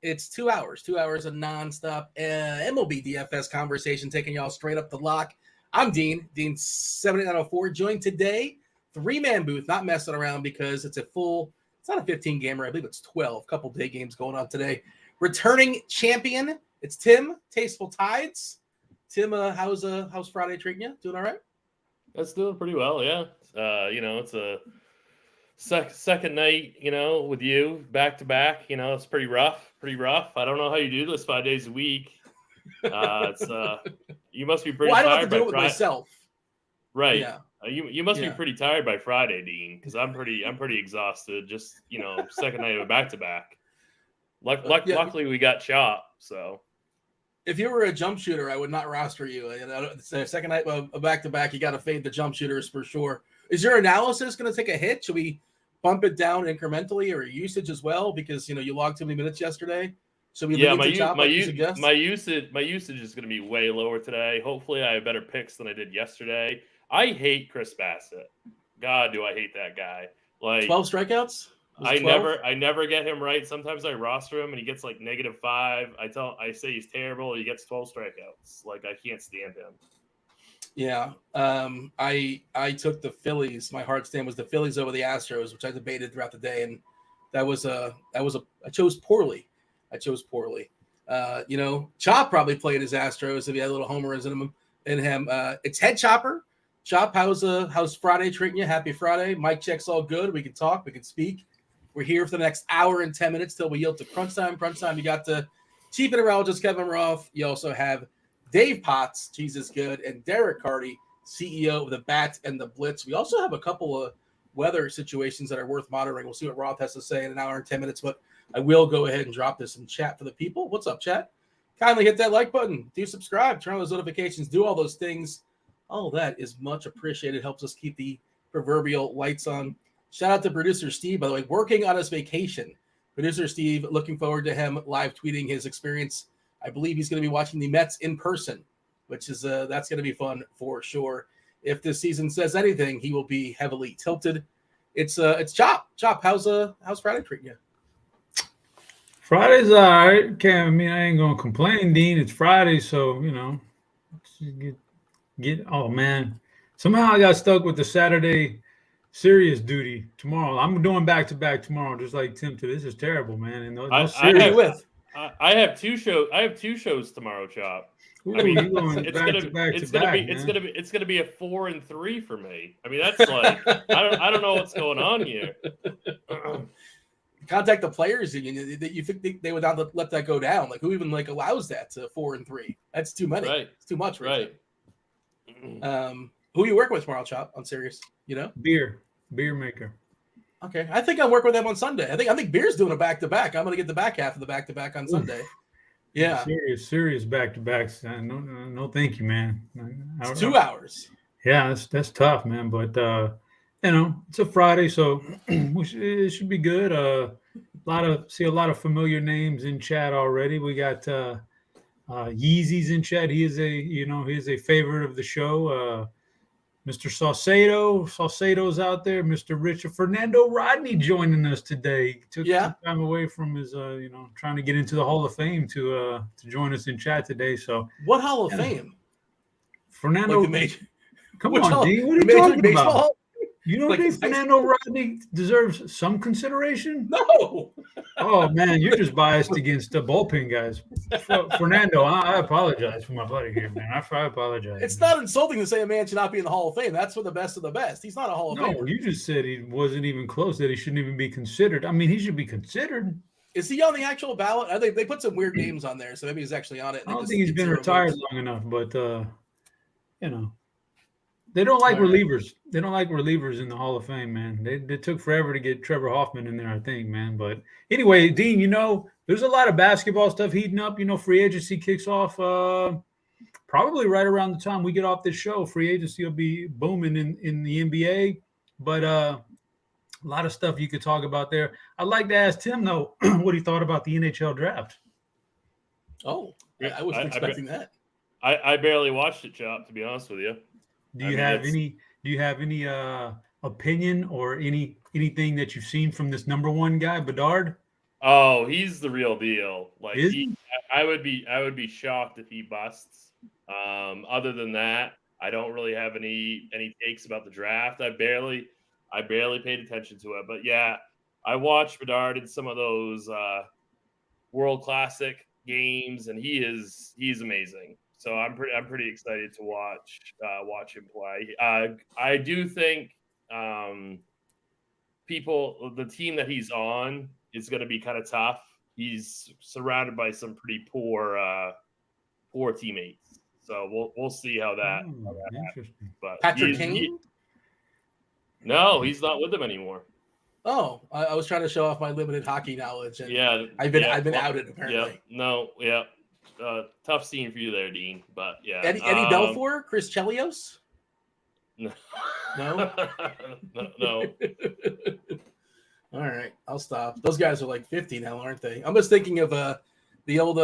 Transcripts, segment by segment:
It's 2 hours of nonstop Mlb Dfs conversation, taking y'all straight up the lock. I'm Dean 78904, joined today, 3-man booth, not messing around because it's not a 15 gamer. I believe it's 12, couple day games going on today. Returning champion, it's Tim, Tasteful Tides. Tim, how's Friday treating you? Doing all right? That's doing pretty well, yeah. It's a second night, with you back to back. It's pretty rough. I don't know how you do this 5 days a week. You must be pretty tired. I don't have to do by it with myself. Right. Yeah. You must be pretty tired by Friday, Dean, because I'm pretty exhausted. Just second night of a back to back. Luckily we got Chop, so. If you were a jump shooter, I would not roster you. It's the second night of a back-to-back. You got to fade the jump shooters for sure. Is your analysis going to take a hit? Should we bump it down incrementally, or usage as well? Because you logged too many minutes yesterday. So we my usage is going to be way lower today. Hopefully, I have better picks than I did yesterday. I hate Chris Bassett. God, do I hate that guy? 12 strikeouts. I never get him right. Sometimes I roster him and he gets like -5. I say he's terrible. He gets 12 strikeouts. I can't stand him. Yeah. I took the Phillies. My hard stand was the Phillies over the Astros, which I debated throughout the day, and I chose poorly. Chop probably played his Astros if he had a little homers in him. It's Head Chopper. Chop, how's Friday treating you? Happy Friday. Mic check's all good. We can talk. We can speak. We're here for the next hour and 10 minutes till we yield to crunch time. You got the chief meteorologist, Kevin Roth. You also have Dave Potts, Cheeseisgood, and DerekCarty, CEO of the Bat and the Blitz. We also have a couple of weather situations that are worth monitoring. We'll see what Roth has to say in an hour and 10 minutes, but I will go ahead and drop this in chat for the people. What's up, chat? Kindly hit that like button. Do subscribe. Turn on those notifications. Do all those things. All that is much appreciated. Helps us keep the proverbial lights on. Shout out to producer Steve, by the way, working on his vacation. Producer Steve, looking forward to him live tweeting his experience. I believe he's going to be watching the Mets in person, which is that's going to be fun for sure. If this season says anything, he will be heavily tilted. It's Chop. Chop, how's Friday treating you? Friday's all right. I ain't gonna complain, Dean. It's Friday, so oh man. Somehow I got stuck with the Saturday serious duty tomorrow. I'm doing back to back tomorrow, just like Tim. This is terrible, man. And I have two shows tomorrow, Chop. It's gonna be a 4 and 3 for me. That's I don't know what's going on here. Contact the players union. You think they would not let that go down? Who even allows that to 4 and 3? That's too many. Right. It's too much. Right. Who you working with tomorrow, Chop? On serious, beer maker. Okay, I think I'll work with them on Sunday. I think Beer's doing a back to back. I'm gonna get the back half of the back to back on Sunday. Yeah, serious back to backs. No, thank you, man. It's 2 hours. Yeah, that's tough, man. But it's a Friday, so it should be good. A lot of familiar names in chat already. We got Yeezy's in chat. He is a favorite of the show. Mr. Saucedo's out there. Mr. Richard Fernando Rodney joining us today. Took some time away from his trying to get into the Hall of Fame to join us in chat today. So what Hall of Fame? Fernando. Come on, D. What are you talking about? You don't think Fernando Rodney deserves some consideration? No. Oh, man, you're just biased against the bullpen guys. Fernando, I apologize for my buddy here, man. I apologize. It's not insulting to say a man should not be in the Hall of Fame. That's for the best of the best. He's not a Hall of Famer. No, you just said he wasn't even close, that he shouldn't even be considered. He should be considered. Is he on the actual ballot? I think they put some weird names on there, so maybe he's actually on it. I don't think he's been retired long enough, but, They don't like relievers. They don't like relievers in the Hall of Fame, man. They took forever to get Trevor Hoffman in there, I think, man. But anyway, Dean, there's a lot of basketball stuff heating up. Free agency kicks off probably right around the time we get off this show. Free agency will be booming in the NBA. But a lot of stuff you could talk about there. I'd like to ask Tim, though, what he thought about the NHL draft. Oh, I wasn't expecting that. I barely watched it, Chop, to be honest with you. Do you have any opinion or anything that you've seen from this number one guy, Bedard? Oh, he's the real deal. Like Is he? I would be shocked if he busts. Other than that, I don't really have any takes about the draft. I barely paid attention to it, but yeah, I watched Bedard in some of those World Classic games, and he's amazing. So I'm pretty excited to watch him play. I do think the team that he's on is going to be kind of tough. He's surrounded by some pretty poor teammates. So we'll see how that Interesting. happens. But Patrick Kane? No, he's not with them anymore. Oh, I was trying to show off my limited hockey knowledge, and Yeah, I've been outed apparently. Tough scene for you there, Dean. But yeah, Eddie Belfour, Chris Chelios. No, No? no. All right, I'll stop. Those guys are like 50 now, aren't they? I'm just thinking of the old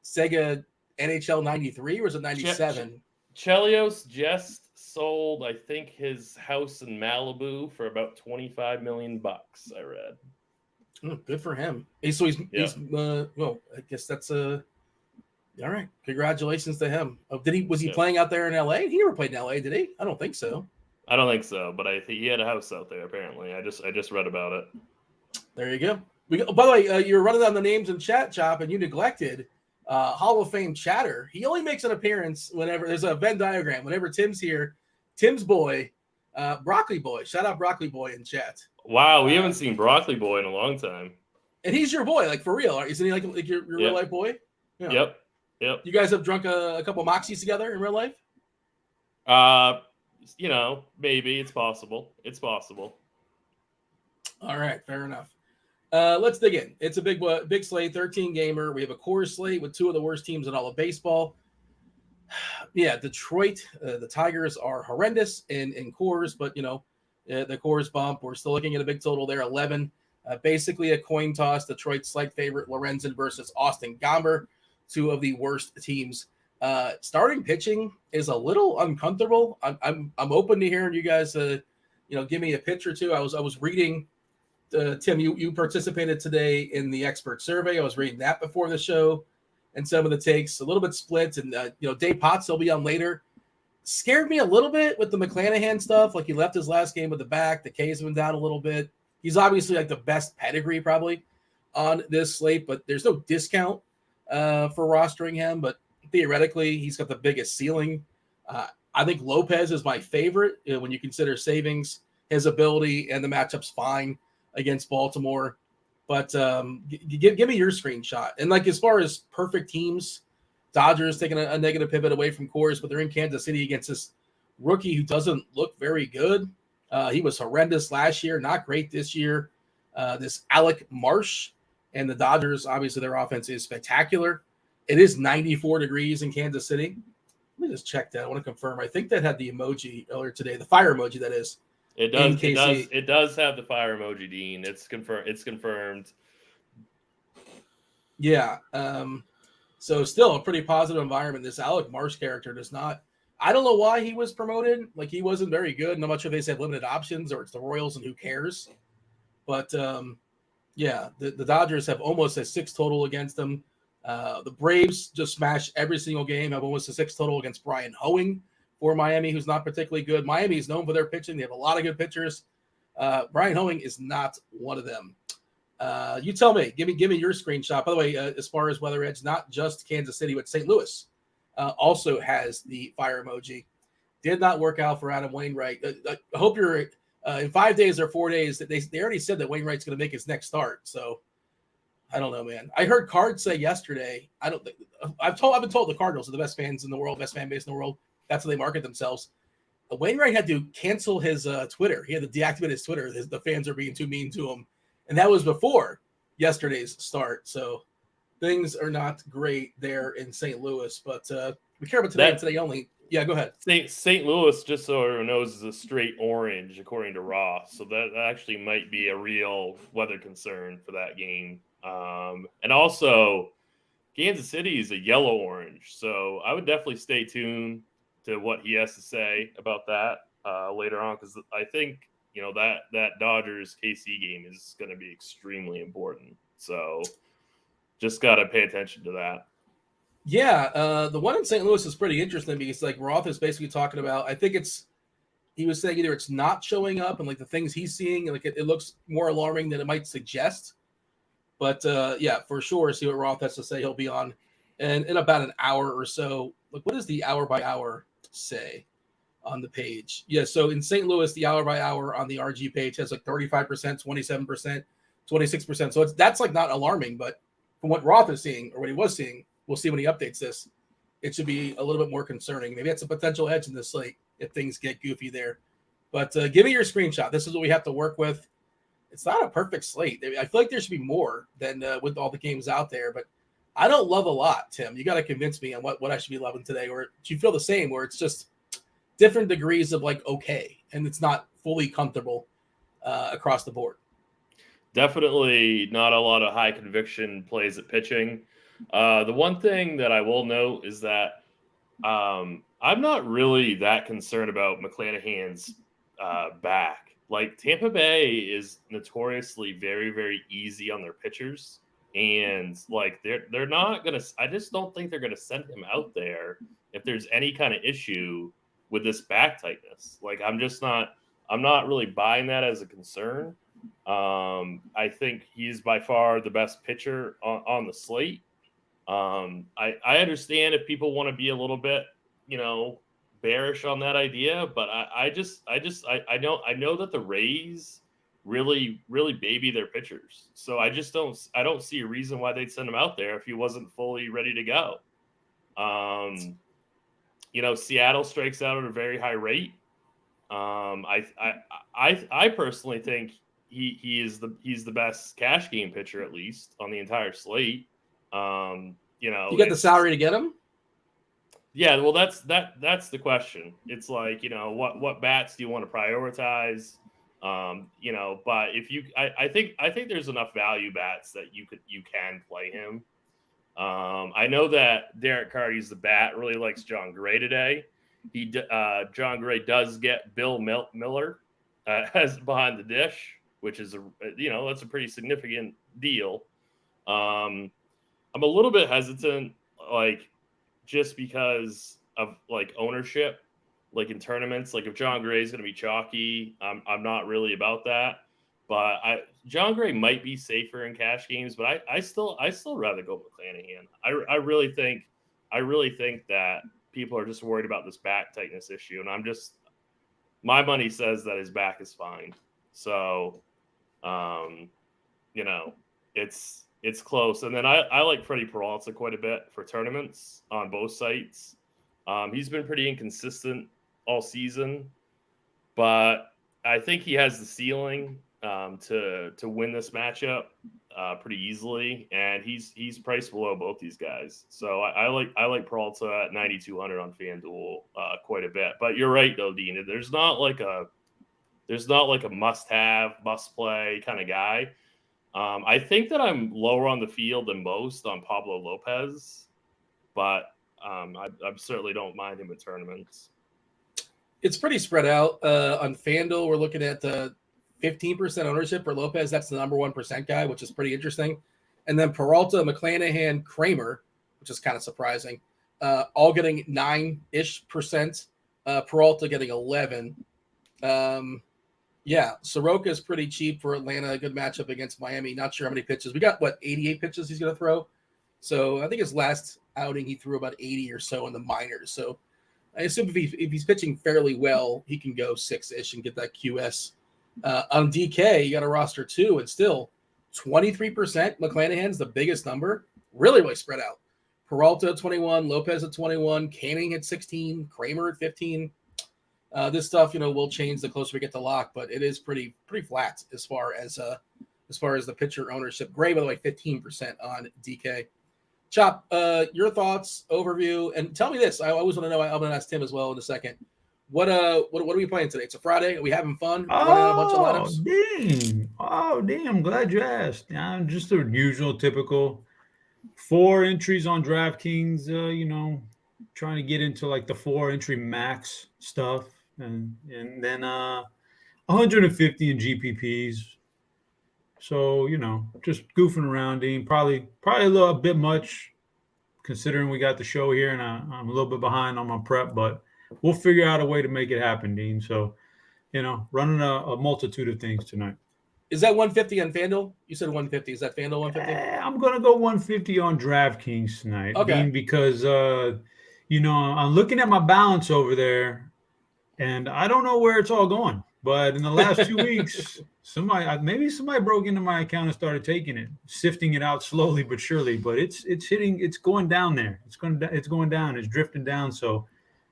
Sega NHL 93, or was it 97? Chelios just sold, I think, his house in Malibu for about $25 million. I read. Oh, good for him. He's well, I guess that's all right. Congratulations to him. Oh, was he playing out there in LA? He never played in LA, did he? I don't think so. I don't think so, but I think he had a house out there. Apparently, I just read about it. There you go. By the way, you were running down the names in chat, Chop, and you neglected Hall of Fame Chatter. He only makes an appearance whenever there's a Venn diagram. Whenever Tim's here, Tim's boy, Broccoli Boy. Shout out Broccoli Boy in chat. Wow, we haven't seen Broccoli Boy in a long time. And he's your boy, like for real. Isn't he like your real life boy? Yeah. Yep. You guys have drunk a couple Moxies together in real life? Maybe it's possible. It's possible. All right, fair enough. Let's dig in. It's a big slate, 13 gamer. We have a core slate with two of the worst teams in all of baseball. Yeah, Detroit, the Tigers are horrendous in cores, but the cores bump. We're still looking at a big total there, 11. Basically a coin toss. Detroit slight favorite, Lorenzen versus Austin Gomber, two of the worst teams. Starting pitching is a little uncomfortable. I'm open to hearing you guys give me a pitch or two. I was reading Tim, you participated today in the expert survey. I was reading that before the show, and some of the takes a little bit split. And Dave Potts, he'll be on later. Scared me a little bit with the McClanahan stuff. Like, he left his last game with the back. The K's went down a little bit. He's obviously like the best pedigree probably on this slate, but there's no discount for rostering him. But theoretically, he's got the biggest ceiling. I think Lopez is my favorite when you consider savings, his ability, and the matchup's fine against Baltimore. But give me your screenshot. And like, as far as perfect teams, Dodgers taking a negative pivot away from cores, but they're in Kansas City against this rookie who doesn't look very good. He was horrendous last year, not great this year. This Alec Marsh, and the Dodgers, obviously their offense is spectacular. It is 94 degrees in Kansas City. Let me just check that. I want to confirm. I think that had the emoji earlier today, the fire emoji, that is. It does. It does have the fire emoji, Dean. It's confirmed. Yeah. So still a pretty positive environment. This Alec Marsh character does not. I don't know why he was promoted. Like, he wasn't very good. And I'm not sure if they said limited options or it's the Royals and who cares. But yeah, the Dodgers have almost a 6 total against them. The Braves just smashed every single game, have almost a 6 total against Brian Hoeing for Miami, who's not particularly good. Miami is known for their pitching. They have a lot of good pitchers. Brian Hoeing is not one of them. You tell me. Give me your screenshot. By the way, as far as weather edge, not just Kansas City, but St. Louis also has the fire emoji. Did not work out for Adam Wainwright. I hope you're in 5 days or 4 days. They already said that Wainwright's going to make his next start. So I don't know, man. I heard Card say yesterday. I've been told the Cardinals are the best fans in the world, best fan base in the world. That's how they market themselves. Wainwright had to cancel his Twitter. He had to deactivate his Twitter. The fans are being too mean to him. And that was before yesterday's start. So things are not great there in St. Louis. But we care about today and today only. Yeah, go ahead. St. Louis, just so everyone knows, is a straight orange, according to Roth. So that actually might be a real weather concern for that game. And also, Kansas City is a yellow-orange. So I would definitely stay tuned to what he has to say about that later on, because I think that Dodgers KC game is going to be extremely important. So just got to pay attention to that. Yeah, the one in St. Louis is pretty interesting because like Roth is basically talking about. I think he was saying either it's not showing up and like the things he's seeing, like it looks more alarming than it might suggest. But yeah, for sure, see what Roth has to say. He'll be on in about an hour or so. Like, what does the hour by hour say on the page? Yeah, so in St. Louis, the hour by hour on the RG page has like 35%, 27%, 26%. So that's like not alarming, but from what Roth is seeing or what he was seeing, we'll see when he updates this. It should be a little bit more concerning. Maybe that's a potential edge in this slate if things get goofy there. But give me your screenshot. This is what we have to work with. It's not a perfect slate. I feel like there should be more than with all the games out there, but I don't love a lot, Tim. You got to convince me on what I should be loving today, or do you feel the same, where it's just different degrees of like okay, and it's not fully comfortable across the board? Definitely not a lot of high conviction plays at pitching. The one thing that I will note is that I'm not really that concerned about McClanahan's back. Like Tampa Bay is notoriously very, very easy on their pitchers, and like they're not gonna. I just don't think they're gonna send him out there if there's any kind of issue with this back tightness. Like I'm not really buying that as a concern. I think he's by far the best pitcher on the slate. I understand if people want to be a little bit, bearish on that idea, but I know that the Rays really baby their pitchers. So I don't see a reason why they'd send him out there if he wasn't fully ready to go. Seattle strikes out at a very high rate. I personally think he's the best cash game pitcher, at least on the entire slate. You get the salary to get him. Yeah, well, that's the question. It's like, what bats do you want to prioritize? But if I think there's enough value bats that you can play him. I know that DerekCarty's the bat really likes John Gray today. John Gray does get Bill Miller as behind the dish, which is that's a pretty significant deal. I'm a little bit hesitant, like, just because of like ownership, like in tournaments. Like if John Gray is going to be chalky, I'm not really about that. But John Gray might be safer in cash games, but I still rather go McClanahan. I really think that people are just worried about this back tightness issue, and my money says that his back is fine. So, it's close. And then I like Freddie Peralta quite a bit for tournaments on both sites. He's been pretty inconsistent all season, but I think he has the ceiling to win this matchup pretty easily, and he's priced below both these guys. So I like Peralta at 9,200 on FanDuel quite a bit. But you're right though, Dean. There's not like a must-have, must-play kind of guy. I think that I'm lower on the field than most on Pablo Lopez, but I certainly don't mind him at tournaments. It's pretty spread out. On FanDuel, we're looking at 15% ownership for Lopez. That's the number 1% guy, which is pretty interesting. And then Peralta, McClanahan, Kramer, which is kind of surprising, all getting 9-ish%. Peralta getting 11%. Yeah, Soroka is pretty cheap for Atlanta. A good matchup against Miami. Not sure how many pitches. We got, 88 pitches he's going to throw? So I think his last outing he threw about 80 or so in the minors. So I assume if he's pitching fairly well, he can go 6-ish and get that QS. On DK, you got a roster 2, and still 23%. McClanahan's the biggest number. Really, really spread out. Peralta at 21, Lopez at 21, Canning at 16, Kramer at 15. This stuff, will change the closer we get to lock, but it is pretty flat as far as the pitcher ownership. Gray, by the way, 15% on DK. Chop, your thoughts, overview, and tell me this. I always want to know. I'm going to ask Tim as well in a second. What are we playing today? It's a Friday. Are we having fun? Running a bunch of lineups? Damn! I'm glad you asked. Just the usual, typical 4 entries on DraftKings. Trying to get into like the 4 entry max stuff. And then 150 in GPPs. So, just goofing around, Dean. Probably a little bit much considering we got the show here and I'm a little bit behind on my prep, but we'll figure out a way to make it happen, Dean. So, running a multitude of things tonight. Is that 150 on FanDuel? You said 150. Is that FanDuel 150? I'm going to go 150 on DraftKings tonight, Okay. Dean, because, I'm looking at my balance over there, and I don't know where it's all going. But in the last 2 weeks, somebody broke into my account and started taking it, sifting it out slowly but surely. But it's going down there. It's going down. It's drifting down. So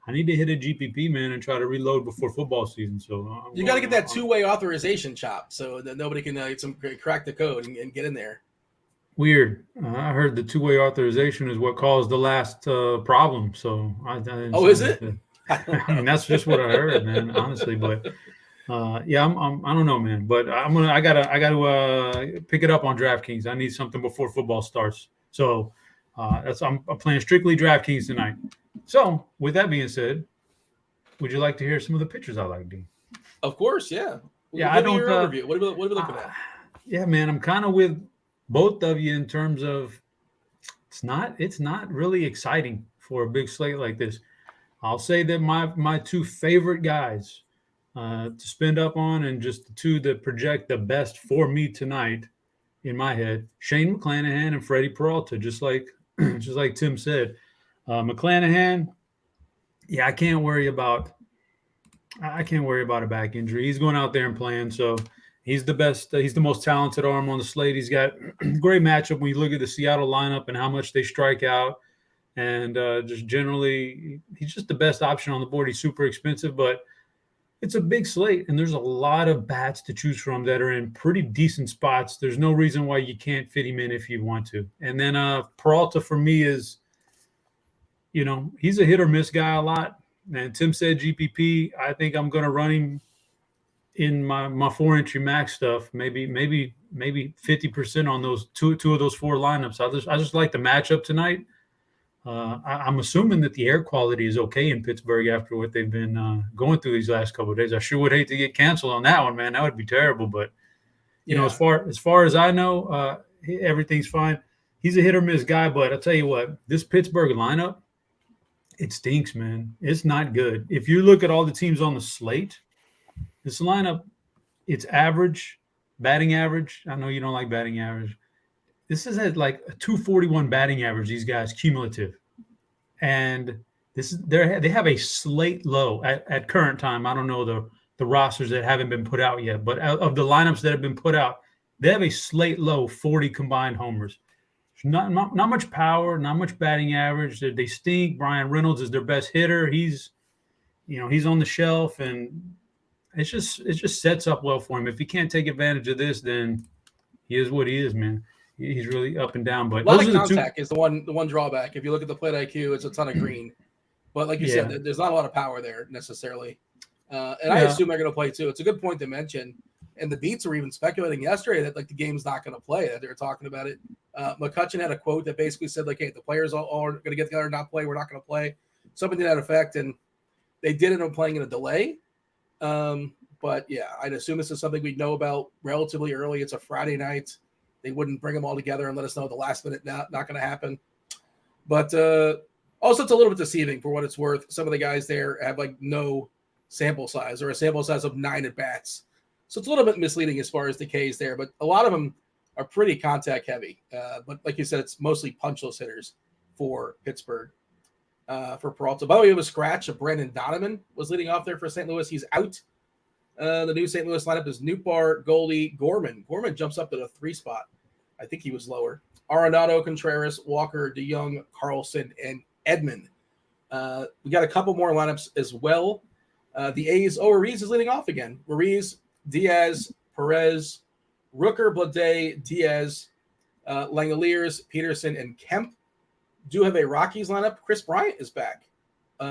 I need to hit a GPP, man, and try to reload before football season. So you got to get that two-way authorization chop so that nobody can crack the code and get in there. Weird. I heard the two-way authorization is what caused the last problem. So is it? I mean, that's just what I heard, man. Honestly, but I don't know, man. But I gotta pick it up on DraftKings. I need something before football starts. So I'm playing strictly DraftKings tonight. So with that being said, would you like to hear some of the pictures I like, Dean? Of course, yeah. I don't. Your overview. What are we looking at? Yeah, man, I'm kind of with both of you in terms of it's not really exciting for a big slate like this. I'll say that my two favorite guys to spend up on and just the two that project the best for me tonight in my head, Shane McClanahan and Freddie Peralta, just like Tim said. McClanahan, yeah, I can't worry about a back injury. He's going out there and playing, so he's the best. He's the most talented arm on the slate. He's got great matchup when you look at the Seattle lineup and how much they strike out. And just generally, he's just the best option on the board. He's super expensive, but it's a big slate, and there's a lot of bats to choose from that are in pretty decent spots. There's no reason why you can't fit him in if you want to. And then Peralta for me is, he's a hit or miss guy a lot. And Tim said GPP. I think I'm going to run him in my 4 entry max stuff. Maybe 50% on those two of those four lineups. I just like the matchup tonight. I'm assuming that the air quality is okay in Pittsburgh after what they've been going through these last couple of days. I sure would hate to get canceled on that one, man. That would be terrible. But as far as I know, everything's fine. He's a hit or miss guy, but I'll tell you what, this Pittsburgh lineup, it stinks, man. It's not good. If you look at all the teams on the slate, this lineup, it's average, batting average. I know you don't like batting average. This is at like a 241 batting average, these guys, cumulative. And they have a slate low at current time. I don't know the rosters that haven't been put out yet, but of the lineups that have been put out, they have a slate low 40 combined homers. Not much power, not much batting average. They stink. Brian Reynolds is their best hitter. He's on the shelf, and it just sets up well for him. If he can't take advantage of this, then he is what he is, man. He's really up and down. But a lot of contact is the one drawback. If you look at the plate IQ, it's a ton of green. But like you said, there's not a lot of power there necessarily. I assume they're going to play too. It's a good point to mention. And the beats were even speculating yesterday that the game's not going to play. That they were talking about it. McCutcheon had a quote that basically said hey, the players all are going to get together and not play. We're not going to play. Something to that effect. And they did end up playing in a delay. But yeah, I'd assume this is something we'd know about relatively early. It's a Friday night. They wouldn't bring them all together and let us know at the last minute not going to happen. But also, it's a little bit deceiving for what it's worth. Some of the guys there have no sample size or a sample size of 9 at bats. So it's a little bit misleading as far as the Ks there. But a lot of them are pretty contact heavy. But like you said, it's mostly punchless hitters for Pittsburgh. For Peralta. By the way, we have a scratch of Brandon Donovan was leading off there for St. Louis. He's out. The new St. Louis lineup is Nootbaar, Goldie, Gorman. Gorman jumps up to the 3 spot. I think he was lower. Arenado, Contreras, Walker, DeYoung, Carlson, and Edman. We got a couple more lineups as well. The A's, Ruiz is leading off again. Ruiz, Diaz, Perez, Rooker, Blade, Diaz, Langoliers, Peterson, and Kemp. Do have a Rockies lineup. Chris Bryant is back. We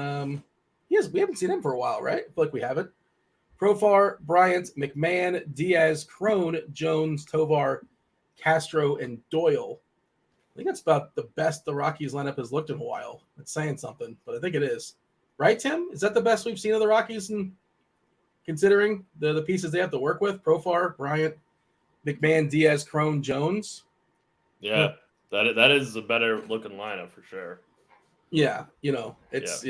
haven't seen him for a while, right? I feel like we haven't. Profar, Bryant, McMahon, Diaz, Crone, Jones, Tovar, Castro, and Doyle. I think that's about the best the Rockies lineup has looked in a while. It's saying something, but I think it is. Right, Tim? Is that the best we've seen of the Rockies, and considering the pieces they have to work with? Profar, Bryant, McMahon, Diaz, Crone, Jones. Yeah, that is a better looking lineup for sure. Yeah, it's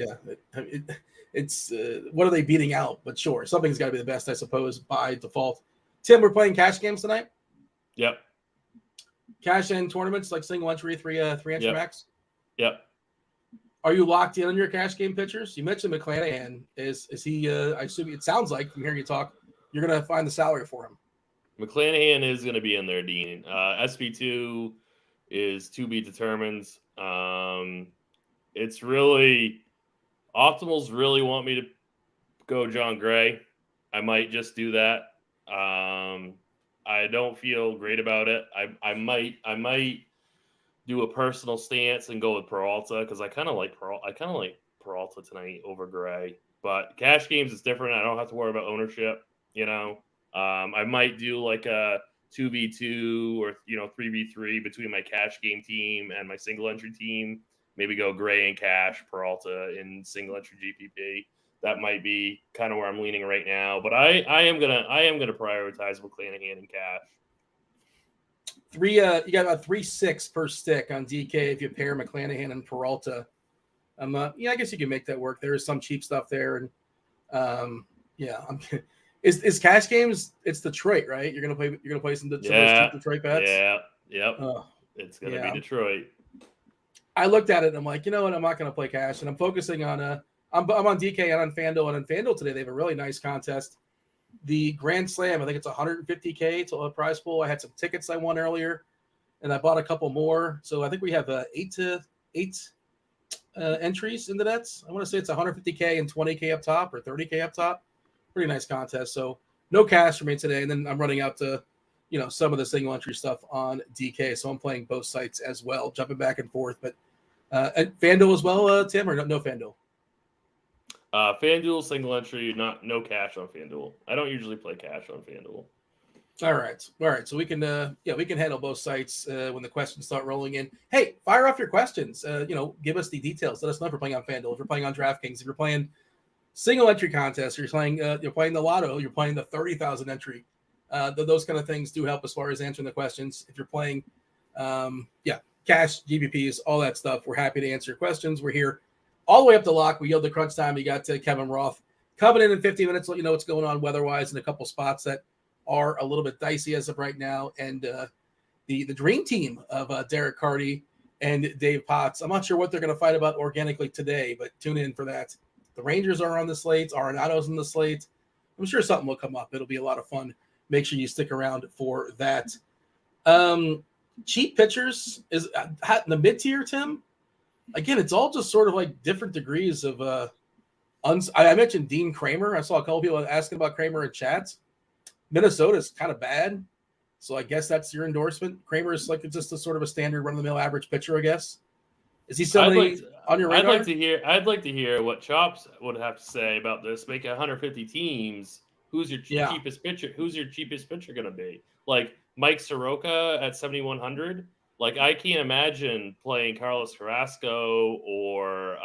it's what are they beating out? But sure, something's got to be the best, I suppose, by default. Tim, we're playing cash games tonight. Yep. Cash in tournaments like single entry, three entry max. Yep. Are you locked in on your cash game pitchers? You mentioned McClanahan. Is he? I assume it sounds like from hearing you talk, you're going to find the salary for him. McClanahan is going to be in there, Dean. SP2 is to be determined. It's really Optimals really want me to go John Gray. I might just do that. I don't feel great about it. I might do a personal stance and go with Peralta because I kind of like Peralta tonight over Gray. But cash games is different. I don't have to worry about ownership. I might do like a 2v2 or 3v3 between my cash game team and my single entry team. Maybe go Gray and cash, Peralta in single entry GPP. That might be kind of where I'm leaning right now. But I am gonna prioritize McClanahan and cash. You got about 3.6 per stick on DK if you pair McClanahan and Peralta. I guess you can make that work. There is some cheap stuff there, and is cash games? It's Detroit, right? You're gonna play some cheap Detroit bets. Yeah, yep. It's gonna be Detroit. I looked at it and I'm like, you know what? I'm not gonna play cash, and I'm focusing on I'm on DK and on Fanduel, and on Fanduel today they have a really nice contest. The Grand Slam, I think it's $150K to a prize pool. I had some tickets I won earlier, and I bought a couple more. So I think we have 8 entries into that. I want to say it's $150K and $20K up top or $30K up top. Pretty nice contest. So no cash for me today, and then I'm running out to some of the single entry stuff on DK. So I'm playing both sites as well, jumping back and forth. But at Fanduel as well, Tim, or no Fanduel? FanDuel single entry, no cash on FanDuel. I don't usually play cash on FanDuel. All right. So we can handle both sites when the questions start rolling in. Hey, fire off your questions. Give us the details. Let us know if you're playing on FanDuel, if you're playing on DraftKings, if you're playing single entry contests, you're playing the Lotto, you're playing the 30,000 entry. Those kind of things do help as far as answering the questions. If you're playing, cash, GBPs, all that stuff, we're happy to answer your questions. We're here all the way up to lock. We yield the crunch time. We got Kevin Roth coming in 15 minutes. Let you know what's going on weather-wise in a couple spots that are a little bit dicey as of right now. And the dream team of DerekCarty and Dave Potts. I'm not sure what they're going to fight about organically today, but tune in for that. The Rangers are on the slate. Arenado's on the slate. I'm sure something will come up. It'll be a lot of fun. Make sure you stick around for that. Cheap pitchers is in the mid-tier, Tim. Again, it's all just sort of like different degrees of I mentioned Dean Kramer. I saw a couple people asking about Kramer in chats. Minnesota's kind of bad, so I guess that's your endorsement. Kramer is like just a sort of a standard run-of-the-mill average pitcher, I guess. Is he somebody on your radar? I'd like to hear what Chops would have to say about this. Make 150 teams. Who's your cheapest pitcher? Who's your cheapest pitcher going to be? Like Mike Soroka at 7,100. Like I can't imagine playing Carlos Carrasco or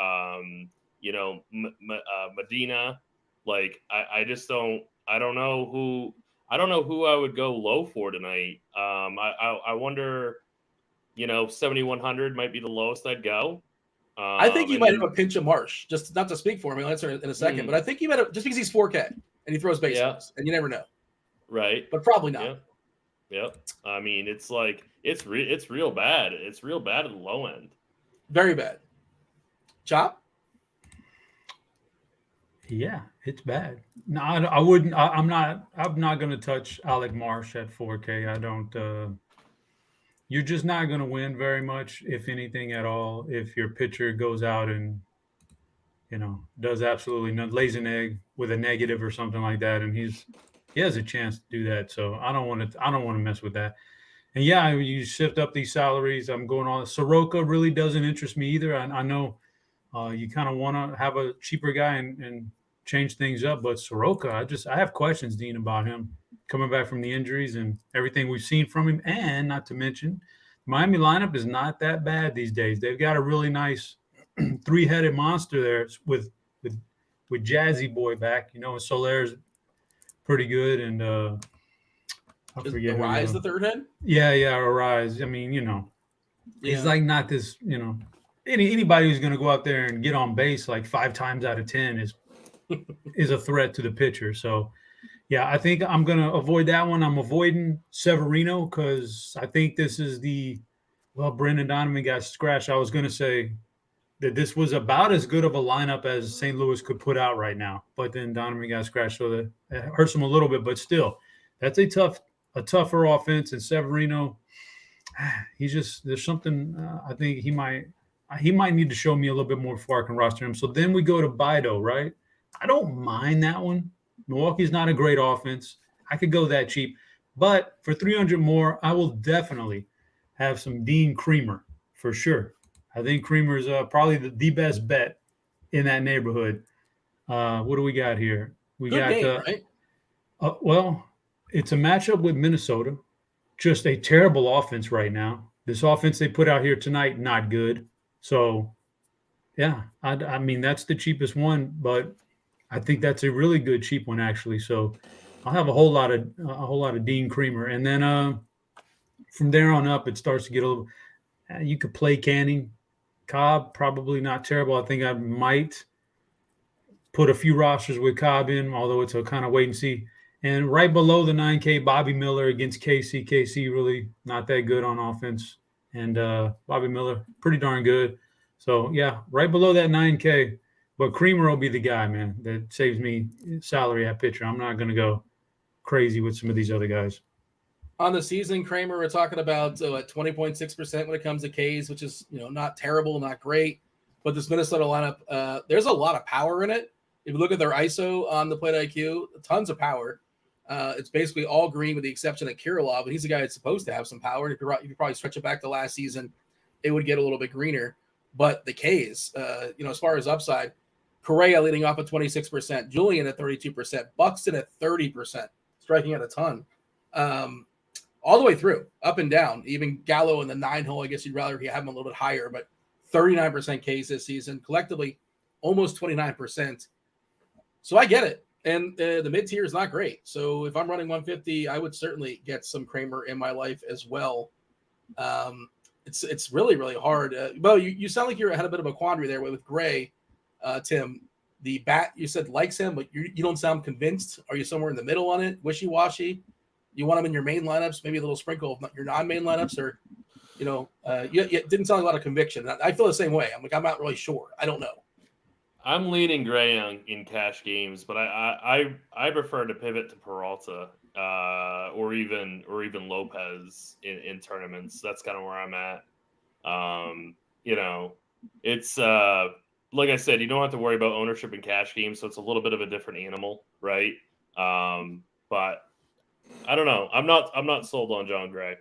Medina. Like I just don't. I don't know who I would go low for tonight. I wonder. 7,100 might be the lowest I'd go. I think you might have a pinch of Marsh. Just not to speak for him. I'll answer in a second. But I think you might have, just because he's 4K and he throws baseballs, and you never know. Right. But probably not. Yep. I mean, it's like it's real bad. It's real bad at the low end. Very bad. Chop? Yeah, it's bad. No, I wouldn't. I'm not going to touch Alec Marsh at 4K. I don't. You're just not going to win very much, if anything at all, if your pitcher goes out and, does absolutely nothing, lays an egg with a negative or something like that, and he has a chance to do that. So I don't want to mess with that. And yeah, you shift up these salaries. I'm going on. Soroka really doesn't interest me either. I know you kind of want to have a cheaper guy and change things up, but Soroka, I have questions, Dean, about him coming back from the injuries and everything we've seen from him. And not to mention, Miami lineup is not that bad these days. They've got a really nice three-headed monster there with Jazzy Boy back. Soler's pretty good, and I Is forget who Arise the third head? Yeah, Arise. I mean, he's like not this, anybody who's going to go out there and get on base like 5 times out of 10 is a threat to the pitcher. So, yeah, I think I'm going to avoid that one. I'm avoiding Severino because I think this is Brendan Donovan got scratched. I was going to say that this was about as good of a lineup as St. Louis could put out right now. But then Donovan got scratched, so that hurts him a little bit. But still, that's a tougher offense. And Severino, there's something I think he might need to show me a little bit more before I can roster him. So then we go to Bido, right? I don't mind that one. Milwaukee's not a great offense. I could go that cheap. But for 300 more, I will definitely have some Dean Creamer for sure. I think Creamer is probably the best bet in that neighborhood. What do we got here? We Good got game, right? Well, it's a matchup with Minnesota. Just a terrible offense right now. This offense they put out here tonight, not good. So, yeah, I mean that's the cheapest one, but I think that's a really good cheap one actually. So, I'll have a whole lot of Dean Creamer, and then from there on up, it starts to get a little. You could play Canning. Cobb, probably not terrible. I think I might put a few rosters with Cobb in, although it's a kind of wait and see. And right below the 9K, Bobby Miller against KC. KC really not that good on offense. And Bobby Miller, pretty darn good. So, yeah, right below that 9K. But Creamer will be the guy, man, that saves me salary at pitcher. I'm not going to go crazy with some of these other guys. On the season, Kramer, we're talking about at 20.6% when it comes to Ks, which is not terrible, not great. But this Minnesota lineup, there's a lot of power in it. If you look at their ISO on the plate IQ, tons of power. It's basically all green with the exception of Kirilov, and he's the guy that's supposed to have some power. If you probably stretch it back to last season, it would get a little bit greener. But the Ks, as far as upside, Correa leading off at 26%, Julian at 32%, Buxton at 30%, striking at a ton. All the way through, up and down. Even Gallo in the 9-hole, I guess you'd rather have him a little bit higher, but 39% Ks this season, collectively almost 29%. So I get it. And the mid-tier is not great. So if I'm running 150, I would certainly get some Kramer in my life as well. It's really, really hard. Well, you sound like you're had a bit of a quandary there with Gray, Tim. The bat, you said likes him, but you don't sound convinced. Are you somewhere in the middle on it? Wishy-washy? You want him in your main lineups, maybe a little sprinkle of your non-main lineups, or, it didn't sound like a lot of conviction. I feel the same way. I'm not really sure. I don't know. I'm leaning Gray in cash games, but I prefer to pivot to Peralta or even Lopez in tournaments. That's kind of where I'm at. It's like I said, you don't have to worry about ownership in cash games, so it's a little bit of a different animal, right? But I don't know. I'm not sold on John Gray.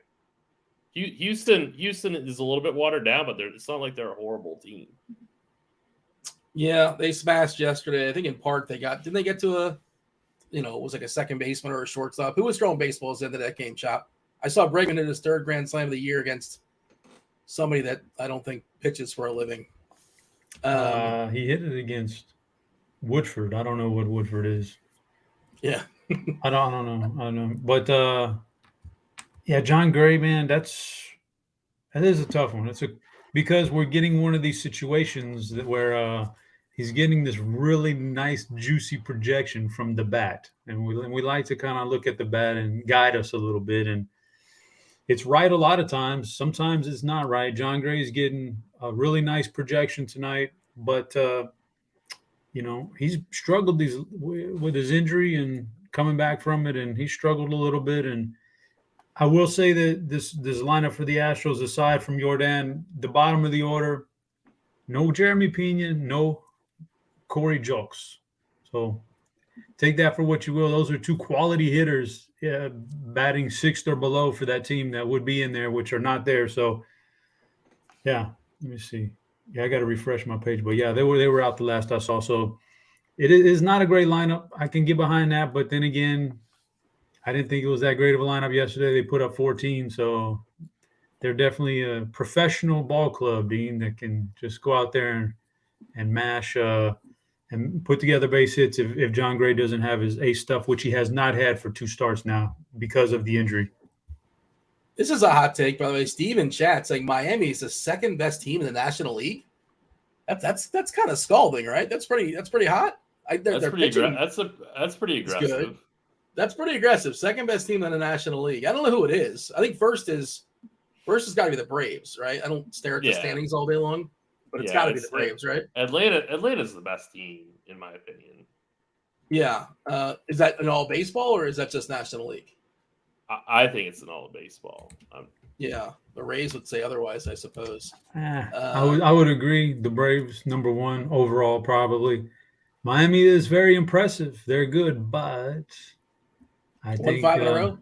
Houston is a little bit watered down, but it's not like they're a horrible team. Yeah, they smashed yesterday. I think in part didn't they get to it was like a second baseman or a shortstop. Who was throwing baseballs into that game, Chop? I saw Bregman in his third Grand Slam of the year against somebody that I don't think pitches for a living. He hit it against Woodford. I don't know what Woodford is. Yeah. I don't know. But John Gray, man, that is a tough one. Because we're getting one of these situations where he's getting this really nice, juicy projection from the bat, and we like to kind of look at the bat and guide us a little bit. And it's right a lot of times. Sometimes it's not right. John Gray's getting a really nice projection tonight, but he's struggled with his injury and coming back from it, and he struggled a little bit. And I will say that this lineup for the Astros, aside from Jordan, the bottom of the order, no Jeremy Pena, no Corey Julks. So take that for what you will. Those are two quality hitters batting sixth or below for that team that would be in there, which are not there. So, yeah, let me see. Yeah, I got to refresh my page. But, yeah, they were out the last I saw. So it is not a great lineup. I can get behind that. But then again, I didn't think it was that great of a lineup yesterday. They put up 14, so they're definitely a professional ball club, Dean, that can just go out there and mash and put together base hits if John Gray doesn't have his ace stuff, which he has not had for 2 starts now. because of the injury. This is a hot take, by the way. Steve in chat saying Miami is the second best team in the National League. That's kind of scalding, right? That's pretty hot. That's pretty aggressive. That's pretty aggressive. That's pretty aggressive. Second best team in the National League. I don't know who it is. I think first has got to be the Braves, right? I don't stare at the standings all day long, but it's got to be the Braves, right? Atlanta's the best team in my opinion. Yeah. Is that in all baseball or is that just National League? I think it's in all of baseball. Yeah, the Rays would say otherwise, I suppose. I would agree. The Braves, number one overall, probably. Miami is very impressive. They're good, but I think 5 in a row.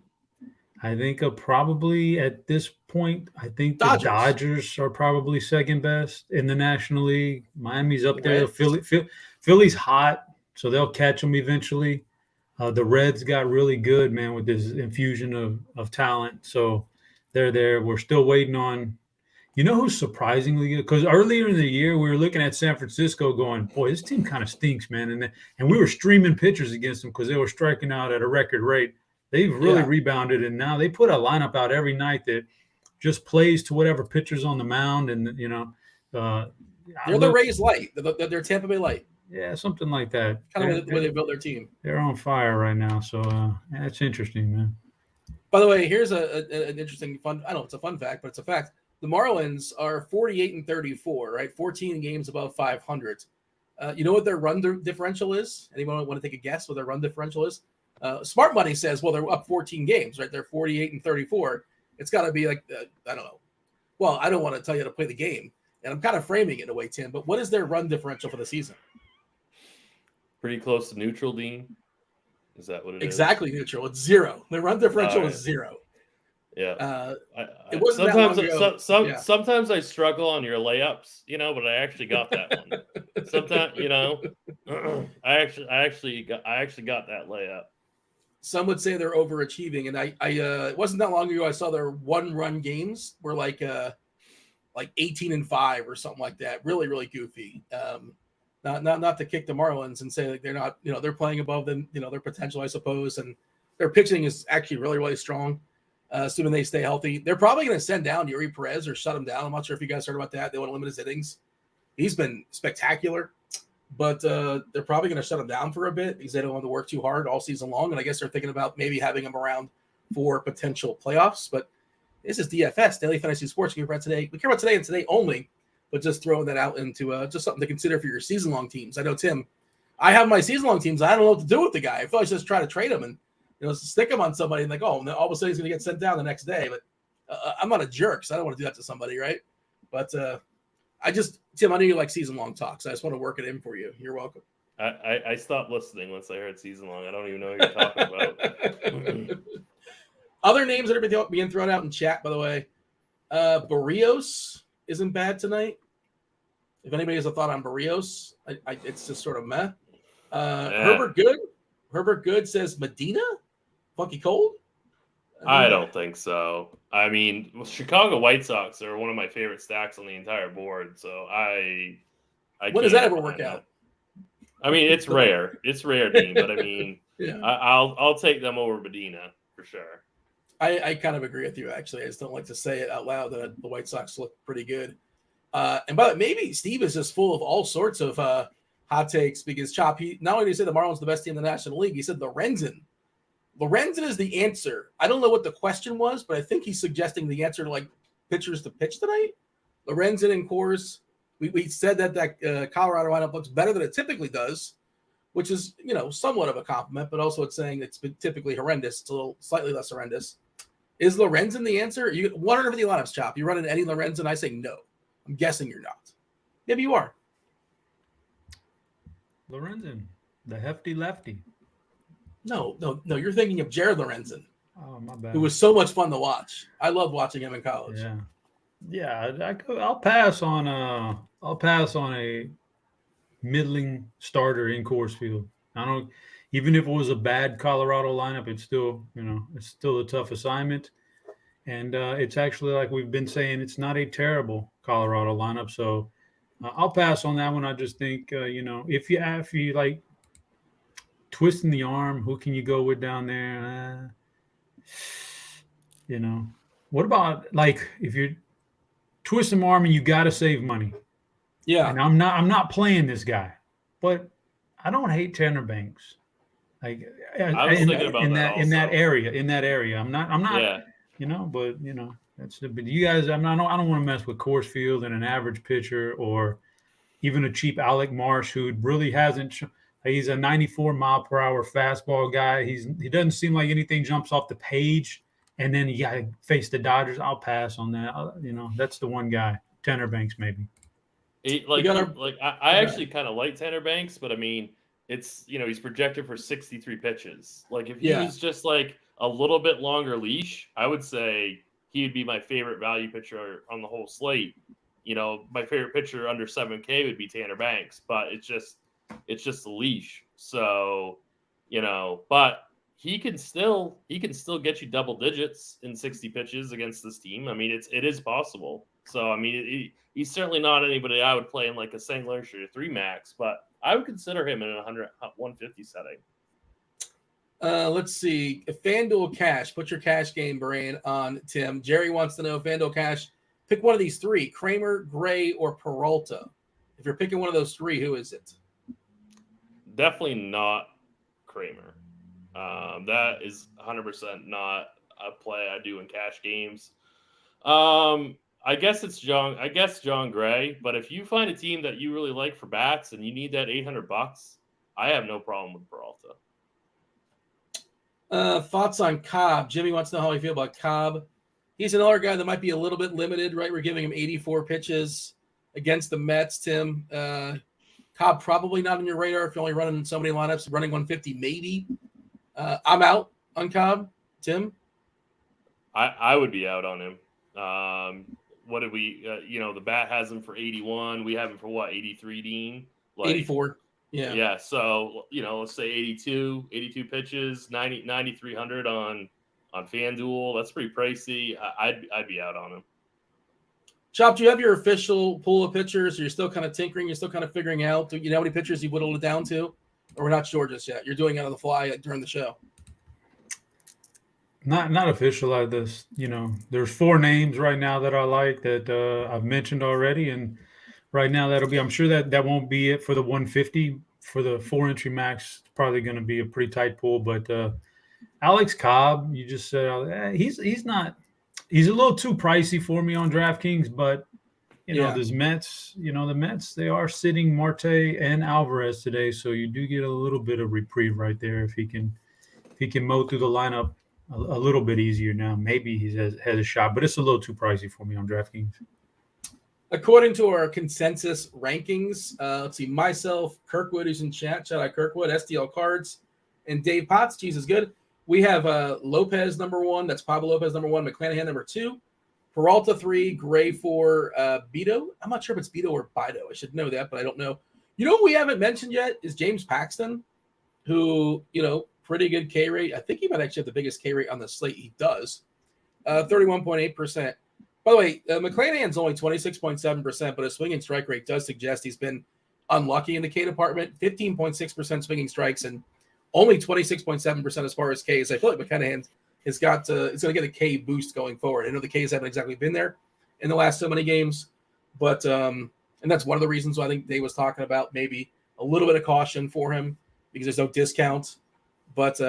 I think probably at this point, I think the Dodgers are probably second best in the National League. Miami's up there. Philly's hot, so they'll catch them eventually. The Reds got really good, man, with this infusion of talent. So they're there. We're still waiting on, you know who's surprisingly good? Because earlier in the year, we were looking at San Francisco going, boy, this team kind of stinks, man. And we were streaming pitchers against them because they were striking out at a record rate. They've really rebounded, and now they put a lineup out every night that just plays to whatever pitcher's on the mound. And, you know. They're the Rays light. They're Tampa Bay light. Yeah, something like that. Kind of the way they built their team. They're on fire right now, so that's interesting, man. By the way, here's an interesting fun. I don't know, it's a fun fact, but it's a fact. The Marlins are 48-34, right? 14 games above 500. You know what their run differential is? Anyone want to take a guess what their run differential is? Smart Money says, well, they're up 14 games, right? They're 48-34. It's got to be like I don't know. Well, I don't want to tell you how to play the game, and I'm kind of framing it in a way, Tim. But what is their run differential for the season? Pretty close to neutral, Dean. Is that what it is? Exactly neutral. It's 0. Their run differential is 0. Yeah. It wasn't sometimes that long ago. Sometimes I struggle on your layups, but I actually got that one. Sometimes, I actually got that layup. Some would say they're overachieving, and I it wasn't that long ago I saw their 1-run games were like 18-5 or something like that. Really, really goofy. Not to kick the Marlins and say like they're not, they're playing above them, their potential, I suppose, and their pitching is actually really, really strong. Assuming they stay healthy, they're probably going to send down Yuri Perez or shut him down. I'm not sure if you guys heard about that. They want to limit his innings. He's been spectacular, but they're probably going to shut him down for a bit because they don't want to work too hard all season long. And I guess they're thinking about maybe having him around for potential playoffs. But this is DFS, Daily Fantasy Sports. We care about today and today only. But just throwing that out into just something to consider for your season-long teams. I know, Tim, I have my season-long teams. I don't know what to do with the guy. I feel like I should just try to trade him and stick him on somebody and all of a sudden he's going to get sent down the next day. But I'm not a jerk, so I don't want to do that to somebody, right? But Tim, I know you like season-long talks. I just want to work it in for you. You're welcome. I stopped listening once I heard season-long. I don't even know what you're talking about. Other names that are being thrown out in chat, by the way, Barrios isn't bad tonight. If anybody has a thought on Barrios, it's just sort of meh. Herbert Good says Medina, Funky Cold. I don't think so. I mean, Chicago White Sox are one of my favorite stacks on the entire board. So I when does that ever work out? I mean, it's rare. It's rare, Dean. But I mean, I'll take them over Medina for sure. I kind of agree with you, actually. I just don't like to say it out loud that the White Sox look pretty good. And by the way, maybe Steve is just full of all sorts of hot takes because Chop, he not only did he say the Marlins the best team in the National League, he said Lorenzen. Lorenzen is the answer. I don't know what the question was, but I think he's suggesting the answer to pitchers to pitch tonight. Lorenzen and Coors. We said that Colorado lineup looks better than it typically does, which is somewhat of a compliment, but also it's saying it's been typically horrendous. It's a little slightly less horrendous. Is Lorenzen the answer? You 150 lineups, Chop. You running any Lorenzen? I say no. I'm guessing you're not. Maybe you are. Lorenzen, the hefty lefty. No. You're thinking of Jared Lorenzen. Oh, my bad. Who was so much fun to watch. I loved watching him in college. Yeah. I'll pass on a middling starter in Coors Field. I don't. Even if it was a bad Colorado lineup, it's still a tough assignment. And it's actually, like we've been saying, it's not a terrible Colorado lineup. So I'll pass on that one. I just think, if you like twisting the arm, who can you go with down there? What about like if you're twisting my arm and you got to save money? Yeah. And I'm not playing this guy, but I don't hate Tanner Banks. Like I was thinking about in that that also. area. I'm not. Yeah. But that's the. But you guys, I don't want to mess with Coors Field and an average pitcher or even a cheap Alec Marsh who really hasn't. He's a 94 mile per hour fastball guy. He doesn't seem like anything jumps off the page. And then you got to face the Dodgers. I'll pass on that. That's the one guy. Tanner Banks, maybe. I actually kind of like Tanner Banks, but I mean, it's he's projected for 63 pitches. Like if he was just like a little bit longer leash, I would say he would be my favorite value pitcher on the whole slate. My favorite pitcher under 7K would be Tanner Banks, but it's just the leash. So, but he can still get you double digits in 60 pitches against this team. I mean, it is possible. So, I mean, he's certainly not anybody I would play in like a St. Louis or 3 max, but I would consider him in a 150 setting. Let's see. FanDuel Cash. Put your cash game brain on, Tim. Jerry wants to know, FanDuel Cash, pick one of these 3, Kramer, Gray, or Peralta. If you're picking one of those 3, who is it? Definitely not Kramer. That is 100% not a play I do in cash games. I guess it's John Gray, but if you find a team that you really like for bats and you need that $800, I have no problem with Peralta. Thoughts on Cobb? Jimmy wants to know how you feel about Cobb. He's another guy that might be a little bit limited, right? We're giving him 84 pitches against the Mets, Tim. Cobb probably not on your radar if you're only running so many lineups, running 150 maybe. I'm out on Cobb. Tim? I would be out on him. What did we, the bat has him for 81. We have him for what, 83, Dean? 84. Yeah. Yeah. So, let's say 82 pitches, 9,300 on FanDuel. That's pretty pricey. I'd be out on him. Chop, do you have your official pool of pitchers, or you're still kind of tinkering? You're still kind of figuring out? Do you know how many pitchers you whittled it down to? Or we're not sure just yet? You're doing it on the fly during the show. Not official at this. There's 4 names right now that I like that I've mentioned already, and right now I'm sure that won't be it for the 150. For the 4 entry max, it's probably going to be a pretty tight pool. But Alex Cobb, you just said he's a little too pricey for me on DraftKings, but those Mets, the Mets, they are sitting Marte and Alvarez today, so you do get a little bit of reprieve right there if he can mow through the lineup a little bit easier now. Maybe he has a shot, but it's a little too pricey for me on DraftKings. According to our consensus rankings, let's see, myself, Kirkwood, who's in chat, shout out Kirkwood, STL Cards, and Dave Potts, Cheeseisgood. We have Lopez number 1. That's Pablo Lopez number 1. McClanahan number 2. Peralta 3. Gray 4. Beto. I'm not sure if it's Beto or Bido. I should know that, but I don't know. What we haven't mentioned yet is James Paxton, who, pretty good K rate. I think he might actually have the biggest K rate on the slate. He does. 31.8%. By the way, McClanahan's only 26.7%, but his swinging strike rate does suggest he's been unlucky in the K department. 15.6% swinging strikes and only 26.7% as far as Ks. I feel like McClanahan has got it's going to get a K boost going forward. I know the Ks haven't exactly been there in the last so many games, but and that's one of the reasons why I think Dave was talking about maybe a little bit of caution for him because there's no discount. But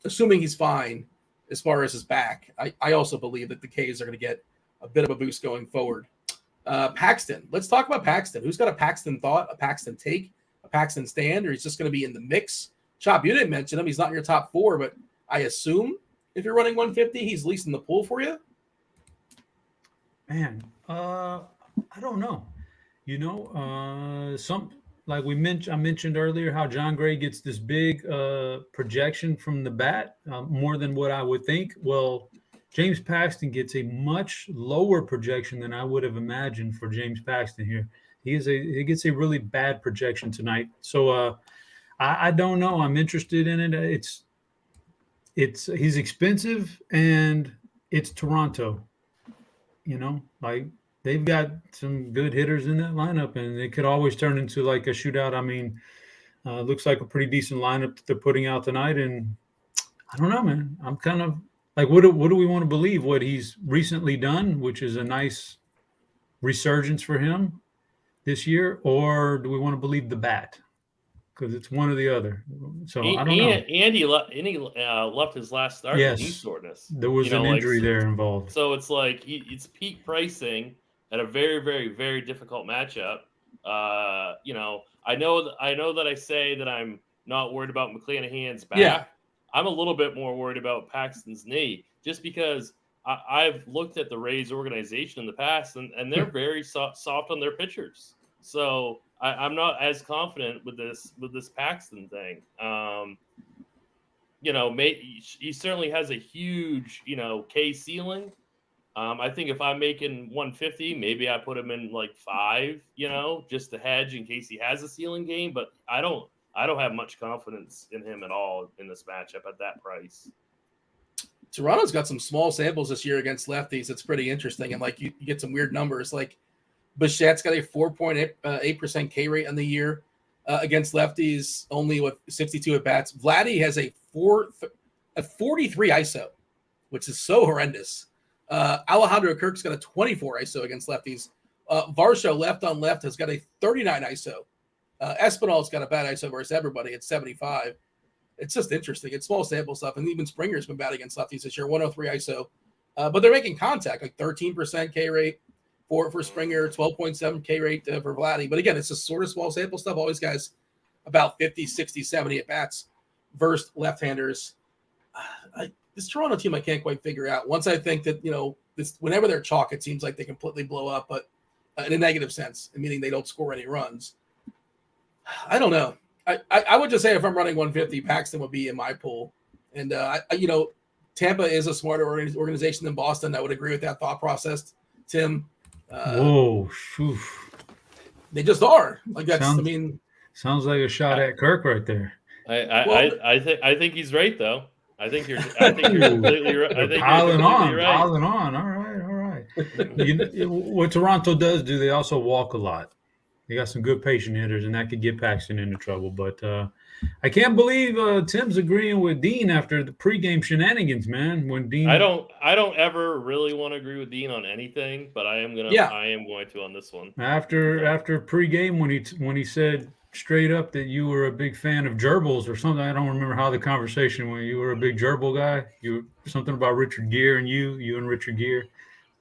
assuming he's fine as far as his back, I also believe that the Ks are going to get a bit of a boost going forward. Paxton. Let's talk about Paxton. Who's got a Paxton thought, a Paxton take, a Paxton stand, or he's just going to be in the mix? Chop, you didn't mention him. He's not in your top 4, but I assume if you're running 150, he's least in the pool for you? Man, I don't know. Like I mentioned earlier, how John Gray gets this big projection from the bat, more than what I would think. Well, James Paxton gets a much lower projection than I would have imagined for James Paxton here. He gets a really bad projection tonight. So I don't know. I'm interested in it. He's expensive and it's Toronto. Like they've got some good hitters in that lineup, and it could always turn into like a shootout. I mean, looks like a pretty decent lineup that they're putting out tonight, and I don't know, man. I'm kind of like what do we want to believe? What he's recently done, which is a nice resurgence for him this year, or do we want to believe the bat? Because it's one or the other. So I don't know. And he left his last start with knee soreness. There was an injury there involved. So it's like it's peak pricing at a very, very, very difficult matchup. You know, I know that I say that I'm not worried about McClanahan's back. Yeah. I'm a little bit more worried about Paxton's knee, just because I've looked at the Rays organization in the past, and they're very soft on their pitchers. So I'm not as confident with this Paxton thing. You know, he certainly has a huge, you know, K ceiling. I think if I'm making 150, maybe I put him in like 5, you know, just to hedge in case he has a ceiling game. But I don't have much confidence in him at all in this matchup at that price. Toronto's got some small samples this year against lefties. It's pretty interesting. And like you get some weird numbers. Like Bichette's got a 4.8% K rate on the year against lefties, only with 62 at bats. Vladdy has a 43 ISO, which is so horrendous. Alejandro Kirk's got a 24 ISO against lefties. Varsho left on left has got a 39 ISO. Espinal's got a bad ISO versus everybody at 75. It's just interesting. It's small sample stuff, and even Springer's been bad against lefties this year, 103 ISO. But they're making contact, like 13% K rate for Springer, 12.7 K rate for Vladdy. But again, it's just sort of small sample stuff. All these guys about 50, 60, 70 at bats versus left-handers. This Toronto team I can't quite figure out. Once I think that, you know, whenever they're chalk, it seems like they completely blow up, but in a negative sense, meaning they don't score any runs. I don't know. I would just say if I'm running 150, Paxton would be in my pool. And, you know, Tampa is a smarter organization than Boston. I would agree with that thought process, Tim. Whoa. They just are. Like that's, sounds like a shot at Kirk right there. I think he's right, though. I think you're completely right. I think piling on. All right. What Toronto does do, they also walk a lot. They got some good patient hitters, and that could get Paxton into trouble. But I can't believe Tim's agreeing with Dean after the pregame shenanigans, man. When Dean, I don't ever really want to agree with Dean on anything, but I am going to on this one. After pregame, when he said straight up that you were a big fan of gerbils or something. I don't remember how the conversation went. You were a big gerbil guy. Something about Richard Gere and you and Richard Gere.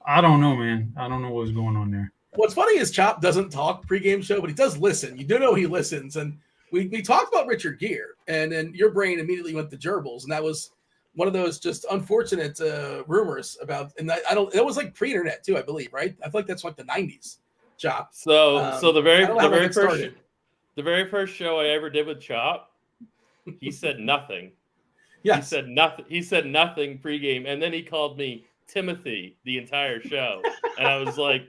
I don't know, man. I don't know what's going on there. What's funny is Chop doesn't talk pregame show, but he does listen. You do know he listens. And we talked about Richard Gere, and then your brain immediately went to gerbils. And that was one of those just unfortunate rumors about, and it was like pre-internet too, I believe, right? I feel like that's like the 90s, Chop. So the very first show I ever did with Chop, he said nothing. Yes. He said nothing pregame, and then he called me Timothy the entire show. And I was like,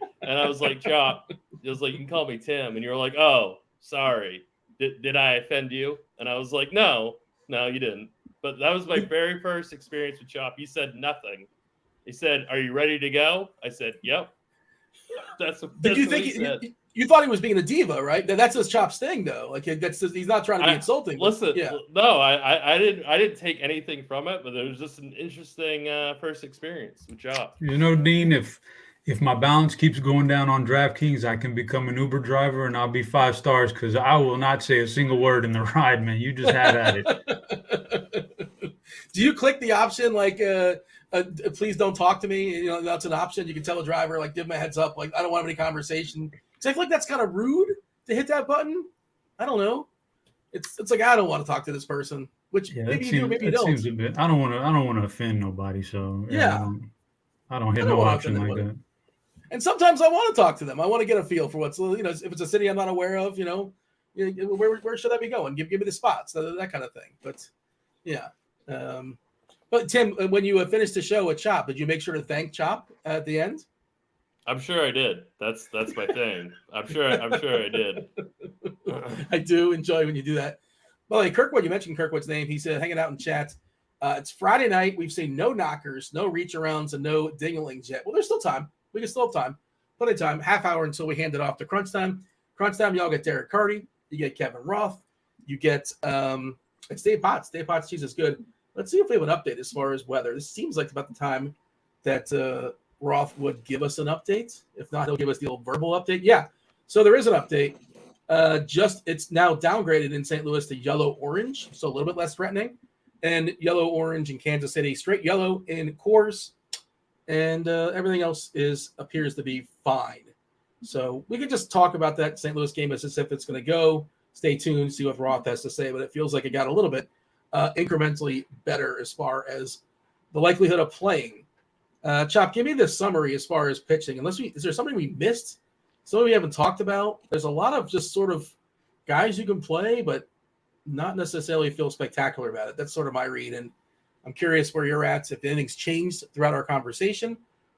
Chop, it was like, you can call me Tim. And you're like, oh, sorry. Did I offend you? And I was like, no, you didn't. But that was my very first experience with Chop. He said nothing. He said, are you ready to go? I said, yep. That's what he said. You thought he was being a diva, right? That's his Chop's thing, though. Like he's not trying to be insulting. Listen, no, I didn't take anything from it, but it was just an interesting first experience with Chop. You know, Dean, if my balance keeps going down on DraftKings, I can become an Uber driver and I'll be 5 stars because I will not say a single word in the ride, man. You just had at it. Do you click the option like please don't talk to me? You know, that's an option. You can tell a driver, like, give him a heads up, like, I don't want any conversation. I feel like that's kind of rude to hit that button. I don't know. It's like, I don't want to talk to this person, which maybe you do, maybe you don't. Seems a bit. I don't want to offend nobody, so I don't hit no option like that. And sometimes I want to talk to them. I want to get a feel for what's, you know, if it's a city I'm not aware of, you know, where should I be going? Give me the spots, that kind of thing. But yeah. But Tim, when you finished the show with Chop, did you make sure to thank Chop at the end? I'm sure I did. That's my thing. I'm sure I did. I do enjoy when you do that. Well, like Kirkwood, you mentioned Kirkwood's name. He said hanging out in chat. It's Friday night. We've seen no knockers, no reach arounds, and no dinglings yet. Well, there's still time. We can still have time. Plenty of time. Half hour until we hand it off to Crunch Time. Crunch Time, y'all get DerekCarty. You get Kevin Roth. You get it's Dave Potts. Dave Potts' Cheeseisgood. Let's see if we have an update as far as weather. This seems like about the time that Roth would give us an update. If not, he'll give us the old verbal update. Yeah. So there is an update. It's now downgraded in St. Louis to yellow-orange, so a little bit less threatening. And yellow-orange in Kansas City, straight yellow in Coors, and everything else appears to be fine. So we could just talk about that St. Louis game as if it's going to go. Stay tuned, see what Roth has to say, but it feels like it got a little bit incrementally better as far as the likelihood of playing. Chop, give me the summary as far as pitching. Is there something we missed? Something we haven't talked about? There's a lot of just sort of guys you can play, but not necessarily feel spectacular about it. That's sort of my read, and I'm curious where you're at, if anything's changed throughout our conversation,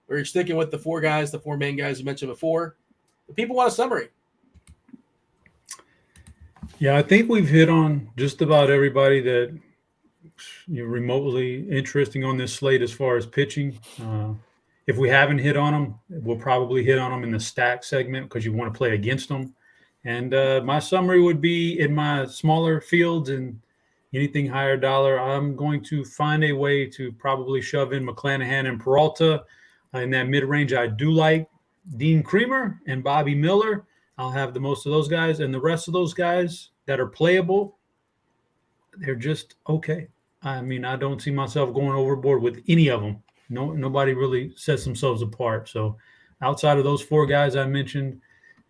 or you're sticking with the four main guys you mentioned before. The people want a summary. Yeah, I think we've hit on just about everybody that you're remotely interesting on this slate as far as pitching. If we haven't hit on them, we'll probably hit on them in the stack segment because you want to play against them. And my summary would be, in my smaller fields and anything higher dollar, I'm going to find a way to probably shove in McClanahan and Peralta. In that mid-range, I do like Dean Creamer and Bobby Miller. I'll have the most of those guys. And the rest of those guys that are playable, they're just okay. I mean, I don't see myself going overboard with any of them. Nobody really sets themselves apart. So outside of those four guys I mentioned,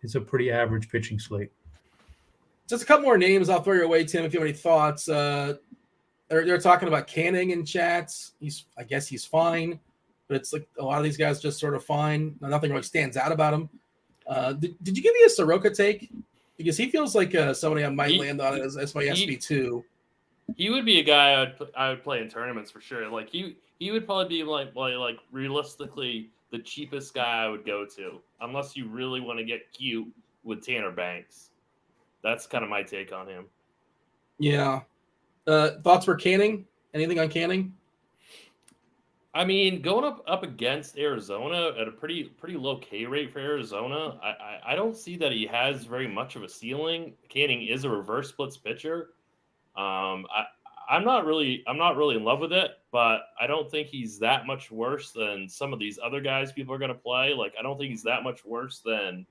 it's a pretty average pitching slate. Just a couple more names I'll throw your way, Tim, if you have any thoughts. They're talking about Canning in chats. I guess he's fine, but it's like a lot of these guys just sort of fine. Nothing really stands out about him. Did you give me a Soroka take? Because he feels like somebody I might land on as my SB2. He would be a guy I would play in tournaments for sure. Like he would probably be like realistically the cheapest guy I would go to, unless you really want to get cute with Tanner Banks. That's kind of my take on him. Yeah. Thoughts for Canning? Anything on Canning? I mean, going up against Arizona at a pretty low K rate for Arizona, I don't see that he has very much of a ceiling. Canning is a reverse splits pitcher. I'm not really in love with it, but I don't think he's that much worse than some of these other guys people are going to play. Like, I don't think he's that much worse than,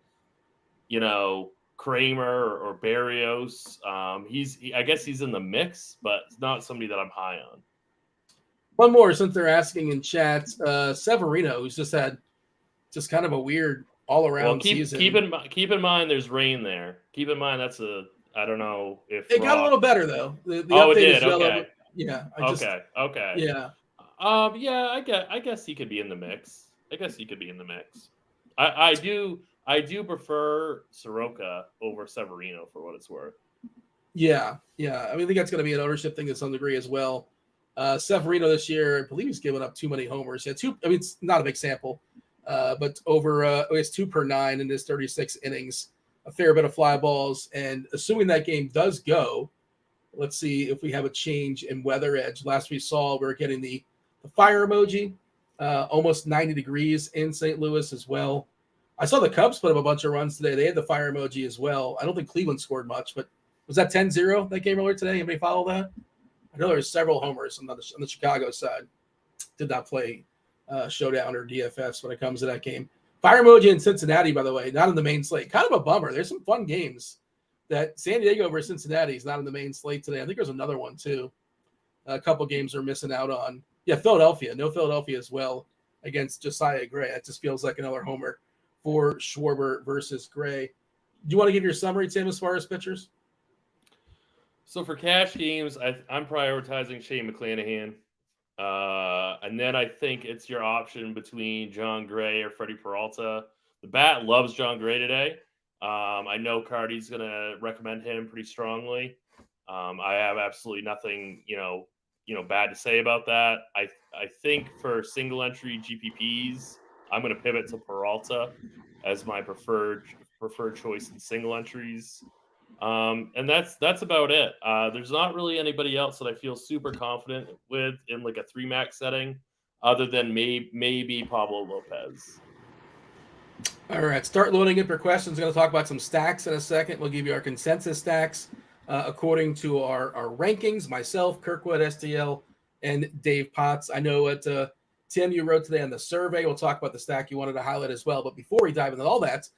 Kramer or Barrios. I guess he's in the mix, but it's not somebody that I'm high on. One more, since they're asking in chat, Severino, who's just had kind of a weird all-around season. Keep in mind there's rain there. Keep in mind I don't know if it got a little better though. The update it did. Is okay. Yeah. Okay. Yeah. I guess he could be in the mix. I do prefer Soroka over Severino for what it's worth. Yeah. I mean, I think that's going to be an ownership thing to some degree as well. Severino this year, I believe he's given up too many homers. Yeah, two. I mean, it's not a big sample, but over it's 2 per 9 in his 36 innings. A fair bit of fly balls, and assuming that game does go, let's see if we have a change in weather edge. Last we saw, we're getting the fire emoji, almost 90 degrees in St. Louis as well. I saw the Cubs put up a bunch of runs today. They had the fire emoji as well. I don't think Cleveland scored much, but was that 10-0 that game earlier today? Anybody follow that? I know there's several homers on the Chicago side. Did not play Showdown or DFS when it comes to that game. Fire emoji in Cincinnati, by the way, not in the main slate. Kind of a bummer. There's some fun games. That San Diego versus Cincinnati is not in the main slate today. I think there's another one too. A couple games are missing out on. Yeah, Philadelphia. No Philadelphia as well against Josiah Gray. It just feels like another homer for Schwarber versus Gray. Do you want to give your summary, Tim, as far as pitchers? So for cash games, I'm prioritizing Shane McClanahan. And then I think it's your option between John Gray or Freddie Peralta. The bat loves John Gray today. I know Carty's going to recommend him pretty strongly. I have absolutely nothing, bad to say about that. I think for single entry GPPs, I'm going to pivot to Peralta as my preferred choice in single entries. And that's about it. There's not really anybody else that I feel super confident with in like a 3-max setting other than maybe Pablo Lopez. All right, start loading in for questions. We're going to talk about some stacks in a second. We'll give you our consensus stacks according to our rankings. Myself, Kirkwood, STL, and Dave Potts. I know what Tim, you wrote today on the survey. We'll talk about the stack you wanted to highlight as well. But before we dive into all that,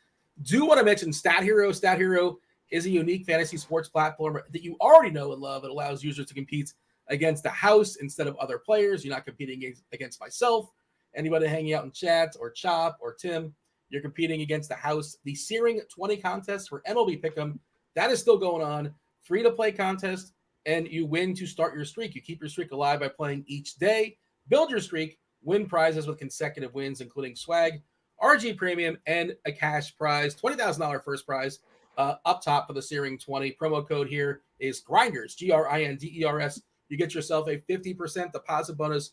do want to mention Stat Hero. Stat Hero is a unique fantasy sports platform that you already know and love. It allows users to compete against the house instead of other players. You're not competing against myself, anybody hanging out in chat, or Chop, or Tim. You're competing against the house. The Searing 20 contest for MLB Pick'em, that is still going on. Free-to-play contest, and you win to start your streak. You keep your streak alive by playing each day. Build your streak. Win prizes with consecutive wins, including swag, RG Premium, and a cash prize. $20,000 first prize up top for the Searing 20. Promo code here is GRINDERS, GRINDERS. You get yourself a 50% deposit bonus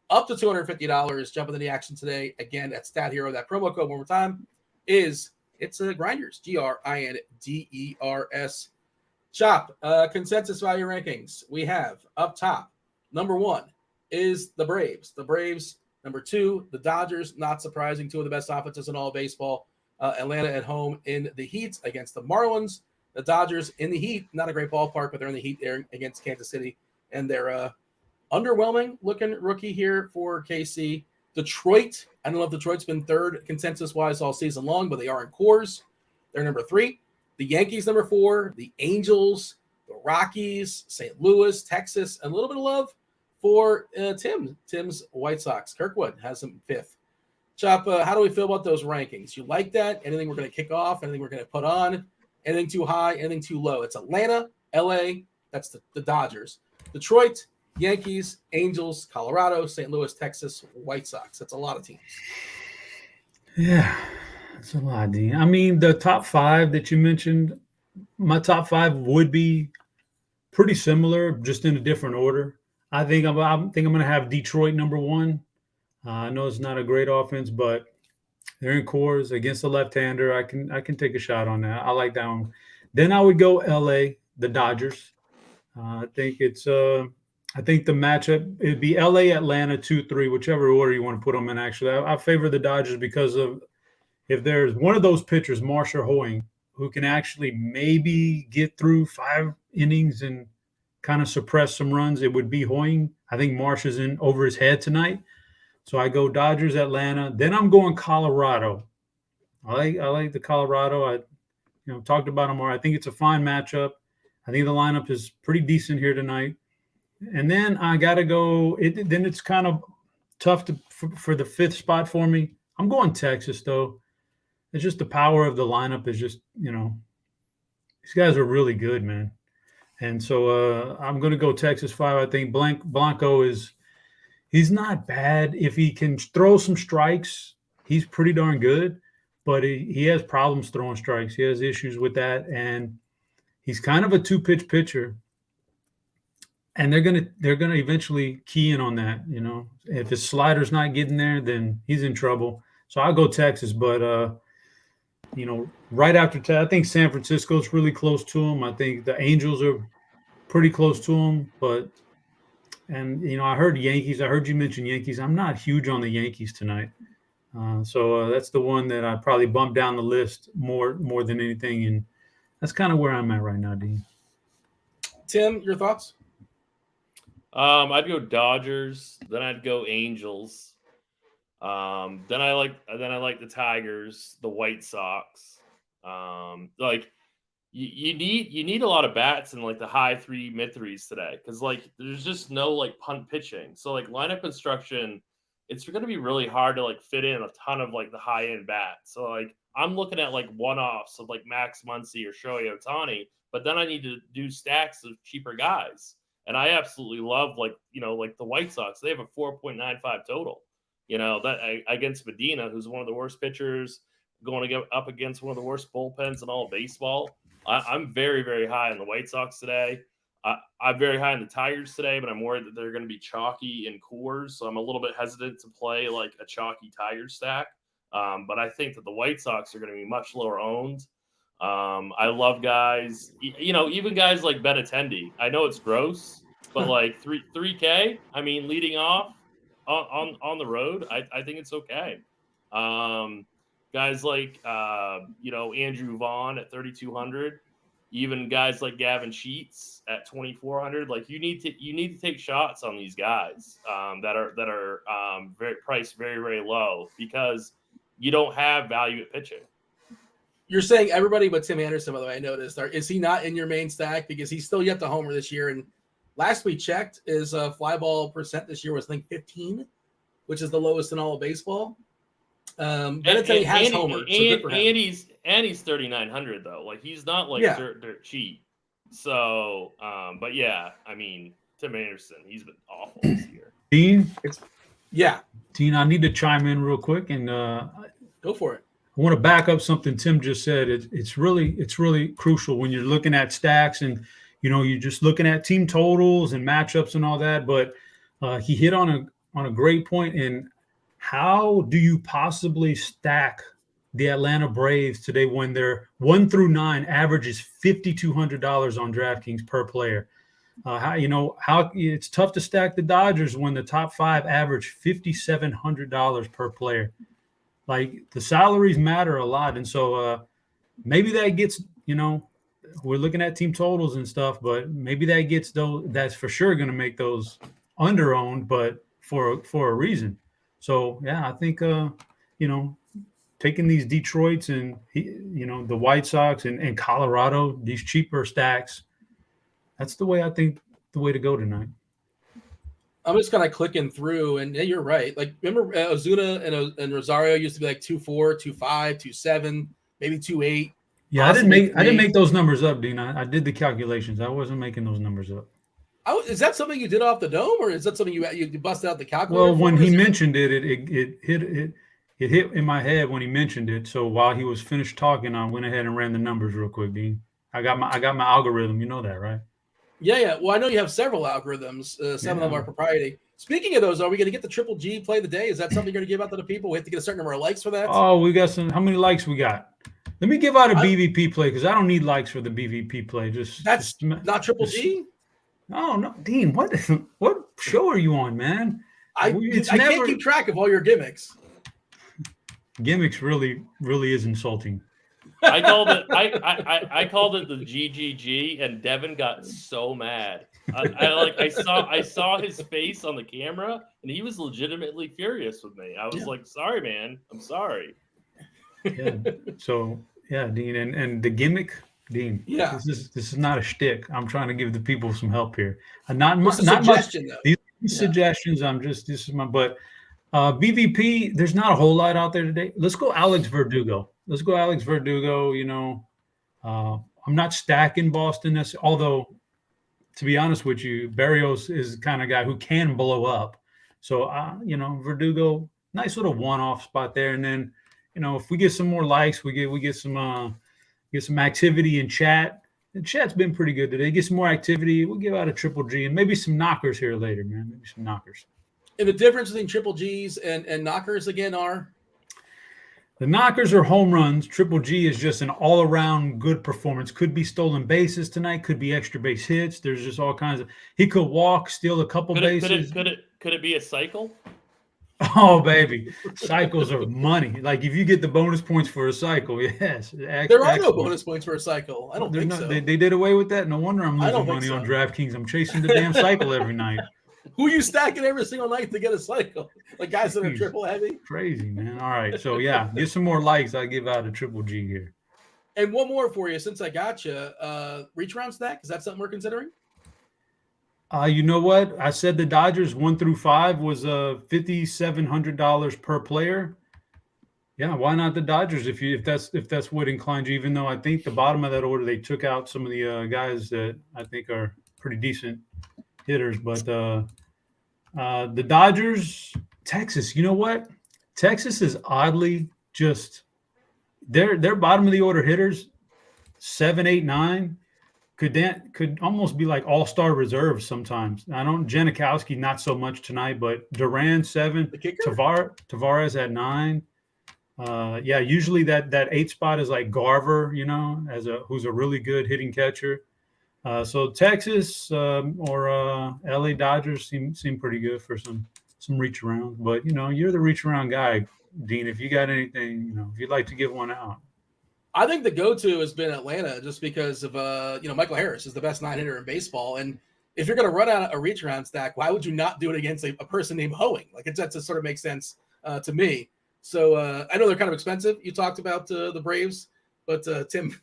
up to $250. Jump into the action today. Again, at Stat Hero. That promo code, one more time, is GRINDERS, GRINDERS. Chop, consensus value rankings. We have up top, number 1 is the Braves. The Braves, number 2, the Dodgers. Not surprising, 2 of the best offenses in all of baseball. Atlanta at home in the Heat against the Marlins. The Dodgers in the Heat, not a great ballpark, but they're in the Heat there against Kansas City. And they're underwhelming looking rookie here for KC. Detroit, I don't know if Detroit's been third consensus-wise all season long, but they are in Coors. They're number 3. The Yankees, number 4. The Angels, the Rockies, St. Louis, Texas, and a little bit of love for Tim's White Sox. Kirkwood has them 5th. Chop, how do we feel about those rankings? You like that? Anything we're going to kick off? Anything we're going to put on? Anything too high? Anything too low? It's Atlanta, LA, that's the Dodgers. Detroit, Yankees, Angels, Colorado, St. Louis, Texas, White Sox. That's a lot of teams. Yeah, that's a lot, Dean. I mean, the top 5 that you mentioned, my top 5 would be pretty similar, just in a different order. I think I'm going to have Detroit number 1. I know it's not a great offense, but they're in Coors against a left-hander. I can take a shot on that. I like that one. Then I would go LA, the Dodgers. I think the matchup, it'd be LA, Atlanta, 2-3, whichever order you want to put them in. Actually, I favor the Dodgers because of if there's one of those pitchers, Marsh or Hoeing, who can actually maybe get through 5 innings and kind of suppress some runs, it would be Hoeing. I think Marsh is in over his head tonight. So I go Dodgers, Atlanta. Then I'm going Colorado. I like the Colorado. I talked about them more. I think it's a fine matchup. I think the lineup is pretty decent here tonight. And then I got to go. Then it's kind of tough for the 5th spot for me. I'm going Texas, though. It's just the power of the lineup is just, these guys are really good, man. And so I'm going to go Texas 5. I think Blanco he's not bad. If he can throw some strikes, he's pretty darn good. But he has problems throwing strikes. He has issues with that. And he's kind of a 2-pitch pitcher. And they're gonna eventually key in on that. If his slider's not getting there, then he's in trouble. So I'll go Texas. But right after I think San Francisco's really close to him. I think the Angels are pretty close to him. And I heard Yankees. I heard you mention Yankees. I'm not huge on the Yankees tonight. So that's the one that I probably bumped down the list more than anything. And that's kind of where I'm at right now, Dean. Tim, your thoughts? I'd go Dodgers. Then I'd go Angels. Then I like the Tigers, the White Sox. You need a lot of bats in like the high 3, mid 3s today because like there's just no like punt pitching. So like lineup construction, it's going to be really hard to like fit in a ton of like the high end bats. So like I'm looking at like one-offs of like Max Muncy or Shohei Ohtani, but then I need to do stacks of cheaper guys. And I absolutely love like the White Sox. They have a 4.95 total. That against Medina, who's one of the worst pitchers, going to go up against one of the worst bullpens in all of baseball. I'm very, very high on the White Sox today. I'm very high on the Tigers today, but I'm worried that they're going to be chalky in Coors. So I'm a little bit hesitant to play like a chalky Tigers stack. But I think that the White Sox are going to be much lower owned. I love guys, even guys like Benintendi. I know it's gross, but like 3K, I mean, leading off on the road, I think it's okay. Guys like, Andrew Vaughn at 3,200. even guys like Gavin Sheets at 2,400. Like you need to take shots on these guys that are very priced very low, because you don't have value at pitching. You're saying everybody but Tim Anderson, by the way, I noticed. Is he not in your main stack? Because he's still yet to homer this year. And last we checked, his fly ball percent this year was, I think, 15, which is the lowest in all of baseball. Benintendi has homered, so good for him. And he's 3,900 though. Like he's not like dirt cheap. So, but yeah, I mean, Tim Anderson, he's been awful this year. Dean, Dean, I need to chime in real quick and go for it. I want to back up something Tim just said. It's really crucial when you're looking at stacks and you're just looking at team totals and matchups and all that. But he hit on a great point in how do you possibly stack the Atlanta Braves today when their 1 through 9 average is $5,200 on DraftKings per player? How it's tough to stack the Dodgers when the top 5 average $5,700 per player. Like the salaries matter a lot, and so maybe that gets we're looking at team totals and stuff, but maybe that gets those. That's for sure going to make those under-owned, but for a reason. So yeah, I think taking these Detroits and the White Sox and Colorado, these cheaper stacks, that's the way I think the way to go tonight. I'm just kind of clicking through, and yeah, you're right. Like, remember Ozuna and Rosario used to be like 2.4, 2.5, 2.7, maybe 2.8. Yeah, I didn't make those numbers up, Dean. I did the calculations. I wasn't making those numbers up. Is that something you did off the dome, or is that something you busted out the calculator? Well, when he mentioned it hit in my head when he mentioned it. So while he was finished talking, I went ahead and ran the numbers real quick, Dean. I got my algorithm. You know that, right? Yeah. Well, I know you have several algorithms. Some of them are proprietary. Speaking of those, are we going to get the Triple G play of the day? Is that something you're going to give out to the people? We have to get a certain number of likes for that? Oh, we got some. How many likes we got? Let me give out a BVP play because I don't need likes for the BVP play. That's not Triple G? No, Dean. What show are you on, man? I can't keep track of all your gimmicks. Gimmicks really is insulting. I called it. I called it the GGG, and Devin got so mad. I saw his face on the camera, and he was legitimately furious with me. I was like, "Sorry, man. I'm sorry." Yeah. So yeah, Dean, and the gimmick, Dean. Yeah. This is not a shtick. I'm trying to give the people some help here. Not much. These suggestions. But BVP. There's not a whole lot out there today. Let's go Alex Verdugo. I'm not stacking Boston, although, to be honest with you, Barrios is the kind of guy who can blow up. So, Verdugo, nice little one-off spot there. And then, if we get some more likes, we get some activity in chat. The chat's been pretty good today. Get some more activity. We'll give out a Triple G and maybe some knockers here later, man. Maybe some knockers. And the difference between Triple Gs and knockers again are? The knockers are home runs. Triple G is just an all-around good performance. Could be stolen bases tonight. Could be extra base hits. There's just all kinds of. He could walk, steal a couple bases. Could it be a cycle? Oh, baby, cycles are money. Like if you get the bonus points for a cycle, yes. There are no bonus points for a cycle. I don't think so. They did away with that. No wonder I'm losing money on DraftKings. I'm chasing the damn cycle every night. Who are you stacking every single night to get a cycle? Like guys that are triple heavy? Crazy, man. All right. So, yeah, get some more likes. I'll give out a Triple G here. And one more for you since I got you. Reach around stack, is that something we're considering? You know what? I said the Dodgers 1 through 5 was $5,700 per player. Yeah, why not the Dodgers if that's what inclines you, even though I think the bottom of that order, they took out some of the guys that I think are pretty decent hitters, but the Dodgers, Texas, you know what? Texas is oddly just their bottom of the order hitters, 7, 8, 9, could almost be like all-star reserves sometimes. I don't Janikowski not so much tonight, but Duran 7, Tavares at 9. Usually that 8 spot is like Garver, who's a really good hitting catcher. So Texas or LA Dodgers seem pretty good for some reach around. But you're the reach around guy, Dean. If you got anything, if you'd like to give one out. I think the go-to has been Atlanta just because of Michael Harris is the best 9-hitter in baseball, and if you're going to run out a reach around stack, why would you not do it against a person named Hoeing? Like that just sort of makes sense to me. So I know they're kind of expensive. You talked about the Braves, but Tim,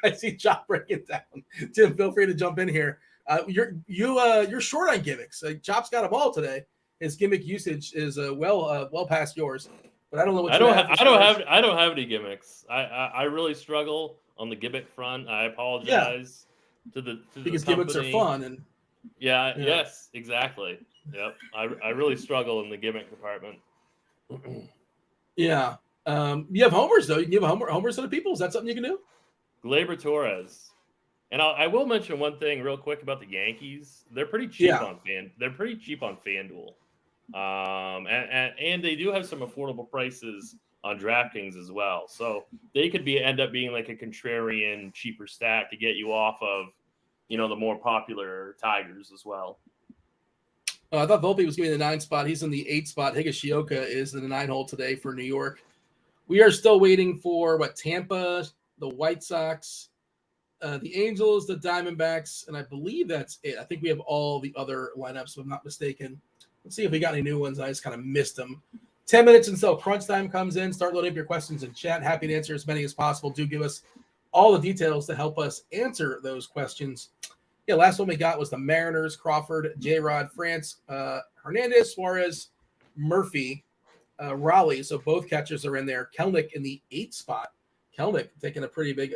I see Chop breaking down. Tim, feel free to jump in here. You're short on gimmicks. Chop's got a ball today. His gimmick usage is well past yours. But I don't know what I don't have any gimmicks. I really struggle on the gimmick front. I apologize to because the gimmicks are fun and yes, exactly. Yep. I really struggle in the gimmick department. Yeah. You have homers though. You can give homers to the people. Is that something you can do? Gleyber Torres. And I will mention one thing real quick about the Yankees. They're pretty cheap on FanDuel. And they do have some affordable prices on DraftKings as well. So they could end up being like a contrarian, cheaper stack to get you off of, the more popular Tigers as well. I thought Volpe was giving the 9 spot. He's in the 8 spot. Higashioka is in the 9 hole today for New York. We are still waiting for Tampa, the White Sox, the Angels, the Diamondbacks, and I believe that's it. I think we have all the other lineups, if I'm not mistaken. Let's see if we got any new ones. I just kind of missed them. 10 minutes until crunch time comes in. Start loading up your questions in chat. Happy to answer as many as possible. Do give us all the details to help us answer those questions. Yeah, last one we got was the Mariners, Crawford, J-Rod, France, Hernandez, Suarez, Murphy, Raleigh. So both catchers are in there. Kelnick in the 8 spot. Kelnick taking a pretty big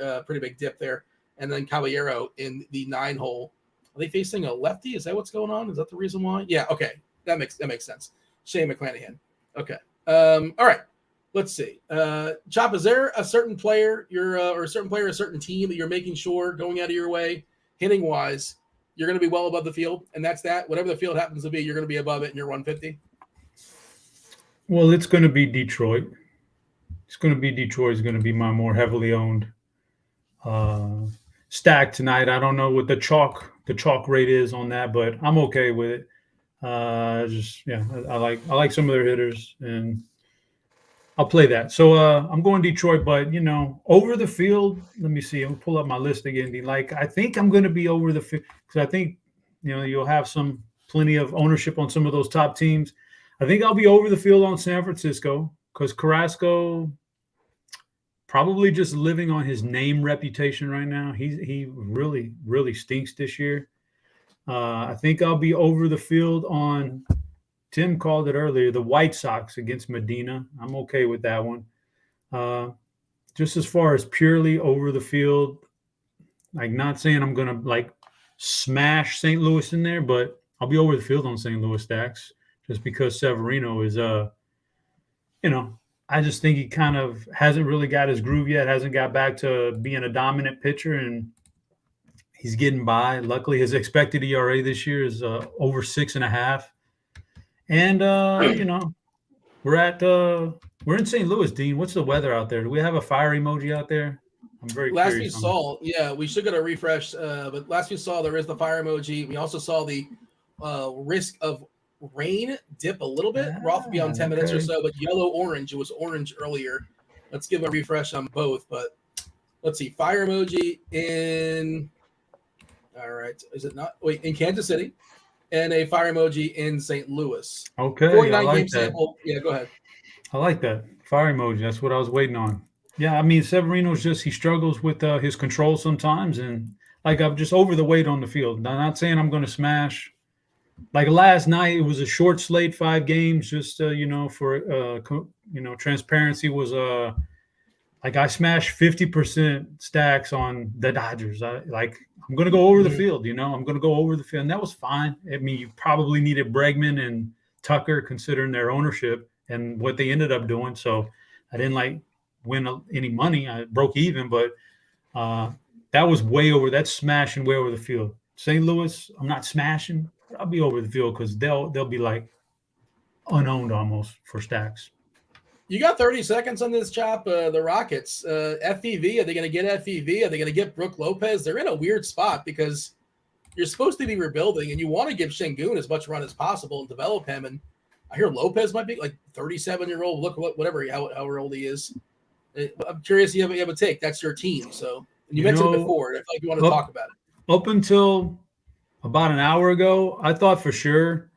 dip there. And then Caballero in the 9 hole. Are they facing a lefty? Is that what's going on? Is that the reason why? Yeah, okay. That makes sense. Shane McClanahan. Okay. All right. Let's see. Chop, is there a certain player or a certain team that you're making sure going out of your way, hitting wise, you're going to be well above the field, and that's that. Whatever the field happens to be, you're going to be above it, and you're 150. Well, it's going to be Detroit. It's going to be Detroit. Is going to be my more heavily owned stack tonight. I don't know what the chalk rate is on that, but I'm okay with it. I like some of their hitters, and I'll play that. So I'm going Detroit, but over the field. Let me see. I'm gonna pull up my list again. I think I'm going to be over the field because I think you'll have plenty of ownership on some of those top teams. I think I'll be over the field on San Francisco because Carrasco probably just living on his name reputation right now. He really, really stinks this year. I think I'll be over the field on, Tim called it earlier, the White Sox against Medina. I'm okay with that one. Just as far as purely over the field, not saying I'm going to smash St. Louis in there, but I'll be over the field on St. Louis stacks just because Severino is, I just think he kind of hasn't really got his groove yet, hasn't got back to being a dominant pitcher, and he's getting by. Luckily, his expected ERA this year is over 6.5. And we're in St. Louis, Dean. What's the weather out there? Do we have a fire emoji out there? I'm very curious. Last we saw, we should get a refresh. But last we saw, there is the fire emoji. We also saw the risk of rain dip a little bit. Roth will be on 10 minutes or so, but yellow-orange. It was orange earlier. Let's give a refresh on both. But let's see. Fire emoji in – all right. Is it not? Wait, in Kansas City, and a fire emoji in St. Louis. Okay. 49 game sample. Yeah, go ahead. I like that. Fire emoji. That's what I was waiting on. Yeah, I mean, Severino's he struggles with his control sometimes, and I'm just over the weight on the field. I'm not saying I'm going to smash. Last night, it was a short slate, 5 games, just, for, transparency was I smashed 50% stacks on the Dodgers. I'm going to go over the field, I'm going to go over the field. And that was fine. I mean, you probably needed Bregman and Tucker considering their ownership and what they ended up doing. So I didn't win any money. I broke even, but that was way over. That's smashing way over the field. St. Louis, I'm not smashing. I'll be over the field because they'll be unowned almost for stacks. You got 30 seconds on this, Chop. The Rockets, FEV, are they going to get FEV? Are they going to get Brooke Lopez? They're in a weird spot because you're supposed to be rebuilding and you want to give Şengün as much run as possible and develop him. And I hear Lopez might be 37-year-old. Look, whatever, however old he is. I'm curious. You have a take. That's your team. So and you You mentioned it know, before. I feel like you want to up- talk about it. Up until about an hour ago, I thought for sure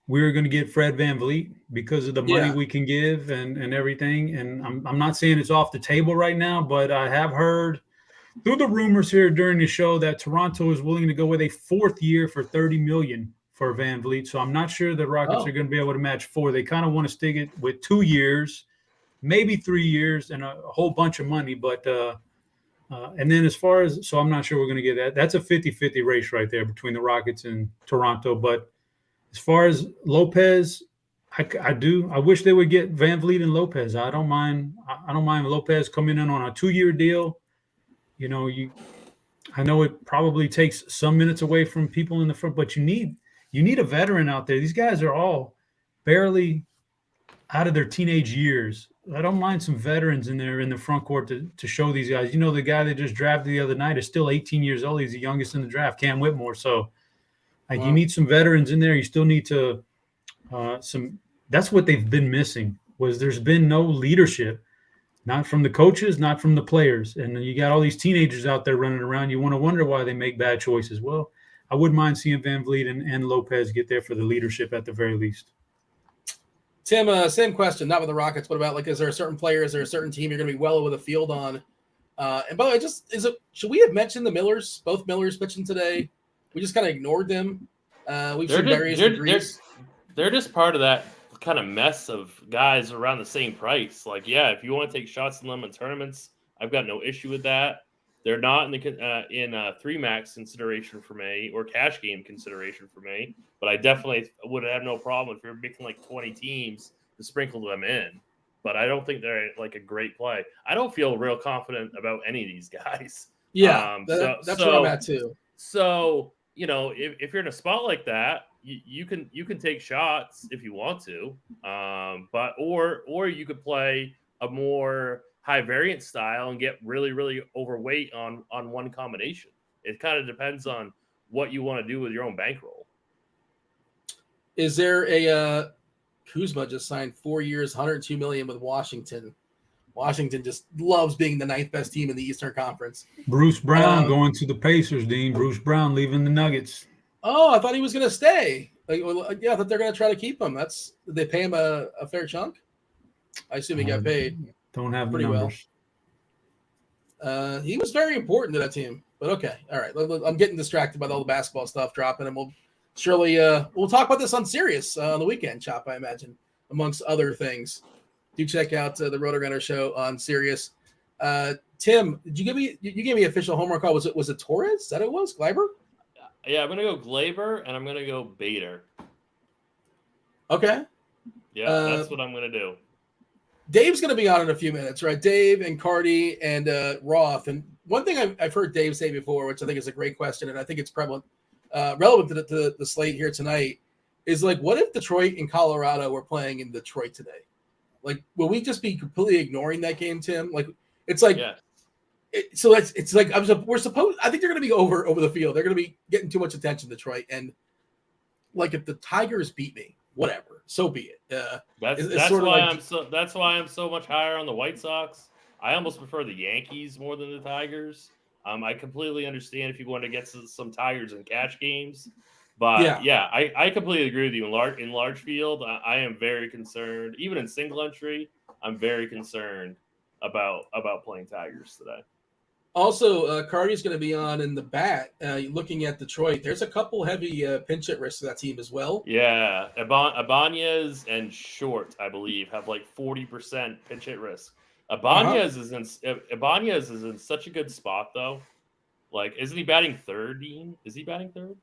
we were going to get Fred VanVleet because of the money Yeah. we can give and everything. And I'm not saying it's off the table right now, but I have heard through the rumors here during the show that Toronto is willing to go with a 4th year for $30 million for VanVleet. So I'm not sure the Rockets are going to be able to match 4. They kind of want to stick it with 2 years, maybe 3 years, and a whole bunch of money. But and then as far as, so I'm not sure we're going to get that. That's a 50-50 race right there between the Rockets and Toronto. But as far as Lopez, I wish they would get VanVleet and Lopez. I don't mind Lopez coming in on a 2-year deal. You know, I know it probably takes some minutes away from people in the front, but you need a veteran out there. These guys are all barely out of their teenage years. I don't mind some veterans in there in the front court to show these guys. You know, the guy that just drafted the other night is still 18 years old. He's the youngest in the draft, Cam Whitmore. So you need some veterans in there. You still need to that's what they've been missing, was there's been no leadership, not from the coaches, not from the players. And then you got all these teenagers out there running around. You want to wonder why they make bad choices. Well, I wouldn't mind seeing VanVleet and Lopez get there for the leadership at the very least. Tim, same question, not with the Rockets, but about, like, is there a certain player, is there a certain team you're going to be well over the field on? And by the way, should we have mentioned the Millers? Both Millers pitching today. We just kind of ignored them. We've seen various degrees. They're just part of that kind of mess of guys around the same price. Like, yeah, if you want to take shots in lemon tournaments, I've got no issue with that. They're not in the 3-max consideration for me or cash game consideration for me, but I definitely would have no problem if you're making like 20 teams to sprinkle them in. But I don't think they're like a great play. I don't feel real confident about any of these guys. Yeah, that's where I'm at too. So, you know, if you're in a spot like that, you can take shots if you want to, but or you could play a more high variance style and get really, really overweight on one combination. It kind of depends on what you want to do with your own bankroll. Is there a Kuzma just signed 4 years, $102 million with Washington? Washington just loves being the 9th best team in the Eastern Conference. Bruce Brown going to the Pacers, Dean. Bruce Brown leaving the Nuggets. Oh, I thought he was going to stay. I thought they're going to try to keep him. Did they pay him a fair chunk? I assume he got paid. Don't have pretty the numbers. Well. He was very important to that team. But okay, all right. I'm getting distracted by all the basketball stuff dropping, and we'll surely we'll talk about this on Sirius on the weekend, Chop, I imagine, amongst other things. Do check out the RotoGrinders show on Sirius. Tim, did you give me official homework call? Was it Torres? Is that it was? Gleiber? Yeah, I'm gonna go Glaber and I'm gonna go Bader. Okay. Yeah, that's what I'm gonna do. Dave's gonna be on in a few minutes, right? Dave and Carty and Roth. And one thing I've heard Dave say before, which I think is a great question, and I think it's relevant to the slate here tonight, is like, what if Detroit and Colorado were playing in Detroit today? Like, will we just be completely ignoring that game, Tim? Like, it's like, yeah. It's like I think they're going to be over the field. They're going to be getting too much attention, Detroit. And like, if the Tigers beat me, whatever, so be it. That's why I'm so much higher on the White Sox. I almost prefer the Yankees more than the Tigers. I completely understand if you want to get some Tigers and cash games, but I completely agree with you. In large field, I am very concerned. Even in single entry, I'm very concerned about playing Tigers today. Also, Carty's going to be on in the bat. Looking at Detroit, there's a couple heavy pinch hit risks to that team as well. Yeah, Ibanez and Short, I believe, have like 40% pinch hit risk. Ibanez is in such a good spot though. Like, isn't he batting third, Dean? Is he batting third?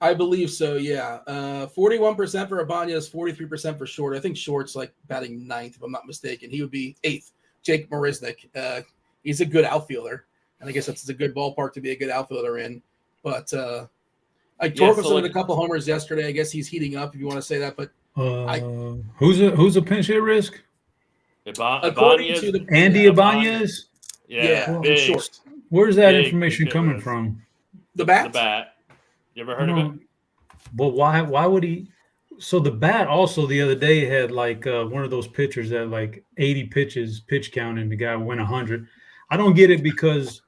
I believe so. Yeah, 41% for Ibanez, 43% for Short. I think Short's like batting 9th, if I'm not mistaken. He would be 8th. Jake Marisnik. He's a good outfielder. And I guess that's a good ballpark to be a good outfielder in. But Torkelson had a couple homers yesterday. I guess he's heating up, if you want to say that. But who's a pinch hit risk? Ibanez. Andy Ibanez? Yeah. Short. Where's that information coming from? The bat? The bat. You ever heard of it? But why would he? So the bat also the other day had like one of those pitchers that like 80 pitches, pitch count, and the guy went 100. I don't get it because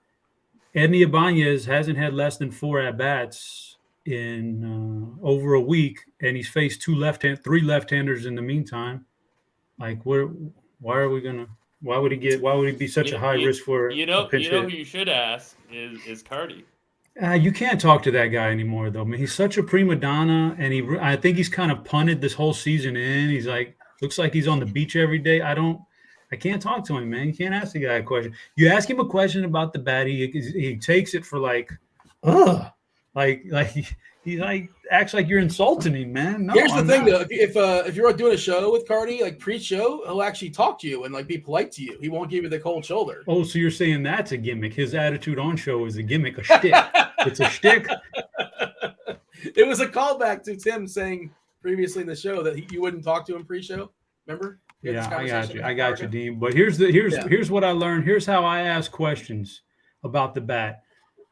Edney Ibanez hasn't had less than 4 at bats in over a week, and he's faced 3 left-handers in the meantime. Like, why are we gonna? Why would he be such a high risk for a pinch hit? Who you should ask is Carty. You can't talk to that guy anymore, though. I mean, he's such a prima donna, and I think he's kind of punted this whole season in. He's like, looks like he's on the beach every day. I can't talk to him, man. You can't ask the guy a question. You ask him a question about the bat, he takes it for like, like he like acts like you're insulting him, man. No, Here's the thing, though. If you're doing a show with Carty, like pre-show, he'll actually talk to you and like be polite to you. He won't give you the cold shoulder. Oh, so you're saying that's a gimmick? His attitude on show is a gimmick, a shtick. It's a shtick. It was a callback to Tim saying previously in the show that you wouldn't talk to him pre-show. Remember? Yeah, I got you, Dean. But here's what I learned. Here's how I ask questions about the bat.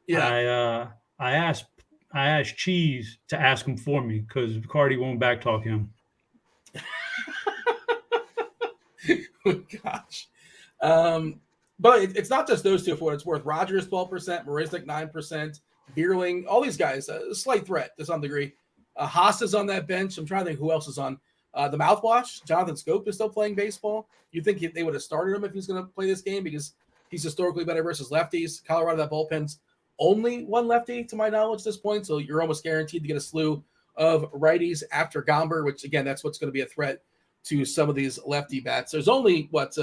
Yeah, I asked Cheese to ask him for me because Carty won't backtalk him. Oh, gosh. But it's not just those two for what it's worth. Rogers 12%, Marisnik 9%, Bierling, all these guys, a slight threat to some degree. Haas is on that bench. I'm trying to think who else is on. The mouthwash, Jonathan Scope is still playing baseball. You'd think they would have started him if he's going to play this game because he's historically better versus lefties. Colorado, that bullpen's only one lefty to my knowledge at this point, so you're almost guaranteed to get a slew of righties after Gomber, which, again, that's what's going to be a threat to some of these lefty bats. There's only, let's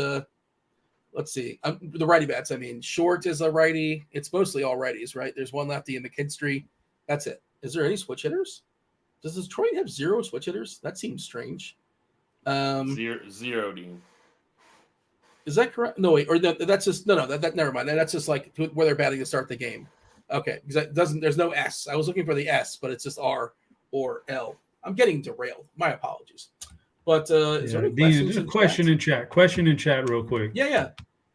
see, the righty bats. I mean, Short is a righty. It's mostly all righties, right? There's one lefty in McKinstry. That's it. Is there any switch hitters? Does Detroit have 0 switch hitters? That seems strange. Zero, Dean. Is that correct? No, wait. Or that's just no. That never mind. That's just like where they're batting to start the game. Okay, because that doesn't. There's no S. I was looking for the S, but it's just R or L. I'm getting derailed. My apologies. But is there any questions? Question in chat. Question in chat, real quick. Yeah.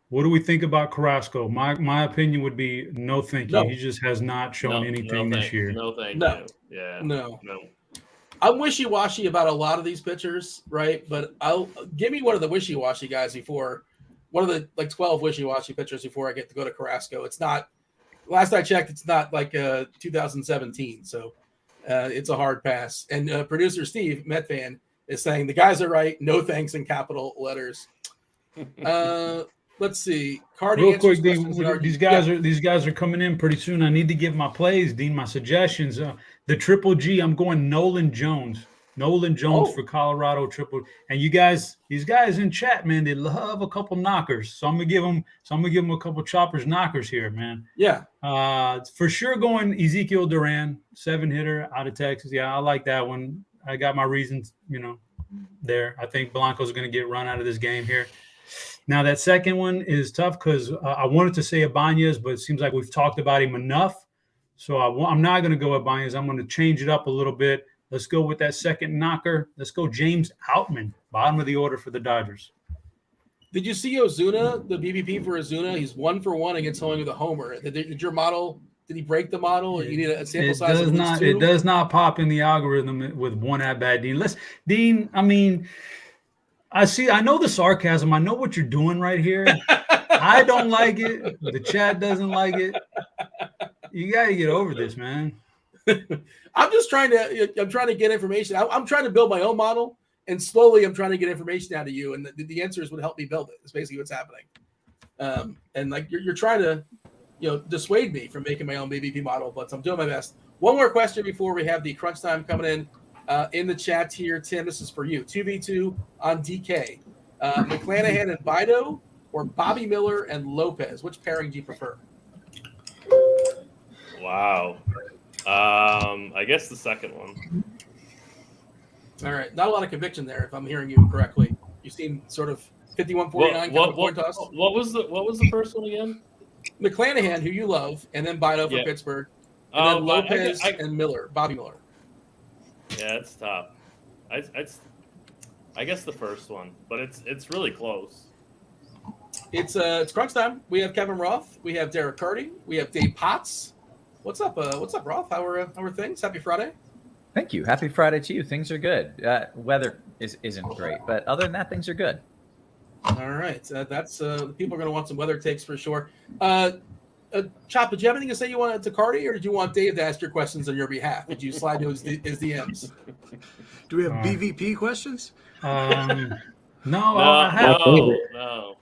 What do we think about Carrasco? My opinion would be no, thank you. No. He just has not shown anything this year. No, thank you. Yeah. No. I'm wishy-washy about a lot of these pitchers, right? But give me one of the wishy-washy guys before one of the like 12 wishy-washy pitchers before I get to go to Carrasco. It's not. Last I checked, it's not like 2017, so it's a hard pass. And producer Steve, Met fan, is saying the guys are right. No thanks in capital letters. Let's see. Carty, real quick, Dean, these guys are coming in pretty soon. I need to give my plays, Dean, my suggestions. The Triple G, I'm going Nolan Jones. For Colorado triple. And you guys, these guys in chat, man, they love a couple knockers. So I'm gonna give them a couple choppers knockers here, man. Yeah. For sure going Ezekiel Duran, 7-hitter out of Texas. Yeah, I like that one. I got my reasons, there. I think Blanco's gonna get run out of this game here. Now, that second one is tough because I wanted to say Ibanez, but it seems like we've talked about him enough. So I'm not going to go Ibanez. I'm going to change it up a little bit. Let's go with that second knocker. Let's go James Outman, bottom of the order for the Dodgers. Did you see Ozuna, the BBP for Ozuna? He's 1 for 1 against only with a homer. Did your model? Did he break the model? You need a sample size of not. 2? It does not pop in the algorithm with 1 at bat, Dean. Dean. I mean. I know the sarcasm. I know what you're doing right here. I don't like it. The chat doesn't like it. You got to get over this, man. I'm trying to get information. I'm trying to build my own model, and slowly I'm trying to get information out of you. And the answers would help me build it. That's basically what's happening. And like you're trying to, dissuade me from making my own BBP model, but I'm doing my best. One more question before we have the crunch time coming in the chat here. Tim, this is for you. 2v2 on DK. McClanahan and Bido or Bobby Miller and Lopez? Which pairing do you prefer? Wow. I guess the second one. All right. Not a lot of conviction there, if I'm hearing you correctly. You seem sort of 51-49 coin toss. What was the first one again? McClanahan, who you love, and then Bido for Pittsburgh. And then Lopez and Miller, Bobby Miller. Yeah, it's tough. I guess the first one, but it's really close. It's crunch time. We have Kevin Roth. We have DerekCarty. We have Dave Potts. What's up, Roth? How are things? Happy Friday. Thank you. Happy Friday to you. Things are good. Weather isn't great, but other than that, things are good. All right. That's people are going to want some weather takes for sure. Chop, did you have anything to say you wanted to Carty, or did you want Dave to ask your questions on your behalf? Did you slide to his DMs? Do we have BVP questions? No, No, I have, no.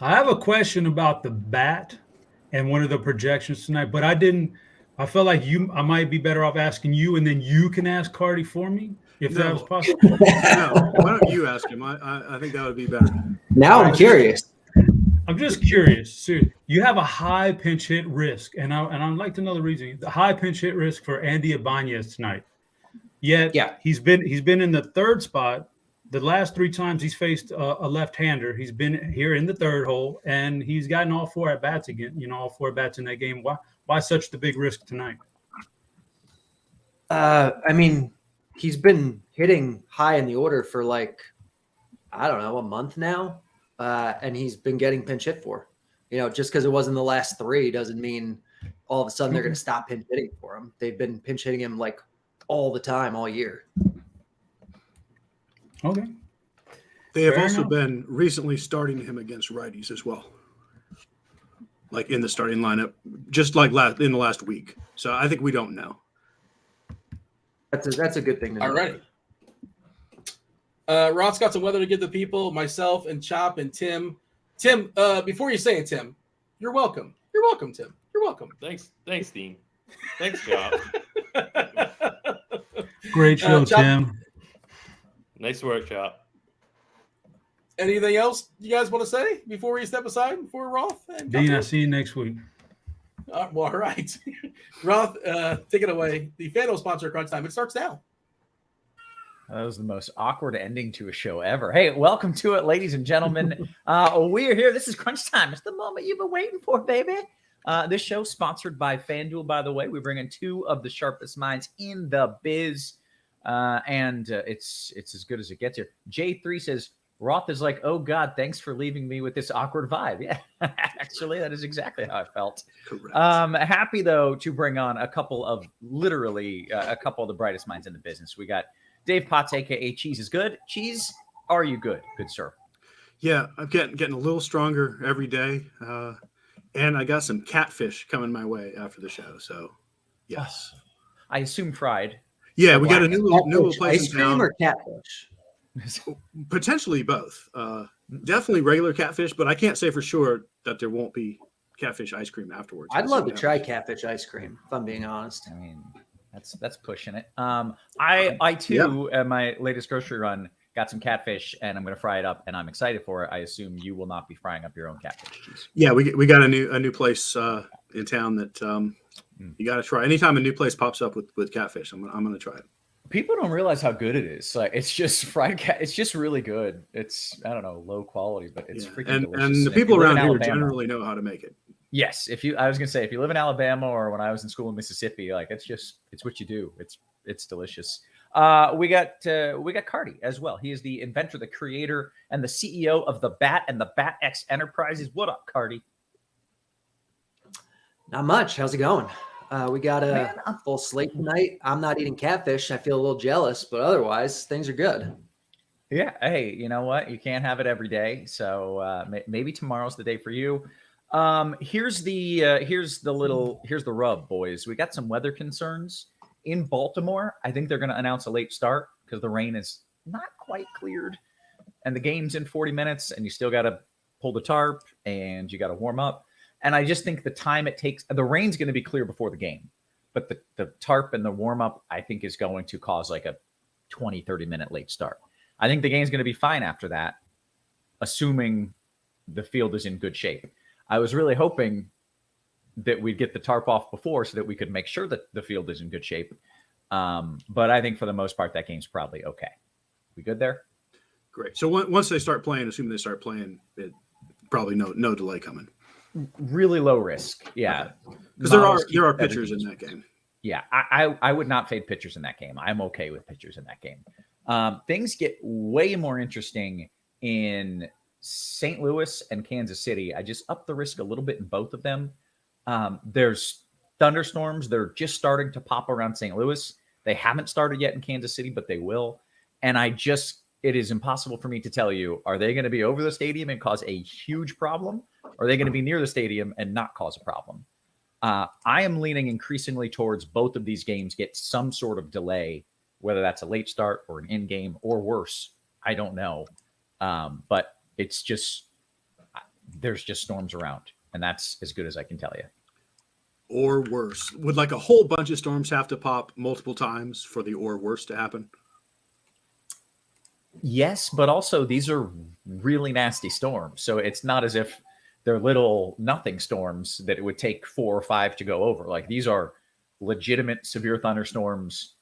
I have a question about the bat and one of the projections tonight, but I felt like I might be better off asking you, and then you can ask Carty for me if that was possible. No, why don't you ask him? I think that would be better. Now I'm curious. I'm just curious. So you have a high pinch hit risk, and I'd like to know the reason. The high pinch hit risk for Andy Ibanez tonight. Yet, he's been in the third spot. The last 3 times he's faced a left-hander, he's been here in the third hole, and he's gotten all 4 at bats again. All 4 at bats in that game. Why such the big risk tonight? I mean, he's been hitting high in the order for a month now. And he's been getting pinch hit for. Just because it wasn't the last 3 doesn't mean all of a sudden they're going to stop pinch hitting for him. They've been pinch hitting him all the time, all year. Okay. They have also been recently starting him against righties as well. In the starting lineup, just in the last week. So I think we don't know. That's a good thing to know. All right. Roth's got some weather to give the people, myself and Chop and Tim. Tim, before you say it, Tim, you're welcome. You're welcome, Tim. You're welcome. Thanks, Dean. Thanks, Chop. Great show, Chop. Tim. Nice work, Chop. Anything else you guys want to say before we step aside for Roth? Dean, I'll see you next week. Well, all right. Roth, take it away. The Fanduel sponsor Crunch Time. It starts now. That was the most awkward ending to a show ever. Hey, welcome to it, ladies and gentlemen. We're here. This is Crunch Time. It's the moment you've been waiting for, baby. This show sponsored by Fanduel, by the way. We bring in 2 of the sharpest minds in the biz, and it's as good as it gets here. J3 says, Roth is like, oh, God, thanks for leaving me with this awkward vibe. Yeah, actually, that is exactly how I felt. Correct. Happy, though, to bring on a couple of the brightest minds in the business. We got Dave Potts, a.k.a. Cheeseisgood. Cheese, are you good? Good, sir. Yeah, I'm getting a little stronger every day. And I got some catfish coming my way after the show. So, yes. I assume fried. Yeah, we got a new place Ice in town. cream or catfish? Potentially both. Definitely regular catfish, but I can't say for sure that there won't be catfish ice cream afterwards. I'd love to try catfish ice cream, if I'm being honest. I mean, that's pushing it. I too, at my latest grocery run, got some catfish, and I'm going to fry it up, and I'm excited for it. I assume you will not be frying up your own catfish cheese. Yeah, we got a new place in town that you got to try. Anytime a new place pops up with catfish, I'm going to try it. People don't realize how good it is. It's just fried cat. It's just really good. It's, I don't know, low quality, but it's freaking delicious. And the people around here generally know how to make it. Yes. I was going to say, if you live in Alabama or when I was in school in Mississippi, it's what you do. It's delicious. We got Carty as well. He is the inventor, the creator, and the CEO of the Bat and the Bat X Enterprises. What up, Carty? Not much. How's it going? We got a full slate tonight. I'm not eating catfish. I feel a little jealous, but otherwise things are good. Yeah. Hey, you know what? You can't have it every day. So maybe tomorrow's the day for you. Here's the rub, boys. We got some weather concerns in Baltimore. I think they're going to announce a late start because the rain is not quite cleared and the game's in 40 minutes and you still got to pull the tarp and you got to warm up. And I just think the time it takes, the rain's going to be clear before the game, but the tarp and the warm up, I think, is going to cause like a 20, 30 minute late start. I think the game's going to be fine after that, assuming the field is in good shape. I was really hoping that we'd get the tarp off before so that we could make sure that the field is in good shape. But I think for the most part, that game's probably okay. We good there? Great. So once they start playing, assuming they start playing, it probably no delay coming. Really low risk. Yeah. Because there are pitchers in that game. Yeah. I would not fade pitchers in that game. I'm okay with pitchers in that game. Things get way more interesting in St. Louis and Kansas City. I just up the risk a little bit in both of them. There's thunderstorms. They're just starting to pop around St. Louis. They haven't started yet in Kansas City, but they will. And it is impossible for me to tell you, are they going to be over the stadium and cause a huge problem? Or are they going to be near the stadium and not cause a problem? I am leaning increasingly towards both of these games get some sort of delay, whether that's a late start or an in-game or worse. I don't know. But it's just, there's just storms around, and that's as good as I can tell you. Or worse. Would like a whole bunch of storms have to pop multiple times for the or worse to happen? Yes, but also these are really nasty storms. So it's not as if they're little nothing storms that it would take 4 or 5 to go over. Like, these are legitimate severe thunderstorms,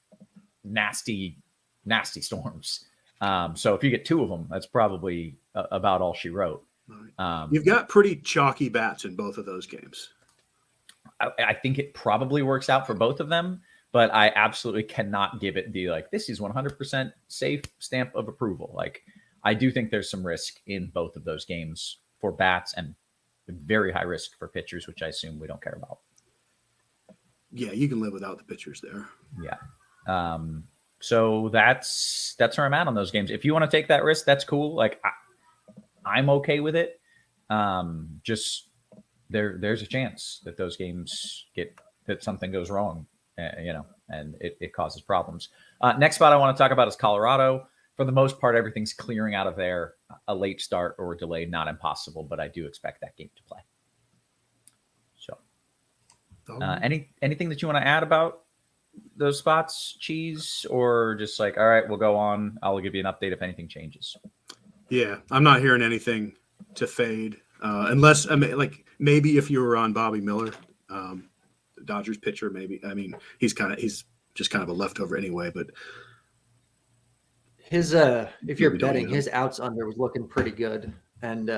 nasty, nasty storms. So if you get 2 of them, that's probably about all she wrote. You've got pretty chalky bats in both of those games. I think it probably works out for both of them, but I absolutely cannot give it the, like, this is 100% safe stamp of approval. Like, I do think there's some risk in both of those games for bats and very high risk for pitchers, which I assume we don't care about. Yeah, you can live without the pitchers there. Yeah. So that's where I'm at on those games. If you want to take that risk, that's cool. Like, I'm okay with it. Just there's a chance that those games that something goes wrong, and it causes problems. Next spot I want to talk about is Colorado. For the most part, everything's clearing out of there. A late start or a delay, not impossible, but I do expect that game to play. So, anything that you want to add about those spots, Cheese, or just like, all right, we'll go on. I'll give you an update if anything changes. Yeah, I'm not hearing anything to fade, unless like maybe if you were on Bobby Miller, the Dodgers pitcher, maybe. I mean, he's just kind of a leftover anyway, but. His if you're betting, his outs under was looking pretty good, and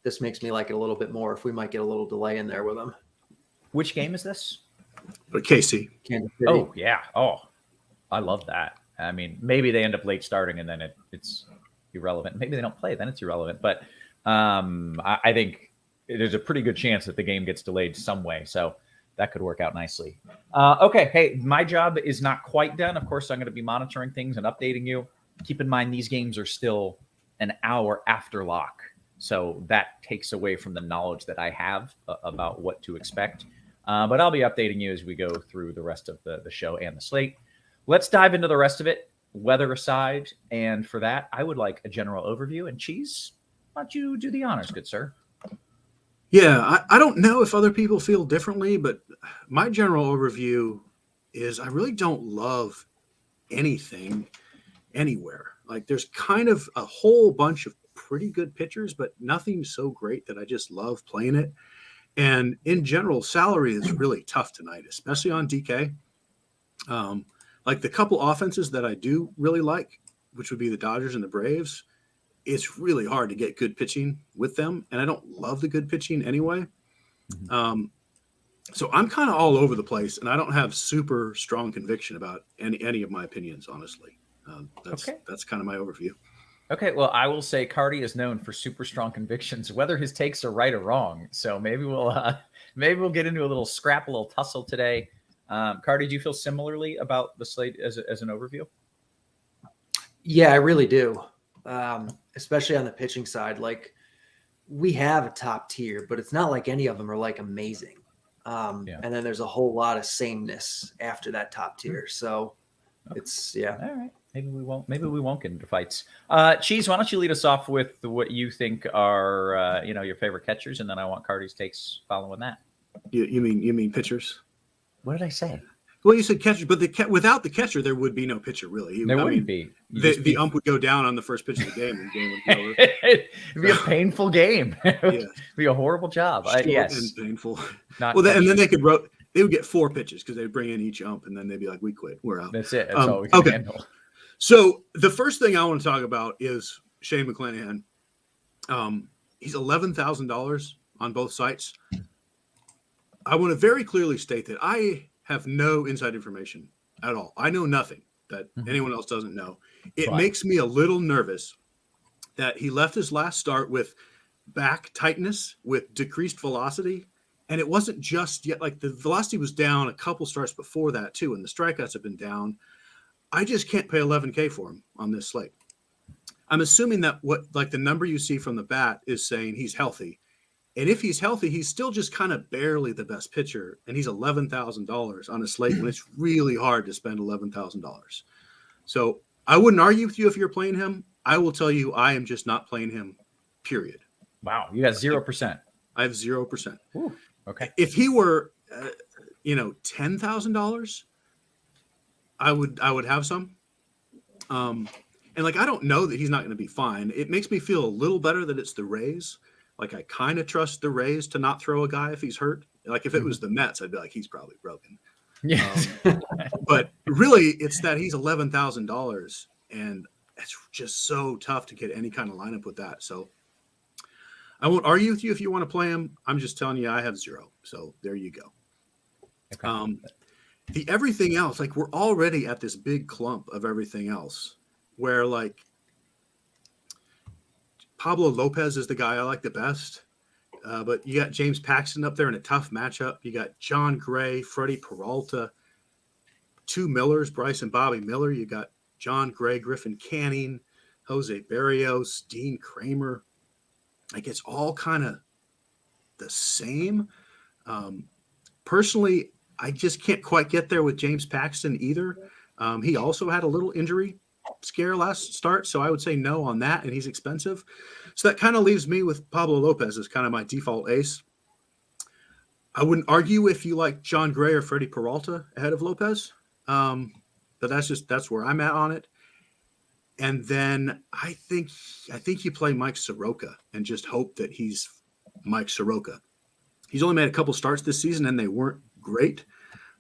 this makes me like it a little bit more if we might get a little delay in there with him. Which game is this? But KC. Kansas City. Oh yeah. Oh, I love that. I mean, maybe they end up late starting and then it's irrelevant. Maybe they don't play, then it's irrelevant. But I think there's a pretty good chance that the game gets delayed some way. So that could work out nicely. Okay. Hey, my job is not quite done. Of course, I'm going to be monitoring things and updating you. Keep in mind, these games are still an hour after lock. So that takes away from the knowledge that I have about what to expect. But I'll be updating you as we go through the rest of the show and the slate. Let's dive into the rest of it, weather aside. And for that, I would like a general overview. And Cheese, why don't you do the honors, good sir? Yeah, I don't know if other people feel differently, but my general overview is I really don't love anything anywhere. Like, there's kind of a whole bunch of pretty good pitchers, but nothing so great that I just love playing it. And in general, salary is really tough tonight, especially on DK. Like the couple offenses that I do really like, which would be the Dodgers and the Braves, it's really hard to get good pitching with them. And I don't love the good pitching anyway. So I'm kind of all over the place, and I don't have super strong conviction about any of my opinions, honestly. That's kind of my overview. Okay, well, I will say Carty is known for super strong convictions, whether his takes are right or wrong. So maybe we'll get into a little scrap, a little tussle today. Carty, do you feel similarly about the slate as an overview? Yeah, I really do. Especially on the pitching side. Like, we have a top tier, but it's not like any of them are like amazing. And then there's a whole lot of sameness after that top tier. So it's all right. Maybe we won't get into fights. Cheese, why don't you lead us off with what you think are your favorite catchers, and then I want Carty's takes following that. You mean pitchers? What did I say? Well, you said catcher, but without the catcher, there would be no pitcher, really. There wouldn't be. The ump would go down on the first pitch of the game, and the game would be over. It'd be a painful game. It would be a horrible job. Yes, and painful. And then they would get 4 pitches because they'd bring in each ump, and then they'd be like, "We quit, we're out." That's it. That's all we can handle. So the first thing I want to talk about is Shane McClanahan. He's $11,000 on both sites. I want to very clearly state that I have no inside information at all. I know nothing that anyone else doesn't know. It makes me a little nervous that he left his last start with back tightness, with decreased velocity. And it wasn't just yet, like the velocity was down a couple starts before that too. And the strikeouts have been down. I just can't pay 11K for him on this slate. I'm assuming that the number you see from the bat is saying he's healthy. And if he's healthy, he's still just kind of barely the best pitcher. And he's $11,000 on a slate when it's really hard to spend $11,000. So I wouldn't argue with you if you're playing him. I will tell you, I am just not playing him, period. Wow. You got 0%. I have 0%. Ooh, okay. If he were, $10,000, I would have some. And I don't know that he's not going to be fine. It makes me feel a little better that it's the Rays. I kind of trust the Rays to not throw a guy if he's hurt. If it was the Mets, I'd be like, he's probably broken. Yes. But really, it's that he's $11,000, and it's just so tough to get any kind of lineup with that. So I won't argue with you if you want to play him. I'm just telling you, I have 0. So there you go. Okay. The everything else, we're already at this big clump of everything else where Pablo Lopez is the guy I like the best. But you got James Paxton up there in a tough matchup. You got John Gray, Freddie Peralta, 2 Millers, Bryce and Bobby Miller. You got John Gray, Griffin Canning, Jose Barrios, Dean Kramer. It's all kind of the same. Personally, I just can't quite get there with James Paxton either. He also had a little injury scare last start, so I would say no on that, and he's expensive. So that kind of leaves me with Pablo Lopez as kind of my default ace. I wouldn't argue if you like John Gray or Freddie Peralta ahead of Lopez, but that's where I'm at on it. And then I think you play Mike Soroka and just hope that he's Mike Soroka. He's only made a couple starts this season, and they weren't great,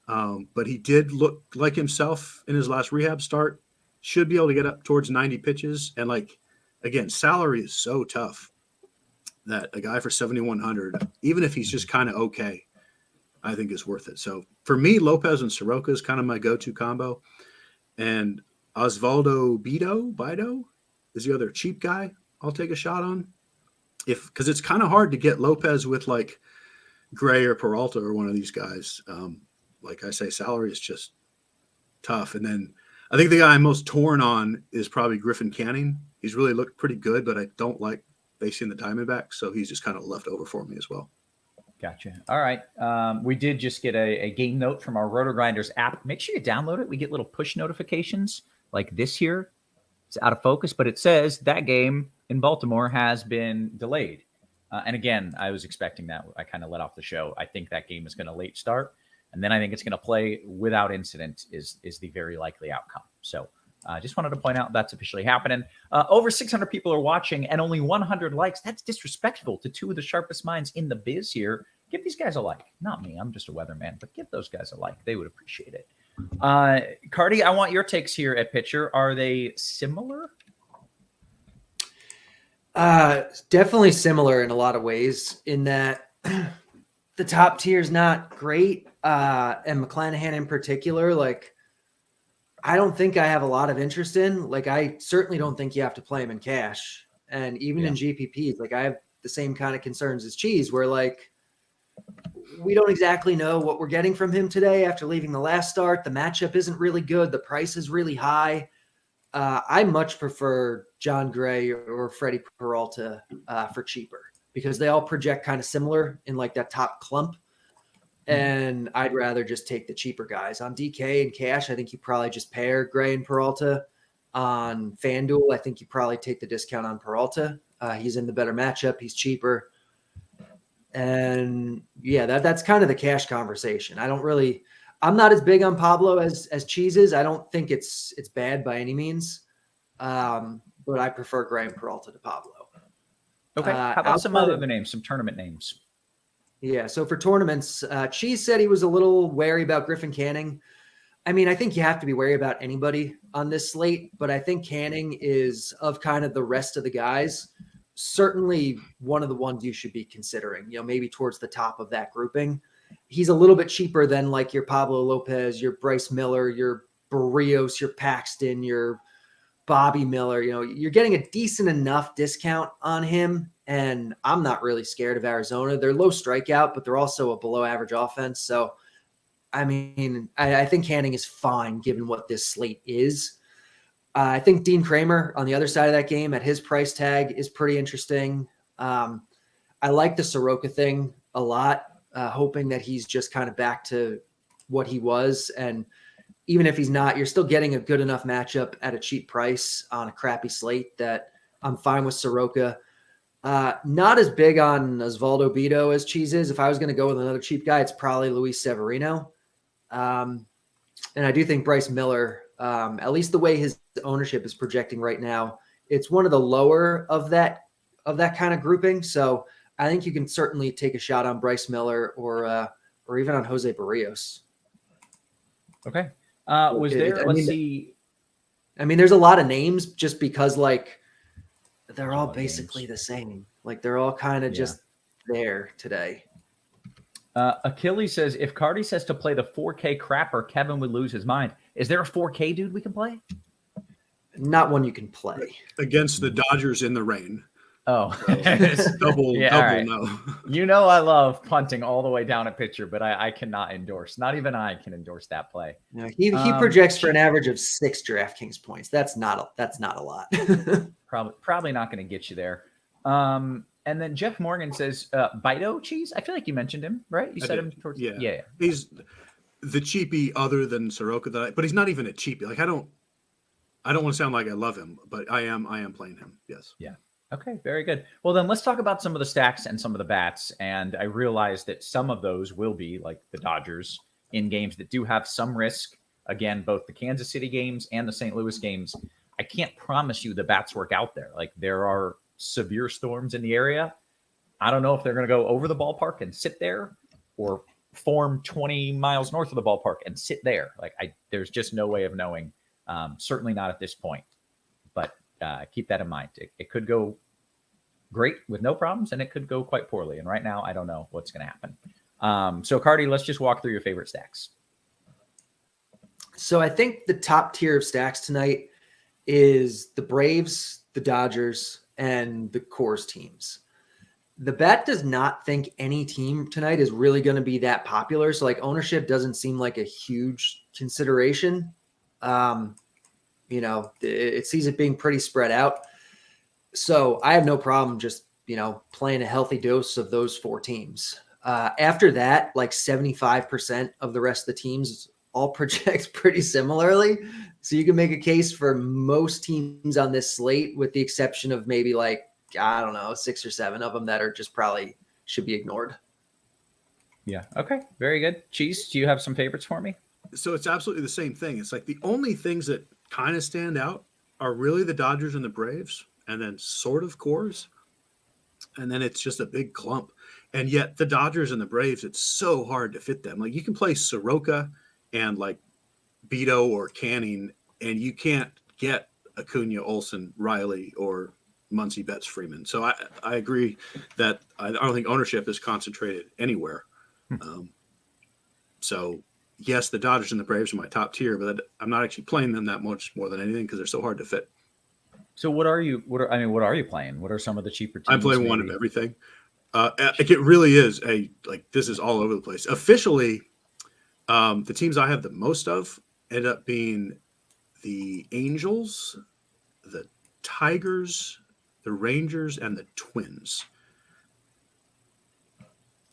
but he did look like himself in his last rehab start. Should be able to get up towards 90 pitches. And again, salary is so tough that a guy for 7,100, even if he's just kind of okay, I think is worth it. So for me, Lopez and Soroka is kind of my go-to combo. And Osvaldo Bido is the other cheap guy I'll take a shot on. Because it's kind of hard to get Lopez with Gray or Peralta or one of these guys. Like I say, salary is just tough. And then I think the guy I'm most torn on is probably Griffin Canning. He's really looked pretty good, but I don't like facing the Diamondbacks, so he's just kind of left over for me as well. Gotcha. All right. We did just get a game note from our RotoGrinders app. Make sure you download it. We get little push notifications like this here. It's out of focus, but it says that game in Baltimore has been delayed. And again, I was expecting that. I kind of let off the show. I think that game is going to late start. And then I think it's going to play without incident is the very likely outcome. So I just wanted to point out that's officially happening. Over 600 people are watching and only 100 likes. That's disrespectful to 2 of the sharpest minds in the biz here. Give these guys a like. Not me. I'm just a weatherman. But give those guys a like. They would appreciate it. Carty, I want your takes here at pitcher. Are they similar? Definitely similar in a lot of ways in that the top tier is not great. And McClanahan in particular, I don't think I have a lot of interest in. I certainly don't think you have to play him in cash. And even in GPPs, I have the same kind of concerns as Cheese, where we don't exactly know what we're getting from him today after leaving the last start. The matchup isn't really good. The price is really high. I much prefer John Gray or Freddie Peralta for cheaper because they all project kind of similar in that top clump. And I'd rather just take the cheaper guys. On DK and cash, I think you probably just pair Gray and Peralta. On FanDuel, I think you probably take the discount on Peralta. He's in the better matchup. He's cheaper. And that's kind of the cash conversation. I'm not as big on Pablo as Cheese is. I don't think it's bad by any means. But I prefer Gray and Peralta to Pablo. Okay. How about some other names, some tournament names? Yeah, so for tournaments, Cheese said he was a little wary about Griffin Canning. I mean, I think you have to be wary about anybody on this slate, but I think Canning is, of kind of the rest of the guys, certainly one of the ones you should be considering, maybe towards the top of that grouping. He's a little bit cheaper than your Pablo Lopez, your Bryce Miller, your Barrios, your Paxton, your Bobby Miller. You're getting a decent enough discount on him. And I'm not really scared of Arizona. They're low strikeout, but they're also a below average offense. So I mean, I think Canning is fine given what this slate is. I think Dean Kramer on the other side of that game at his price tag is pretty interesting. I like the Soroka thing a lot, hoping that he's just kind of back to what he was. And even if he's not, you're still getting a good enough matchup at a cheap price on a crappy slate that I'm fine with Soroka. Not as big on Osvaldo Bido as Cheese is. If I was going to go with another cheap guy, it's probably Luis Severino. And I do think Bryce Miller, at least the way his ownership is projecting right now, it's one of the lower of that kind of grouping. So I think you can certainly take a shot on Bryce Miller or even on Jose Barrios. Okay. Let's see. I mean, there's a lot of names just because like they're all basically the same. Like they're all kind of just there today. Achilles says, if Carty says to play the 4K crapper, Kevin would lose his mind. Is there a 4K dude we can play? Not one you can play. Against the Dodgers in the rain. Oh, double right. no. You know I love punting all the way down at pitcher, but I cannot endorse. Not even I can endorse that play. No, he projects for an average of 6 DraftKings points. That's not a lot. Probably not going to get you there. And then Jeff Morgan says, Bido Cheese? I feel like you mentioned him, right? You said him towards yeah. He's the cheapie other than Soroka but he's not even a cheapie. Like I don't want to sound like I love him, but I am playing him. Yes. Yeah. Okay, very good. Well, then let's talk about some of the stacks and some of the bats. And I realize that some of those will be like the Dodgers in games that do have some risk. Again, both the Kansas City games and the St. Louis games. I can't promise you the bats work out there. Like there are severe storms in the area. I don't know if they're going to go over the ballpark and sit there or form 20 miles north of the ballpark and sit there. Like there's just no way of knowing. Certainly not at this point. But keep that in mind. It could go great with no problems, and it could go quite poorly. And right now, I don't know what's going to happen. So, Carty, let's just walk through your favorite stacks. So I think the top tier of stacks tonight is the Braves, the Dodgers, and the Coors teams. The bet does not think any team tonight is really going to be that popular. So, like, ownership doesn't seem like a huge consideration. It sees it being pretty spread out. So I have no problem just, playing a healthy dose of those 4 teams. After that, like 75% of the rest of the teams all project pretty similarly. So you can make a case for most teams on this slate, with the exception of maybe 6 or 7 of them that are just probably should be ignored. Yeah. Okay. Very good. Cheese, do you have some favorites for me? So it's absolutely the same thing. It's like the only things that kind of stand out are really the Dodgers and the Braves, and then sort of Coors. And then it's just a big clump. And yet the Dodgers and the Braves, it's so hard to fit them. Like you can play Soroka and like Bido or Canning, and you can't get Acuna, Olsen, Riley, or Muncy, Betts, Freeman. So I agree that I don't think ownership is concentrated anywhere. So yes, the Dodgers and the Braves are my top tier, but I'm not actually playing them that much more than anything because they're so hard to fit. So what are you playing? What are some of the cheaper teams? I'm playing one of everything. It really is this is all over the place. Officially, the teams I have the most of end up being the Angels, the Tigers, the Rangers, and the Twins.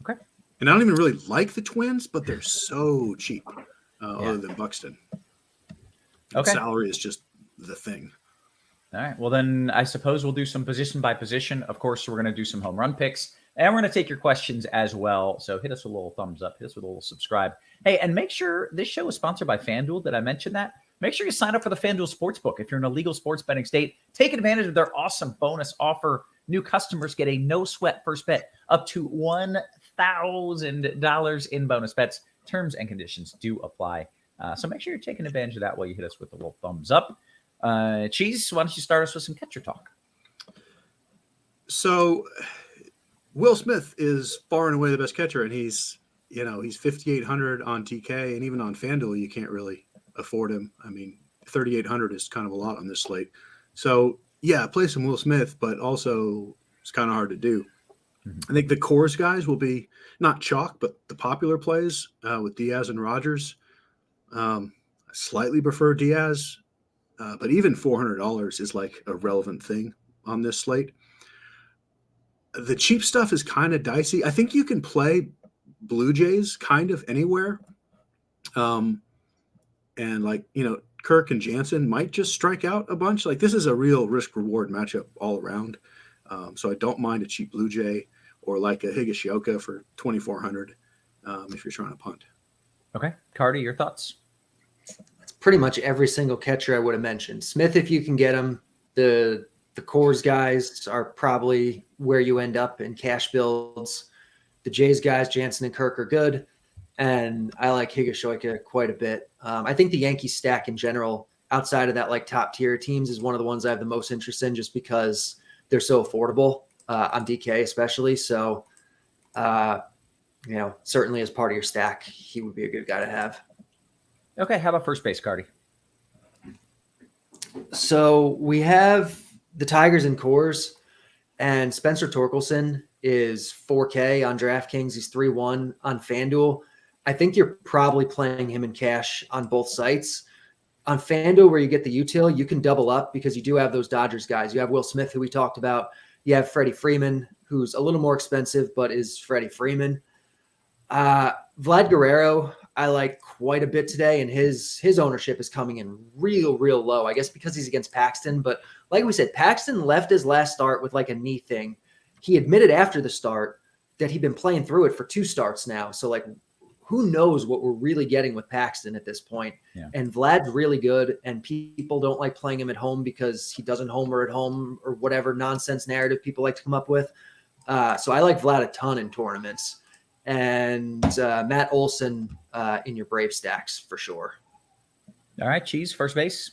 Okay. And I don't even really like the Twins, but they're so cheap, other than Buxton. Okay. Salary is just the thing. All right. Well, then I suppose we'll do some position by position. Of course, we're going to do some home run picks, and we're going to take your questions as well. So hit us with a little thumbs up. Hit us with a little subscribe. Hey, and make sure this show is sponsored by FanDuel. Did I mention that? Make sure you sign up for the FanDuel Sportsbook. If you're in a legal sports betting state, take advantage of their awesome bonus offer. New customers get a no-sweat first bet up to $1,000 in bonus bets. Terms and conditions do apply. So make sure you're taking advantage of that while you hit us with a little thumbs up. Cheese, why don't you start us with some catcher talk? So Will Smith is far and away the best catcher, and he's 5,800 on TK, and even on FanDuel, you can't really afford him. I mean, 3,800 is kind of a lot on this slate. So yeah, play some Will Smith, but also it's kind of hard to do. I think the cores guys will be not chalk, but the popular plays with Diaz and Rogers. I slightly prefer Diaz, but even $400 is like a relevant thing on this slate. The cheap stuff is kind of dicey. I think you can play Blue Jays kind of anywhere. And like, Kirk and Jansen might just strike out a bunch. Like, this is a real risk reward matchup all around. So I don't mind a cheap Blue Jay or like a Higashioka for 2,400 if you're trying to punt. Okay. Carty, your thoughts? It's pretty much every single catcher I would have mentioned. Smith, if you can get him, the Coors guys are probably where you end up in cash builds. The Jays guys, Jansen and Kirk, are good. And I like Higashioka quite a bit. I think the Yankees stack in general, outside of that like top tier teams, is one of the ones I have the most interest in just because they're so affordable on DK especially. So, certainly as part of your stack, he would be a good guy to have. Okay. How about first base, Carty? So we have the Tigers and Coors, and Spencer Torkelson is 4K on DraftKings. He's 3-1 on FanDuel. I think you're probably playing him in cash on both sites. On FanDuel, where you get the util, you can double up because you do have those Dodgers guys. You have Will Smith, who we talked about. You have Freddie Freeman, who's a little more expensive, but is Freddie Freeman. Vlad Guerrero, I like quite a bit today, and his ownership is coming in real low, I guess because he's against Paxton. But like we said, Paxton left his last start with like a knee thing. He admitted after the start that he'd been playing through it for 2 starts now. So like, who knows what we're really getting with Paxton at this point. Yeah. And Vlad's really good, and people don't like playing him at home because he doesn't homer at home or whatever nonsense narrative people like to come up with. So I like Vlad a ton in tournaments. And Matt Olson in your Brave stacks for sure. All right, Cheese, first base.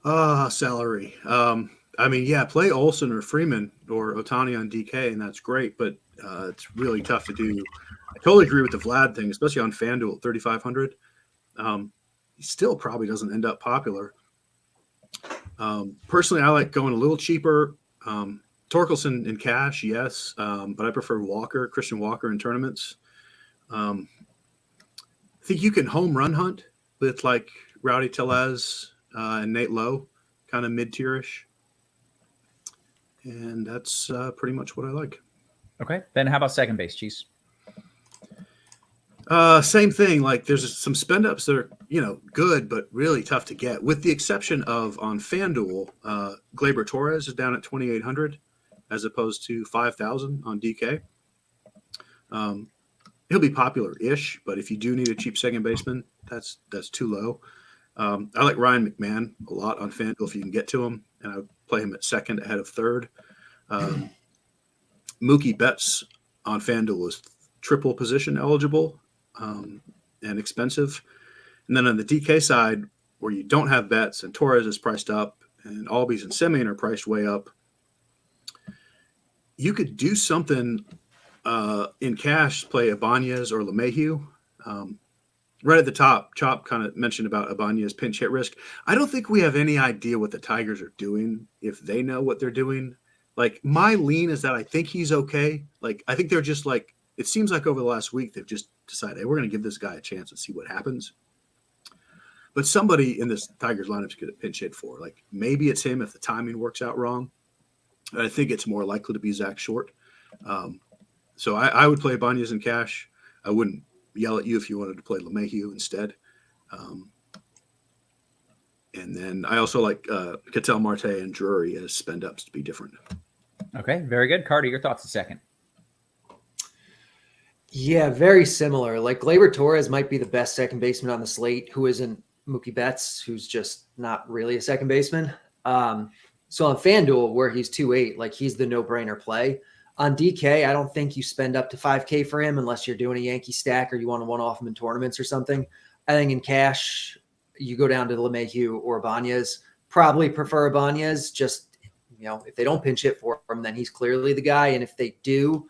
Salary. Play Olson or Freeman or Ohtani on DK, and that's great, but it's really tough to do. I totally agree with the Vlad thing, especially on FanDuel at 3,500. He still probably doesn't end up popular. Personally, I like going a little cheaper. Torkelson in cash, yes, but I prefer Christian Walker in tournaments. I think you can home run hunt with like Rowdy Tellez and Nate Lowe, kind of mid-tierish. And that's pretty much what I like. Okay. Then how about second base, Cheese? Same thing. Like there's some spend ups that are, good, but really tough to get, with the exception of on FanDuel, Gleyber Torres is down at 2,800 as opposed to 5,000 on DK. He'll be popular-ish, but if you do need a cheap second baseman, that's too low. I like Ryan McMahon a lot on FanDuel if you can get to him, and I would play him at second ahead of third. Mookie Betts on FanDuel is triple position eligible and expensive. And then on the DK side, where you don't have Betts and Torres is priced up and Albies and Semien are priced way up, you could do something in cash, play Ibanez or LeMahieu. Right at the top, Chop kind of mentioned about Ibanez pinch hit risk. I don't think we have any idea what the Tigers are doing, if they know what they're doing. Like, my lean is that I think he's okay. Like, I think they're just like, it seems like over the last week, they've just decided, hey, we're going to give this guy a chance and see what happens. But somebody in this Tigers lineup is going to pinch hit for. Like, maybe it's him if the timing works out wrong. I think it's more likely to be Zach Short. So I would play Ibanez in cash. I wouldn't yell at you if you wanted to play LeMahieu instead. And then I also like Ketel Marte and Drury as spend ups to be different. Okay, very good. Carty, your thoughts a second. Yeah, very similar. Like Gleyber Torres might be the best second baseman on the slate, who isn't Mookie Betts, who's just not really a second baseman. So on FanDuel, where he's 2.8, like he's the no-brainer play. On DK, I don't think you spend up to 5K for him unless you're doing a Yankee stack or you want to one-off him in tournaments or something. I think in cash, you go down to LeMahieu or Ibanez. Probably prefer Ibanez. Just, if they don't pinch hit for him, then he's clearly the guy. And if they do,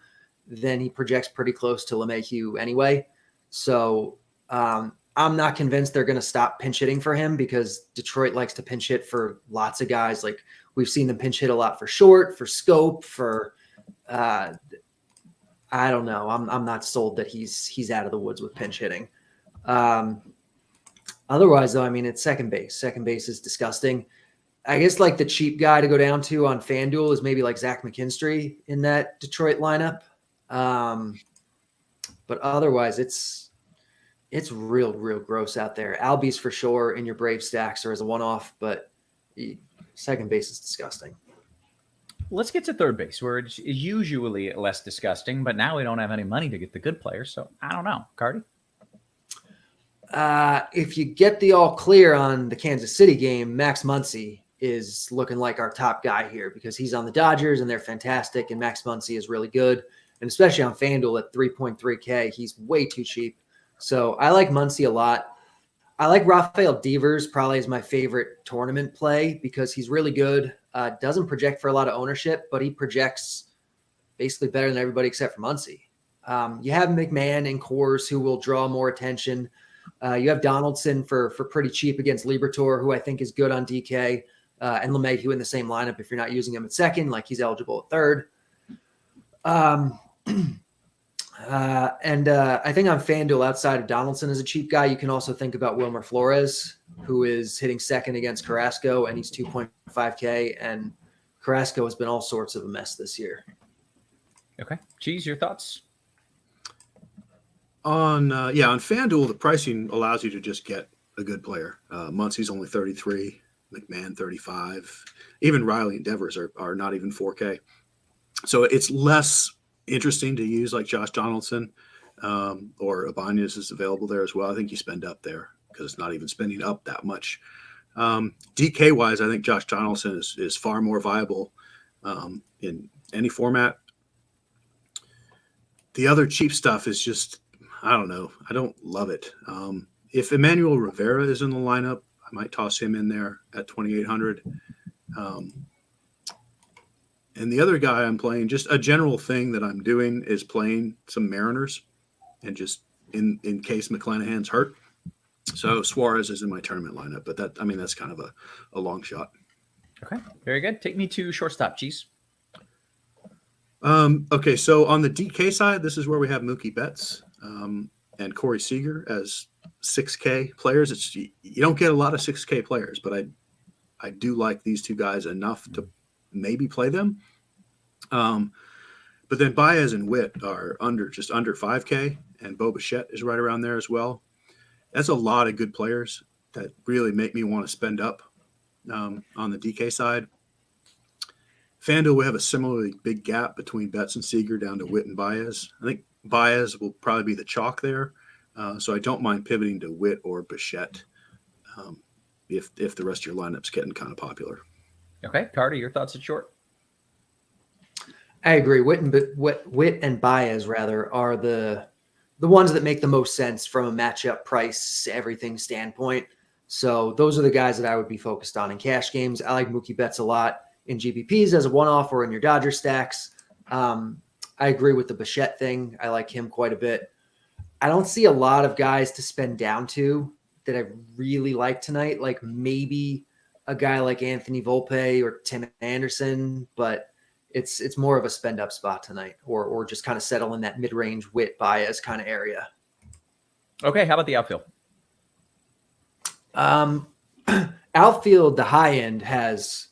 then he projects pretty close to LeMahieu anyway. So I'm not convinced they're going to stop pinch hitting for him because Detroit likes to pinch hit for lots of guys. Like we've seen them pinch hit a lot for Short, for Scope, for I don't know. I'm not sold that he's out of the woods with pinch hitting. Otherwise, though, I mean, it's second base. Second base is disgusting. I guess like the cheap guy to go down to on FanDuel is maybe like Zach McKinstry in that Detroit lineup. But otherwise, it's real gross out there. Albies for sure in your Brave stacks or as a one-off, but second base is disgusting. Let's get to third base, where it's usually less disgusting, but now we don't have any money to get the good players, so I don't know. Carty? If you get the all clear on the Kansas City game, Max Muncy is looking like our top guy here because he's on the Dodgers and they're fantastic, and Max Muncy is really good, and especially on FanDuel at 3.3K, he's way too cheap. So I like Muncy a lot. I like Rafael Devers probably is my favorite tournament play because he's really good. Doesn't project for a lot of ownership, but he projects basically better than everybody except for Muncy. You have McMahon and Coors who will draw more attention. You have Donaldson for pretty cheap against Liberatore, who I think is good on DK, and LeMahieu in the same lineup if you're not using him at second, like he's eligible at third. I think on FanDuel, outside of Donaldson as a cheap guy, you can also think about Wilmer Flores, who is hitting second against Carrasco, and he's 2.5K, and Carrasco has been all sorts of a mess this year. Okay. Cheese, your thoughts? On FanDuel, the pricing allows you to just get a good player. Muncy's only 33, McMahon 35, even Riley and Devers are not even 4K. So it's less interesting to use like Josh Donaldson or Ibanez is available there as well. I think you spend up there because it's not even spending up that much. DK wise, I think Josh Donaldson is far more viable in any format. The other cheap stuff is just, I don't know. I don't love it. If Emmanuel Rivera is in the lineup, I might toss him in there at 2,800. And the other guy I'm playing, just a general thing that I'm doing is playing some Mariners and just in case McClanahan's hurt. So Suarez is in my tournament lineup, but that's kind of a long shot. Okay, very good. Take me to shortstop, Cheese. Okay, so on the DK side, this is where we have Mookie Betts and Corey Seager as 6K players. You don't get a lot of 6K players, but I do like these two guys enough to maybe play them. But then Baez and Witt are under 5K, and Bo Bichette is right around there as well. That's a lot of good players that really make me want to spend up on the DK side. FanDuel, we have a similarly big gap between Betts and Seager down to Witt and Baez. I think Baez will probably be the chalk there, so I don't mind pivoting to Witt or Bichette if the rest of your lineup's getting kind of popular. Okay, Carty, your thoughts at short? I agree. Witt and Baez rather are the ones that make the most sense from a matchup, price, everything standpoint. So those are the guys that I would be focused on in cash games. I like Mookie Betts a lot in GPPs as a one-off or in your Dodger stacks. I agree with the Bichette thing. I like him quite a bit. I don't see a lot of guys to spend down to that I really like tonight. Like maybe a guy like Anthony Volpe or Tim Anderson, but it's more of a spend up spot tonight, or just kind of settle in that mid-range Witt Baez kind of area. Okay, how about the outfield? Outfield, the high end has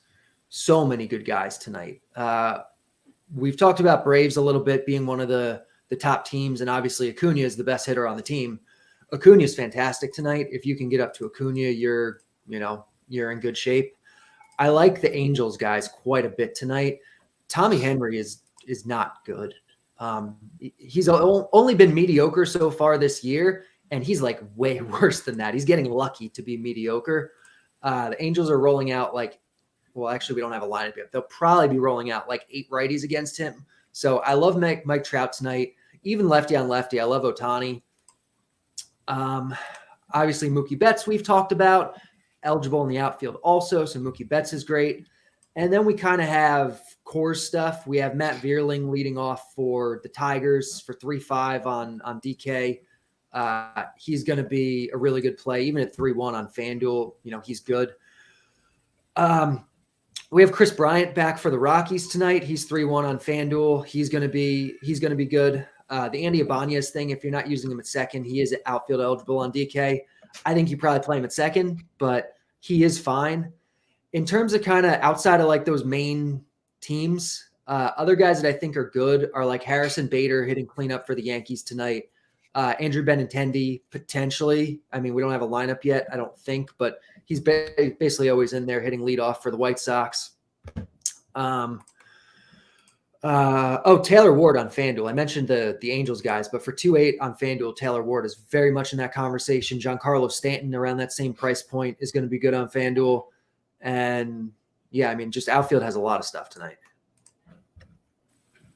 so many good guys tonight. We've talked about Braves a little bit being one of the top teams, and obviously Acuna is the best hitter on the team. Acuna is fantastic tonight. If you can get up to Acuna, you're in good shape. I like the Angels guys quite a bit tonight. Tommy Henry is not good. He's only been mediocre so far this year, and he's like way worse than that. He's getting lucky to be mediocre. The Angels are rolling out actually we don't have a lineup yet. They'll probably be rolling out like 8 righties against him. So I love Mike Trout tonight. Even lefty on lefty, I love Ohtani. Obviously Mookie Betts we've talked about, eligible in the outfield also, so Mookie Betts is great. And then we kind of have core stuff. We have Matt Vierling leading off for the Tigers for 3.5 on DK. He's going to be a really good play, even at 3.1 on FanDuel. He's good. We have Chris Bryant back for the Rockies tonight. He's 3-1 on FanDuel. He's gonna be good. The Andy Ibanez thing, if you're not using him at second, he is outfield eligible on DK. I think you probably play him at second, but he is fine. In terms of kind of outside of like those main teams, other guys that I think are good are like Harrison Bader hitting cleanup for the Yankees tonight. Andrew Benintendi, potentially. I mean, we don't have a lineup yet, I don't think, but he's basically always in there hitting leadoff for the White Sox. Taylor Ward on FanDuel. I mentioned the Angels guys, but for 2.8 on FanDuel, Taylor Ward is very much in that conversation. Giancarlo Stanton around that same price point is going to be good on FanDuel. And yeah, I mean, just outfield has a lot of stuff tonight.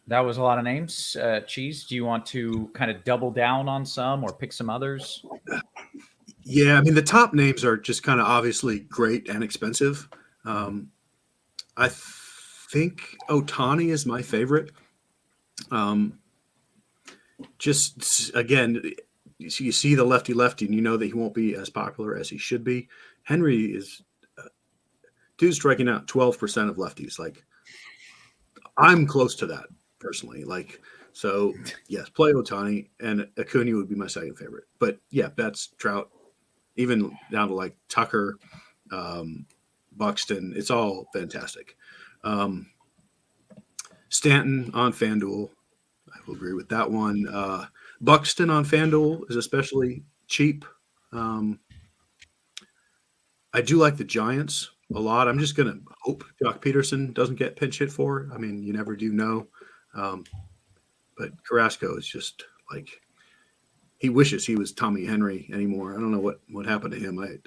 That was a lot of names. Cheese, do you want to kind of double down on some or pick some others? Yeah, I mean, the top names are just kind of obviously great and expensive. I think Ohtani is my favorite. Just, again, you see the lefty, and you know that he won't be as popular as he should be. Henry is dude's striking out 12% of lefties. Like, I'm close to that personally. Like, so yes, play Ohtani, and Acuna would be my second favorite. But yeah, Betts, Trout, even down to like Tucker, Buxton, it's all fantastic. Stanton on FanDuel, I will agree with that one. Buxton on FanDuel is especially cheap. I do like the Giants a lot. I'm just going to hope Jock Peterson doesn't get pinch hit for. I mean, you never do know. But Carrasco is just like, he wishes he was Tommy Henry anymore. I don't know what happened to him. I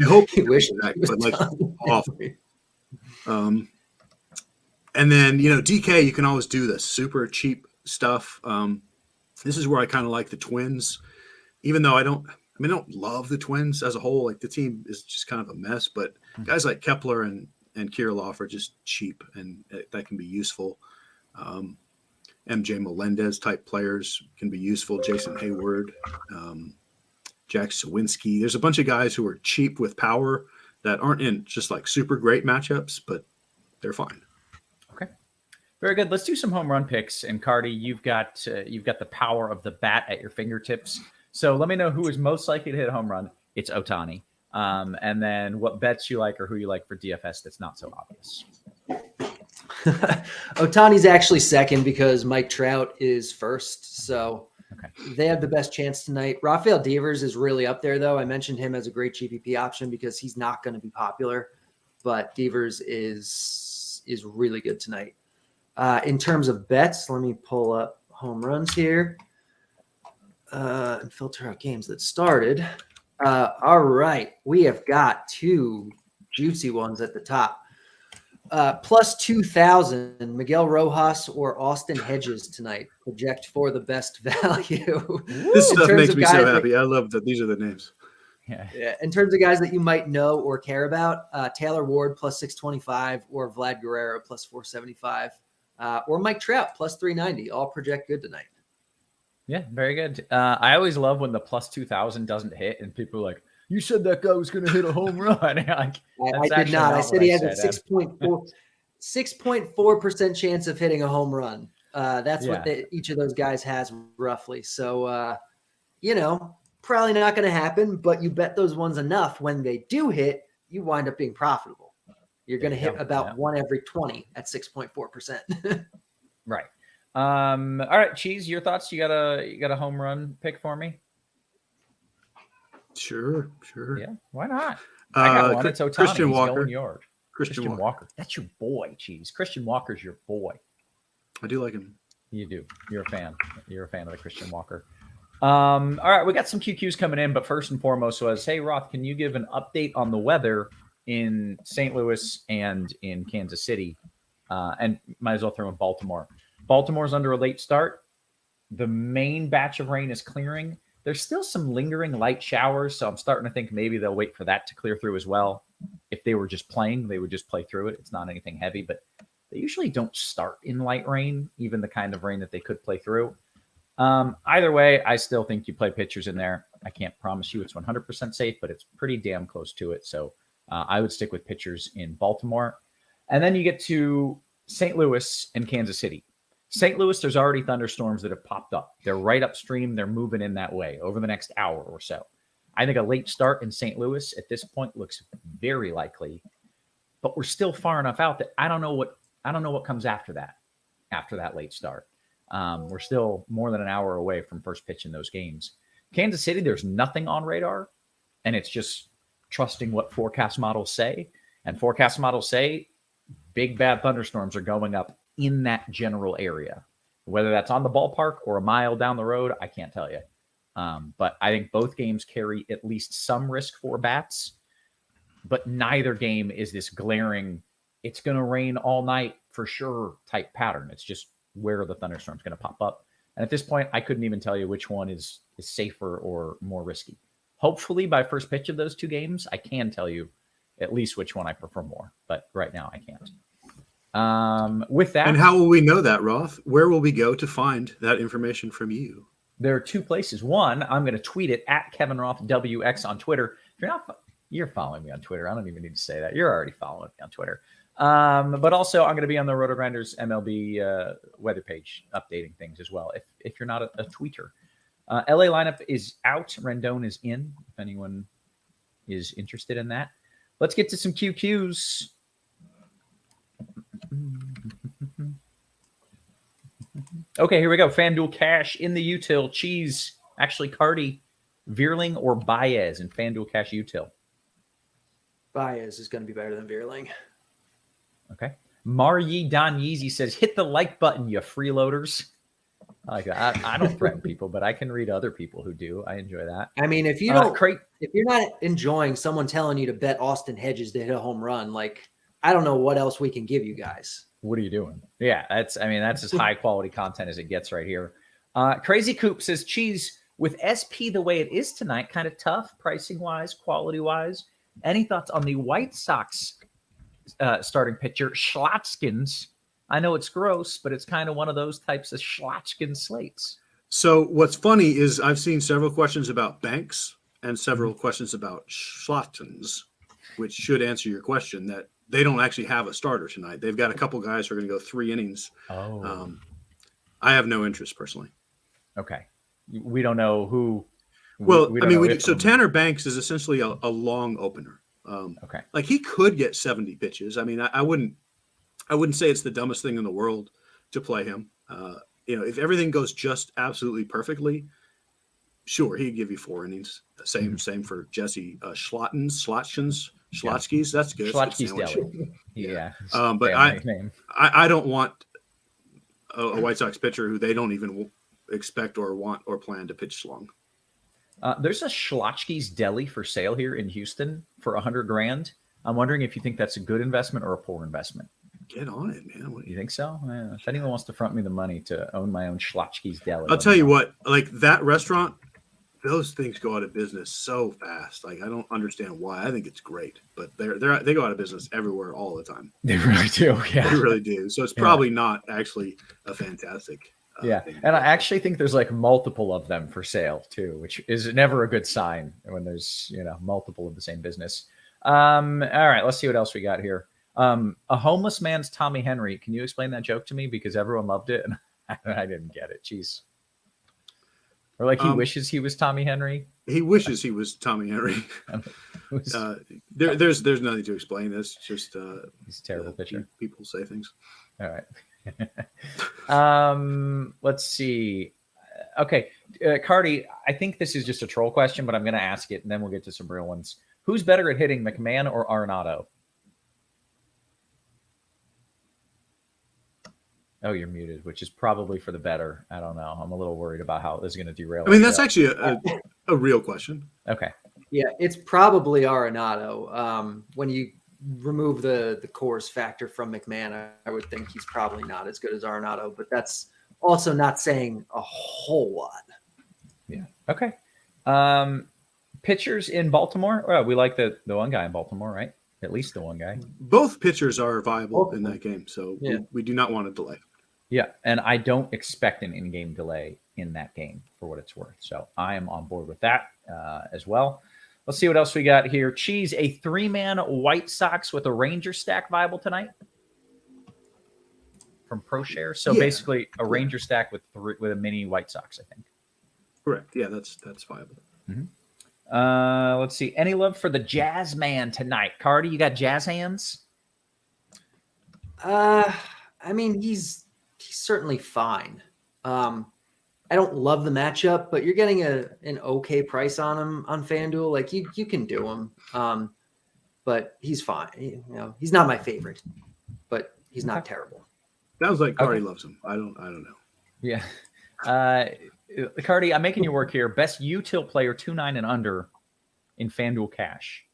hope he wishes that, he was but like awful. Henry. And then, DK, you can always do this super cheap stuff. This is where I kind of like the Twins, even though I don't love the Twins as a whole. Like, the team is just kind of a mess, but guys like Kepler and Kirilloff are just cheap, and that can be useful. MJ Melendez type players can be useful. Jason Hayward, Jack Sawinski. There's a bunch of guys who are cheap with power that aren't in just like super great matchups, but they're fine. Okay, very good. Let's do some home run picks. And Carty, you've got the power of the bat at your fingertips. So let me know who is most likely to hit a home run. It's Ohtani. And then what bets you like or who you like for DFS that's not so obvious. Ohtani's actually second because Mike Trout is first. So okay, they have the best chance tonight. Rafael Devers is really up there, though. I mentioned him as a great GPP option because he's not going to be popular, but Devers is really good tonight. In terms of bets, let me pull up home runs here and filter out games that started. All right, we have got two juicy ones at the top. Plus 2,000, Miguel Rojas or Austin Hedges tonight. Project for the best value. This stuff makes me so happy. I love that these are the names. Yeah. In terms of guys that you might know or care about, Taylor Ward plus 625 or Vlad Guerrero plus 475 or Mike Trout plus 390. All project good tonight. Yeah, very good. I always love when the plus 2,000 doesn't hit and people are like, you said that guy was going to hit a home run. Like, I did not. I said he has a 6.4% chance of hitting a home run. That's what each of those guys has roughly. So, probably not going to happen, but you bet those ones enough. When they do hit, you wind up being profitable. You're going to hit about 1 every 20 at 6.4%. Right. All right, Cheese, your thoughts? You got a home run pick for me? Sure. Yeah, why not? I got one. It's Ohtani. Christian Walker. Christian Walker. That's your boy, Cheese. Christian Walker's your boy. I do like him. You do. You're a fan. You're a fan of the Christian Walker. All right, we got some QQs coming in, but first and foremost was, hey, Roth, can you give an update on the weather in St. Louis and in Kansas City? And might as well throw in Baltimore. Baltimore's under a late start. The main batch of rain is clearing. There's still some lingering light showers, so I'm starting to think maybe they'll wait for that to clear through as well. If they were just playing, they would just play through it. It's not anything heavy, but they usually don't start in light rain, even the kind of rain that they could play through. Either way, I still think you play pitchers in there. I can't promise you it's 100% safe, but it's pretty damn close to it. So I would stick with pitchers in Baltimore. And then you get to St. Louis and Kansas City. St. Louis, there's already thunderstorms that have popped up. They're right upstream. They're moving in that way over the next hour or so. I think a late start in St. Louis at this point looks very likely, but we're still far enough out that I don't know what comes after that late start. We're still more than an hour away from first pitch in those games. Kansas City, there's nothing on radar, and it's just trusting what forecast models say. And forecast models say big bad thunderstorms are going up in that general area. Whether that's on the ballpark or a mile down the road, I can't tell you. But I think both games carry at least some risk for bats, but neither game is this glaring, it's going to rain all night for sure type pattern. It's just where the thunderstorm's going to pop up. And at this point, I couldn't even tell you which one is safer or more risky. Hopefully by first pitch of those two games, I can tell you at least which one I prefer more, but right now I can't. With that, and how will we know that, Roth? Where will we go to find that information from you? There are two places. One, I'm going to tweet it at KevinRothWx on Twitter. If you're following me on Twitter. I don't even need to say that. You're already following me on Twitter. But also, I'm going to be on the RotoGrinders MLB weather page, updating things as well. If you're not a tweeter, LA lineup is out. Rendon is in. If anyone is interested in that, let's get to some QQs. Okay, here we go. Fanduel Cash in the util. Cheese, actually Carty, Vierling, or Baez in Fanduel Cash util. Baez is going to be better than Vierling. Okay. Maryi Don Yeezy says, hit the like button, you freeloaders. I like that. I don't threaten people, but I can read other people who do. I enjoy that. I mean, if you don't, if you're not enjoying someone telling you to bet Austin Hedges to hit a home run, like, I don't know what else we can give you guys. What are you doing? Yeah, that's as high quality content as it gets right here. Crazy Coop says, Cheese, with SP the way it is tonight, kind of tough pricing wise, quality wise. Any thoughts on the White Sox starting pitcher, Schlotzkins? I know it's gross, but it's kind of one of those types of Schlotzkin slates. So what's funny is I've seen several questions about Banks and several questions about Schlotzkins, which should answer your question that they don't actually have a starter tonight. They've got a couple guys who are going to go 3 innings. Oh. I have no interest personally. Okay. We don't know who. Well, so Tanner Banks is essentially a long opener. Okay. Like he could get 70 pitches. I mean, I wouldn't say it's the dumbest thing in the world to play him. If everything goes just absolutely perfectly, sure, he'd give you 4 innings. Same for Jesse Schlotzkis. That's good. Schlotzkis Deli. Yeah. But I don't want a White Sox pitcher who they don't even expect or want or plan to pitch long. There's a Schlotzkis Deli for sale here in Houston for $100,000. I'm wondering if you think that's a good investment or a poor investment. Get on it, man. You think so? Yeah. If anyone wants to front me the money to own my own Schlotzkis Deli, I'll tell you what. Like that restaurant, those things go out of business so fast. Like I don't understand why. I think it's great, but they go out of business everywhere all the time. They really do. Yeah, they really do. So it's probably not actually a fantastic. Thing. And I actually think there's like multiple of them for sale too, which is never a good sign when there's multiple of the same business. All right, let's see what else we got here. A homeless man's Tommy Henry. Can you explain that joke to me? Because everyone loved it and I didn't get it. Jeez. Or like he wishes he was Tommy Henry. He wishes he was Tommy Henry. There's nothing to explain this. Just he's a terrible pitcher. People say things. All right. Let's see. Okay, Carty, I think this is just a troll question, but I'm going to ask it, and then we'll get to some real ones. Who's better at hitting, McMahon or Arenado? Oh, you're muted, which is probably for the better. I don't know. I'm a little worried about how this is going to derail. I mean, that's actually a real question. Okay. Yeah, it's probably Arenado. When you remove the course factor from McMahon, I would think he's probably not as good as Arenado, but that's also not saying a whole lot. Yeah. Okay. Pitchers in Baltimore. Well, we like the one guy in Baltimore, right? At least the one guy. Both pitchers are viable in that game, so we do not want to delay. Yeah, and I don't expect an in-game delay in that game for what it's worth. So I am on board with that as well. Let's see what else we got here. Cheese, a 3-man White Sox with a Ranger stack viable tonight from ProShare. So Yeah. basically a Ranger stack with a mini White Sox, I think. Correct. Yeah, that's viable. Let's see. Any love for the Jazz Man tonight? Carty, you got Jazz hands? I mean, he's certainly fine. I don't love the matchup, but you're getting an okay price on him on FanDuel. Like you can do him. But he's fine. He's not my favorite, but he's not terrible. Sounds like Carty loves him. I don't know. Yeah. Carty, I'm making you work here. Best util player 2.9 and under in FanDuel cash.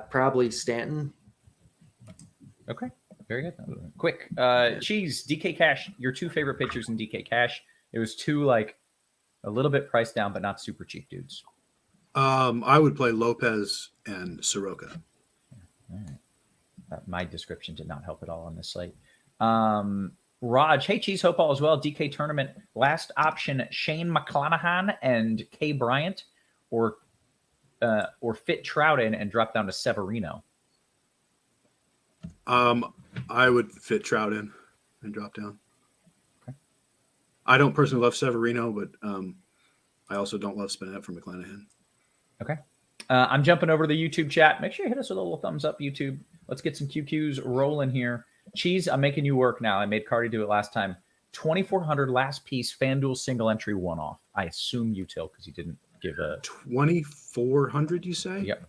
Probably Stanton. Okay. Very good. Quick. Cheese, DK Cash, your 2 favorite pitchers in DK Cash. It was 2 like a little bit priced down, but not super cheap dudes. I would play Lopez and Soroka. All right. My description did not help at all on this slate. Raj, hey, Cheese, hope all as well. DK tournament, last option, Shane McClanahan and K Bryant, or fit Trout in and drop down to Severino. I would fit Trout in and drop down. Okay. I don't personally love Severino, but I also don't love Spinette for McClanahan. Okay. I'm jumping over to the YouTube chat. Make sure you hit us with a little thumbs up, YouTube. Let's get some QQs rolling here. Cheese, I'm making you work now. I made Carty do it last time. 2,400 last piece, FanDuel single entry one-off. I assume util because he didn't give a... 2,400, you say? Yep.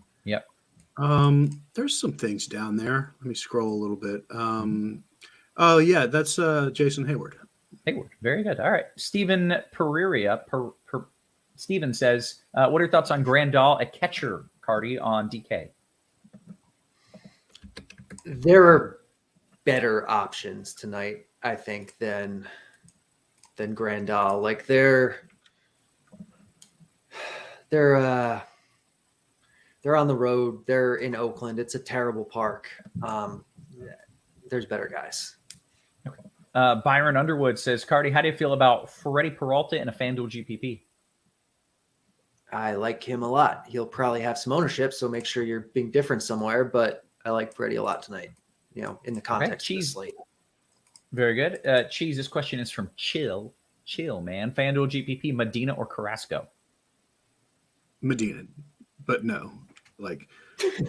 There's some things down there. Let me scroll a little bit. Oh, yeah, that's Jason Hayward. Hayward, very good. All right. Stephen Pereira. Stephen says, what are your thoughts on Grandal, a catcher, Carty, on DK? There are better options tonight, I think, than Grandal. Like they're on the road. They're in Oakland. It's a terrible park. There's better guys. Okay. Byron Underwood says, Carty, how do you feel about Freddie Peralta in a FanDuel GPP? I like him a lot. He'll probably have some ownership, so make sure you're being different somewhere. But I like Freddie a lot tonight, in the context of the slate. Very good. Cheese, this question is from Chill, man. FanDuel GPP, Medina or Carrasco? Medina, but no. Like,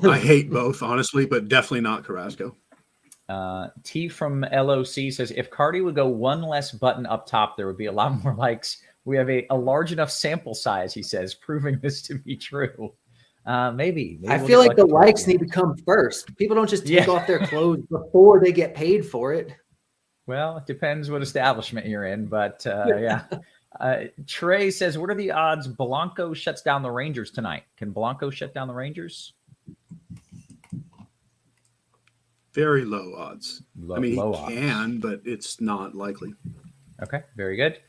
I hate both, honestly, but definitely not Carrasco. T from LOC says, if Carty would go one less button up top, there would be a lot more likes. We have a large enough sample size, he says, proving this to be true. Maybe I feel like the likes need to come first. People don't just take off their clothes before they get paid for it. Well, it depends what establishment you're in, but yeah. Trey says, what are the odds Blanco shuts down the Rangers tonight? Can Blanco shut down the Rangers? Very low odds. He odds. Can, but it's not likely. Okay, very good.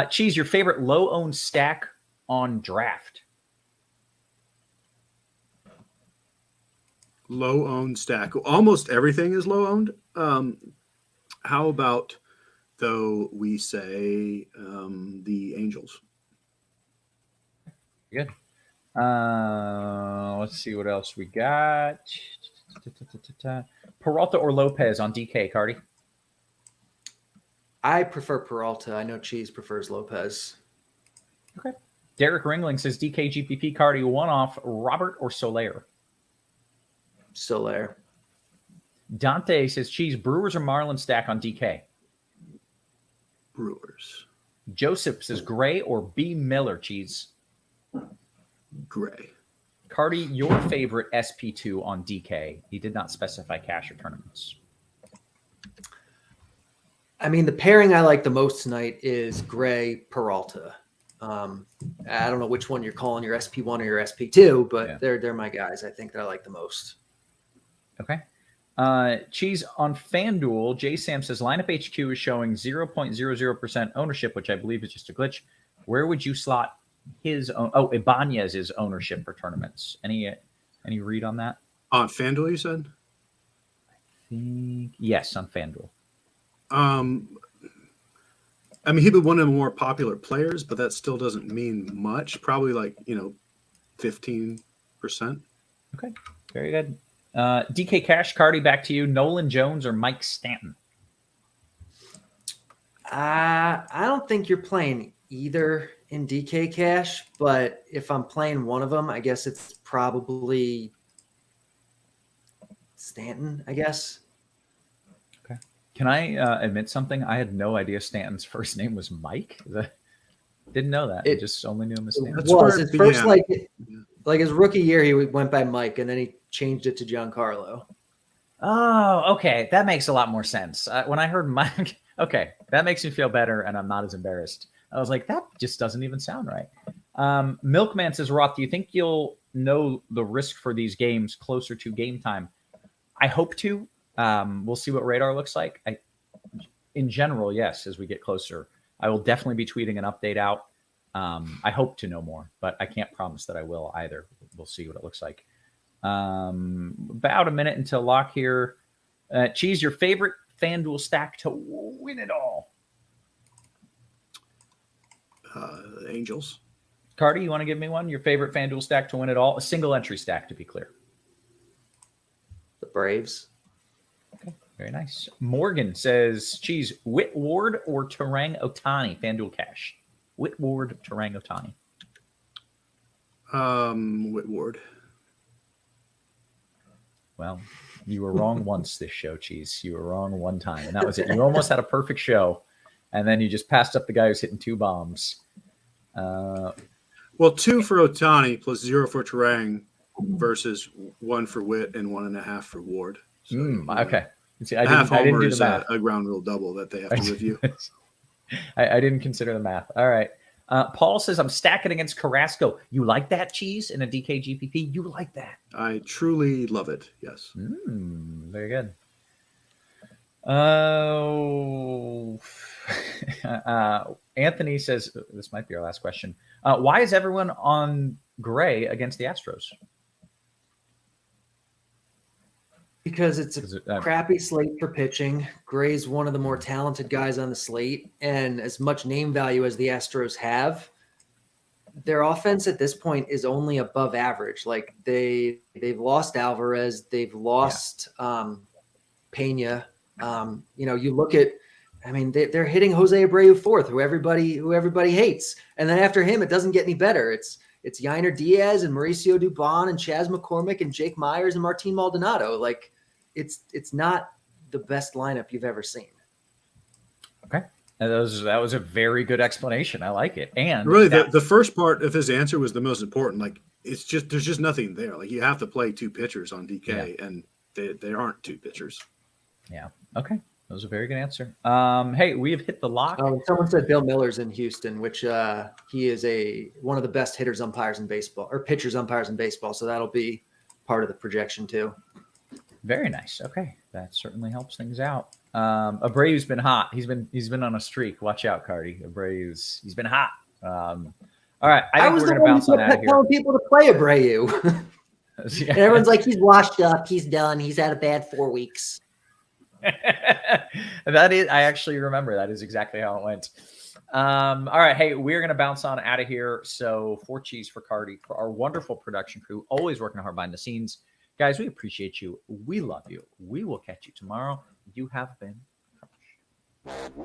Cheese, your favorite low-owned stack on draft? Low-owned stack. Almost everything is low-owned. How about, though, we say the Angels? Good. Let's see what else we got. Peralta or Lopez on DK, Carty? I prefer Peralta. I know Cheese prefers Lopez. Okay. Derek Ringling says DK GPP Carty one-off, Robert or Soler? Soler. Dante says Cheese, Brewers or Marlins stack on DK? Brewers. Joseph says Gray or B. Miller, Cheese? Gray. Carty, your favorite SP2 on DK? He did not specify cash or tournaments. I mean, the pairing I like the most tonight is Gray Peralta. I don't know which one you're calling your SP1 or your SP2, but they're my guys. I think that I like the most. Okay. Cheese on FanDuel, J Sam says lineup HQ is showing 0.00% ownership, which I believe is just a glitch. Where would you slot his own? Oh, Ibanez's ownership for tournaments. Any read on that? On FanDuel, you said? Yes, on FanDuel. He'd be one of the more popular players, but that still doesn't mean much. Probably like, 15%. Okay, very good. DK Cash, Carty, back to you. Nolan Jones or Mike Stanton? I don't think you're playing either in DK Cash, but if I'm playing one of them, I guess it's probably Stanton, I guess. Okay. Can I admit something? I had no idea Stanton's first name was Mike. Didn't know that. I just only knew him as Stanton. It That's where was it his first, began. like his rookie year, he went by Mike, and then he changed it to Giancarlo. Oh, okay. That makes a lot more sense. When I heard Mike, okay, that makes me feel better, and I'm not as embarrassed. I was like, that just doesn't even sound right. Milkman says, Roth, do you think you'll know the risk for these games closer to game time? I hope to. We'll see what radar looks like. In general, yes, as we get closer. I will definitely be tweeting an update out. I hope to know more, but I can't promise that I will either. We'll see what it looks like. About a minute until lock here. Cheese, your favorite FanDuel stack to win it all? Angels. Carty, you want to give me one? Your favorite FanDuel stack to win it all? A single entry stack, to be clear. The Braves. Okay, very nice. Morgan says, Cheese, Whit Ward or Terang Otani, FanDuel Cash? Whit Ward, Terang Otani. Whitward. Well, you were wrong once this show, Cheese. You were wrong one time, and that was it. You almost had a perfect show, and then you just passed up the guy who's hitting 2 bombs. Well, 2 for Otani plus 0 for Terang versus 1 for Witt and 1.5 for Ward. So, okay. See, I half didn't homer do is the math. a ground rule double that they have to review. I didn't consider the math. All right. Paul says, I'm stacking against Carrasco. You like that, Cheese, in a DK GPP? You like that? I truly love it. Yes. Very good. Oh, Anthony says, this might be our last question. Why is everyone on Gray against the Astros? Because it's a crappy slate for pitching. Gray's one of the more talented guys on the slate, and as much name value as the Astros have, their offense at this point is only above average. Like they've lost Alvarez, they've lost Pena. You look at, I mean, they're hitting Jose Abreu fourth, who everybody hates, and then after him, it doesn't get any better. It's Yainer Diaz and Mauricio Dubon and Chas McCormick and Jake Myers and Martin Maldonado. Like it's not the best lineup you've ever seen. Okay. That was a very good explanation. I like it. And really the first part of his answer was the most important. Like there's just nothing there. Like you have to play 2 pitchers on DK and they aren't 2 pitchers. Yeah. Okay. That was a very good answer. Hey, we have hit the lock. Someone said Bill Miller's in Houston, which he is one of the best pitchers umpires in baseball. So that'll be part of the projection too. Very nice. Okay, that certainly helps things out. Abreu's been hot. He's been on a streak. Watch out, Carty. He's been hot. All right, I think we're gonna bounce on out of here. Telling people to play Abreu. Yeah. And everyone's like, he's washed up. He's done. He's had a bad 4 weeks. That is, I actually remember that is exactly how it went. All right, hey, we're gonna bounce on out of here. So for Cheese, for Carty, for our wonderful production crew, always working hard behind the scenes, guys, we appreciate you. We love you. We will catch you tomorrow. You have been crushed.